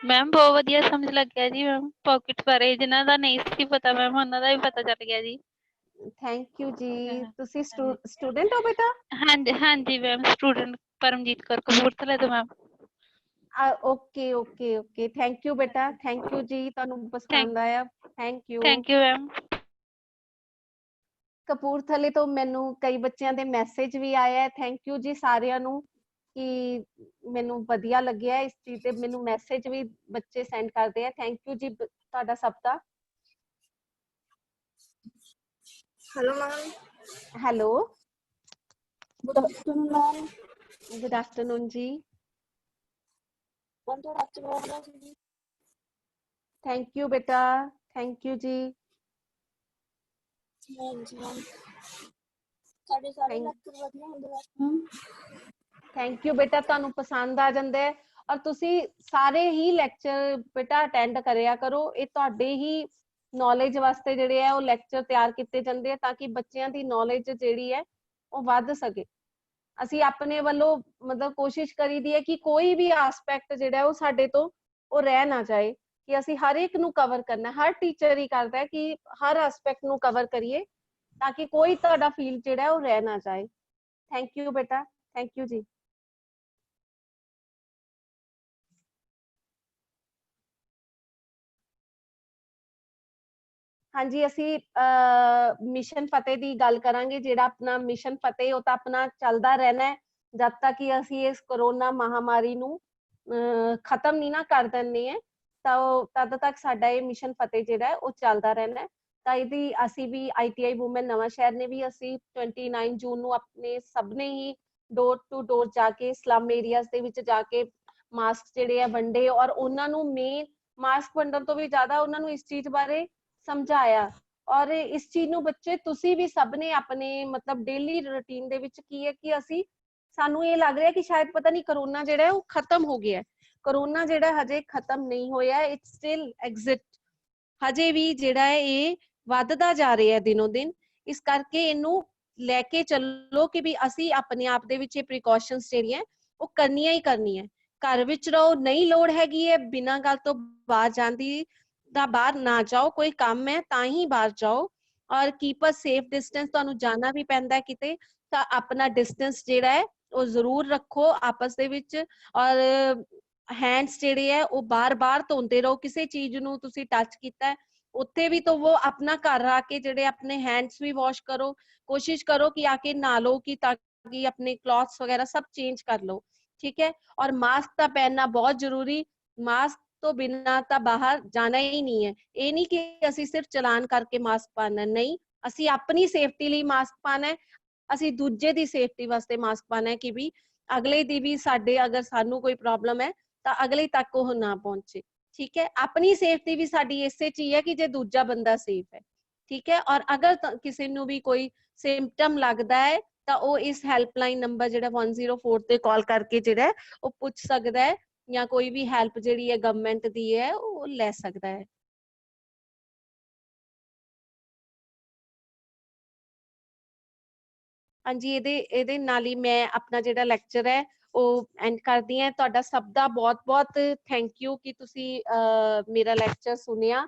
ਮੈਮ ਬਹੁਤ ਵਧੀਆ ਸਮਝ ਲੱਗਿਆ ਜੀ। ਮੈਮ ਪਾਕਟ ਬਾਰੇ ਜਿਨ੍ਹਾਂ ਦਾ ਨਹੀਂ ਸੀ ਪਤਾ ਮੈਮ ਉਹਨਾਂ ਦਾ ਵੀ ਪਤਾ ਚੱਲ ਗਿਆ ਜੀ। ਥੈਂਕ ਯੂ ਜੀ। ਤੁਸੀਂ ਸਟੂਡੈਂਟ ਹੋ ਬੇਟਾ? ਹਾਂਜੀ ਹਾਂਜੀ ਮੈਮ, ਸਟੂਡੈਂਟ ਪਰਮਜੀਤ ਕੌਰ ਕਪੂਰਥਲੇ ਤੋਂ ma'am. Okay okay okay, thank you ਬੇਟਾ, ਥੈਂਕ ਯੂ ਜੀ। ਤੁਹਾਨੂੰ ਪਸੰਦ ਆਇਆ, thank you. Thank you ma'am. ਕਪੂਰਥਲੇ ਤੋਂ ਮੈਨੂੰ ਕਈ ਬੱਚਿਆਂ ਦੇ ਮੈਸੇਜ ਵੀ ਆਇਆ ਹੈ। ਥੈਂਕ ਯੂ ਜੀ ਸਾਰਿਆਂ ਨੂੰ ਕਿ ਮੈਨੂੰ ਵਧੀਆ ਲੱਗਿਆ ਇਸ ਚੀਜ਼ ਤੇ। ਮੈਨੂੰ ਮੈਸੇਜ ਵੀ ਬੱਚੇ ਸੈਂਡ ਕਰਦੇ ਆ। ਥੈਂਕ ਯੂ ਜੀ ਤੁਹਾਡਾ ਸਭ ਦਾ। Hello ma'am. Hello, good afternoon ma'am. Good afternoon जी। मैम थोड़ा अच्छे बोल रहे हैं जी। थैंक यू बेटा, थैंक यू जी। हाँ जी मैम, साढ़े सारे लेक्चर ਵਧੀਆ ਹੁੰਦੇ ਆ ਮੈਮ। ਥੈਂਕ ਯੂ ਬੇਟਾ, ਤੁਹਾਨੂੰ ਪਸੰਦ ਆ ਜਾਂਦਾ ਹੈ। ਔਰ ਤੁਸੀਂ ਸਾਰੇ ਹੀ ਲੈਕਚਰ ਬੇਟਾ ਅਟੈਂਡ ਕਰਿਆ ਕਰੋ। ਇਹ ਤੁਹਾਡੇ ਹੀ ਨੌਲੇਜ ਵਾਸਤੇ ਜਿਹੜੇ ਆ ਉਹ ਲੈਕਚਰ ਤਿਆਰ ਕੀਤੇ ਜਾਂਦੇ ਆ ਤਾਂ ਕਿ ਬੱਚਿਆਂ ਦੀ ਨੌਲੇਜ ਜਿਹੜੀ ਹੈ ਉਹ ਵੱਧ ਸਕੇ। ਅਸੀਂ ਆਪਣੇ ਵੱਲੋਂ ਮਤਲਬ ਕੋਸ਼ਿਸ਼ ਕਰੀਦੀ ਹੈ ਕਿ ਕੋਈ ਵੀ ਆਸਪੈਕਟ ਜਿਹੜਾ ਉਹ ਸਾਡੇ ਤੋਂ ਉਹ ਰਹਿ ਨਾ ਜਾਏ, ਕਿ ਅਸੀਂ ਹਰ ਇੱਕ ਨੂੰ ਕਵਰ ਕਰਨਾ। ਹਰ ਟੀਚਰ ਹੀ ਕਰਦਾ ਹੈ ਕਿ ਹਰ ਆਸਪੈਕਟ ਨੂੰ ਕਵਰ ਕਰੀਏ ਤਾਂ ਕਿ ਕੋਈ ਤੁਹਾਡਾ ਫੀਲਡ ਜਿਹੜਾ ਉਹ ਰਹਿ ਨਾ ਜਾਏ। ਥੈਂਕ ਯੂ ਬੇਟਾ, ਥੈਂਕ ਯੂ ਜੀ। ਹਾਂਜੀ, ਅਸੀਂ ਮਿਸ਼ਨ ਫਤਿਹ ਦੀ ਗੱਲ ਕਰਾਂਗੇ। ਜਿਹੜਾ ਆਪਣਾ ਮਿਸ਼ਨ ਫਤਿਹ ਉਹ ਤਾਂ ਆਪਣਾ ਚੱਲਦਾ ਰਹਿਣਾ ਹੈ ਜਦ ਤੱਕ ਕਿ ਅਸੀਂ ਇਸ ਕਰੋਨਾ ਮਹਾਮਾਰੀ ਨੂੰ ਖਤਮ ਨਹੀਂ ਨਾ ਕਰ ਦਿੰਦੇ ਹੈ। ਤਾਂ ਤਦ ਤੱਕ ਸਾਡਾ ਇਹ ਮਿਸ਼ਨ ਫਤਿਹ ਜਿਹੜਾ ਉਹ ਚੱਲਦਾ ਰਹਿਣਾ ਹੈ। ਤਾਂ ਇਹਦੀ ਅਸੀਂ ਵੀ ITI ਵੂਮਨ ਨਵਾਂ ਸ਼ਹਿਰ ਨੇ ਵੀ ਅਸੀਂ 29 ਜੂਨ ਨੂੰ ਆਪਣੇ ਸਭ ਨੇ ਹੀ ਡੋਰ ਟੂ ਡੋਰ ਜਾ ਕੇ ਸਲਮ ਏਰੀਆਜ਼ ਦੇ ਵਿੱਚ ਜਾ ਕੇ ਮਾਸਕ ਜਿਹੜੇ ਆ ਵੰਡੇ। ਔਰ ਉਹਨਾਂ ਨੂੰ ਮੇਨ ਮਾਸਕ ਵੰਡਣ ਤੋਂ ਵੀ ਜ਼ਿਆਦਾ ਉਹਨਾਂ ਨੂੰ ਇਸ ਚੀਜ਼ ਬਾਰੇ ਸਮਝਾਇਆ। ਔਰ ਇਸ ਚੀਜ਼ ਨੂੰ ਬੱਚੇ ਤੁਸੀਂ ਵੀ ਸਭ ਨੇ ਆਪਣੇ ਮਤਲਬ ਡੇਲੀ ਰੂਟੀਨ ਦੇ ਵਿੱਚ ਕੀ ਹੈ ਕਿ ਅਸੀਂ ਸਾਨੂੰ ਇਹ ਲੱਗ ਰਿਹਾ ਕਿ ਸ਼ਾਇਦ ਪਤਾ ਨਹੀਂ ਕਰੋਨਾ ਜਿਹੜਾ ਉਹ ਖਤਮ ਹੋ ਗਿਆ। ਕਰੋਨਾ ਜਿਹੜਾ ਹਜੇ ਖਤਮ ਨਹੀਂ ਹੋਇਆ, ਇਟਸ ਸਟਿਲ ਐਗਜ਼ਿਸਟ। ਹਜੇ ਵੀ ਜਿਹੜਾ ਹੈ ਇਹ ਵੱਧਦਾ ਜਾ ਰਿਹਾ ਹੈ ਦਿਨੋ ਦਿਨ। ਇਸ ਕਰਕੇ ਇਹਨੂੰ ਲੈ ਕੇ ਚੱਲੋ ਕਿ ਵੀ ਅਸੀਂ ਆਪਣੇ ਆਪ ਦੇ ਵਿੱਚ ਇਹ ਪ੍ਰੀਕਾਸ਼ਨਸ ਜਿਹੜੀਆਂ ਉਹ ਕਰਨੀਆਂ ਹੀ ਕਰਨੀਆਂ। ਘਰ ਵਿੱਚ ਰਹੋ, ਨਹੀਂ ਲੋੜ ਹੈਗੀ ਹੈ ਬਿਨਾਂ ਗੱਲ ਤੋਂ ਬਾਹਰ ਜਾਣ ਦੀ ਤਾਂ ਬਾਹਰ ਨਾ ਜਾਓ। ਕੋਈ ਕੰਮ ਹੈ ਤਾਂ ਹੀ ਬਾਹਰ ਜਾਓ। ਔਰ ਕੀਪ ਅ ਸੇਫ ਡਿਸਟੈਂਸ। ਤੁਹਾਨੂੰ ਜਾਣਾ ਵੀ ਪੈਂਦਾ ਕਿਤੇ ਤਾਂ ਆਪਣਾ ਡਿਸਟੈਂਸ ਜਿਹੜਾ ਹੈ ਉਹ ਜ਼ਰੂਰ ਰੱਖੋ ਆਪਸ ਦੇ ਵਿੱਚ। ਔਰ ਹੈਂਡਸ ਜਿਹੜੇ ਹੈ ਉਹ ਬਾਰ-ਬਾਰ ਧੋਂਦੇ ਰਹੋ। ਕਿਸੇ ਚੀਜ਼ ਨੂੰ ਤੁਸੀਂ ਟੱਚ ਕੀਤਾ उत्थे भी तो वो अपना घर आके जेडे अपने हैंड्स भी वॉश करो, कोशिश करो कि आके नहा लो कि ताकि अपने क्लॉथ्स वगैरह सब चेंज कर लो, ठीक है। और मास्क तो पहनना बहुत जरूरी, मास्क तो बिना तो बाहर जाना ही नहीं है। ये नहीं कि ਅਸੀਂ सिर्फ चलान करके मास्क पाना, नहीं, ਅਸੀਂ अपनी सेफ्टी ਲਈ मास्क पाना है, ਅਸੀਂ ਦੂਜੇ ਦੀ ਸੇਫਟੀ ਵਾਸਤੇ ਮਾਸਕ ਪਾਣਾ ਹੈ ਕਿ ਵੀ ਅਗਲੇ ਦੀ ਵੀ ਸਾਡੇ ਅਗਰ ਸਾਨੂੰ ਕੋਈ ਪ੍ਰੋਬਲਮ ਹੈ ਤਾਂ ਅਗਲੇ ਤੱਕ ਉਹ ਨਾ ਪਹੁੰਚੇ, ठीक है। अपनी सेफ्टी भी साडी इसे च ही है कि जे दूजा बंदा सेफ है, ठीक है। और अगर किसी ਨੂੰ भी कोई सिम्पटम लगता है ਤਾਂ ਉਹ ਇਸ ਹੈਲਪਲਾਈਨ ਨੰਬਰ ਜਿਹੜਾ 104 ਤੇ ਕਾਲ ਕਰਕੇ ਜਿਹੜਾ ਉਹ ਪੁੱਛ ਸਕਦਾ ਹੈ ਜਾਂ ਕੋਈ ਵੀ ਹੈਲਪ ਜਿਹੜੀ ਹੈ ਗਵਰਨਮੈਂਟ ਦੀ ਹੈ ਉਹ ਲੈ ਸਕਦਾ ਹੈ। ਹਾਂਜੀ, ਇਹਦੇ ਨਾਲ ਹੀ ਮੈਂ ਆਪਣਾ ਜਿਹੜਾ ਲੈਕਚਰ ਹੈ ਉਹ ਐਂਡ ਕਰਦੀ ਹਾਂ। ਤੁਹਾਡਾ ਸਭ ਦਾ ਬਹੁਤ-ਬਹੁਤ ਥੈਂਕ ਯੂ ਕਿ ਤੁਸੀਂ ਮੇਰਾ ਲੈਕਚਰ ਸੁਣਿਆ,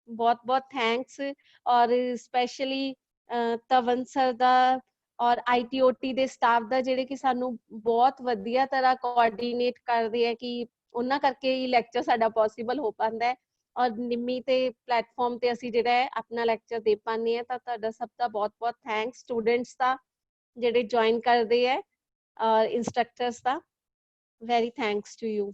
ਬਹੁਤ-ਬਹੁਤ ਥੈਂਕਸ। ਔਰ ਸਪੈਸ਼ਲੀ ਤਵਨ ਸਰ ਦਾ ਔਰ ITOT ਦੇ ਸਟਾਫ ਦਾ ਜਿਹੜੇ ਕਿ ਸਾਨੂੰ ਬਹੁਤ ਵਧੀਆ ਤਰ੍ਹਾਂ ਕੋਆਰਡੀਨੇਟ ਕਰਦੇ ਹੈ ਕਿ ਉਹਨਾਂ ਕਰਕੇ ਹੀ ਲੈਕਚਰ ਸਾਡਾ ਪੋਸੀਬਲ ਹੋ ਪਾਉਂਦਾ ਹੈ। ਔਰ ਨਿੰਮੀ ਤੇ ਪਲੇਟਫਾਰਮ ਤੇ ਅਸੀਂ ਜਿਹੜਾ ਹੈ ਆਪਣਾ ਲੈਕਚਰ ਦੇ ਪਾਉਂਦੇ ਹਾਂ। ਤਾਂ ਤੁਹਾਡਾ ਸਭ ਦਾ ਬਹੁਤ-ਬਹੁਤ ਥੈਂਕਸ। ਸਟੂਡੈਂਟਸ ਦਾ ਜਿਹੜੇ ਜੁਆਇਨ ਕਰਦੇ ਹੈ ਔਰ ਇੰਸਟ੍ਰਕਟਰਸ ਦਾ, very thanks to you.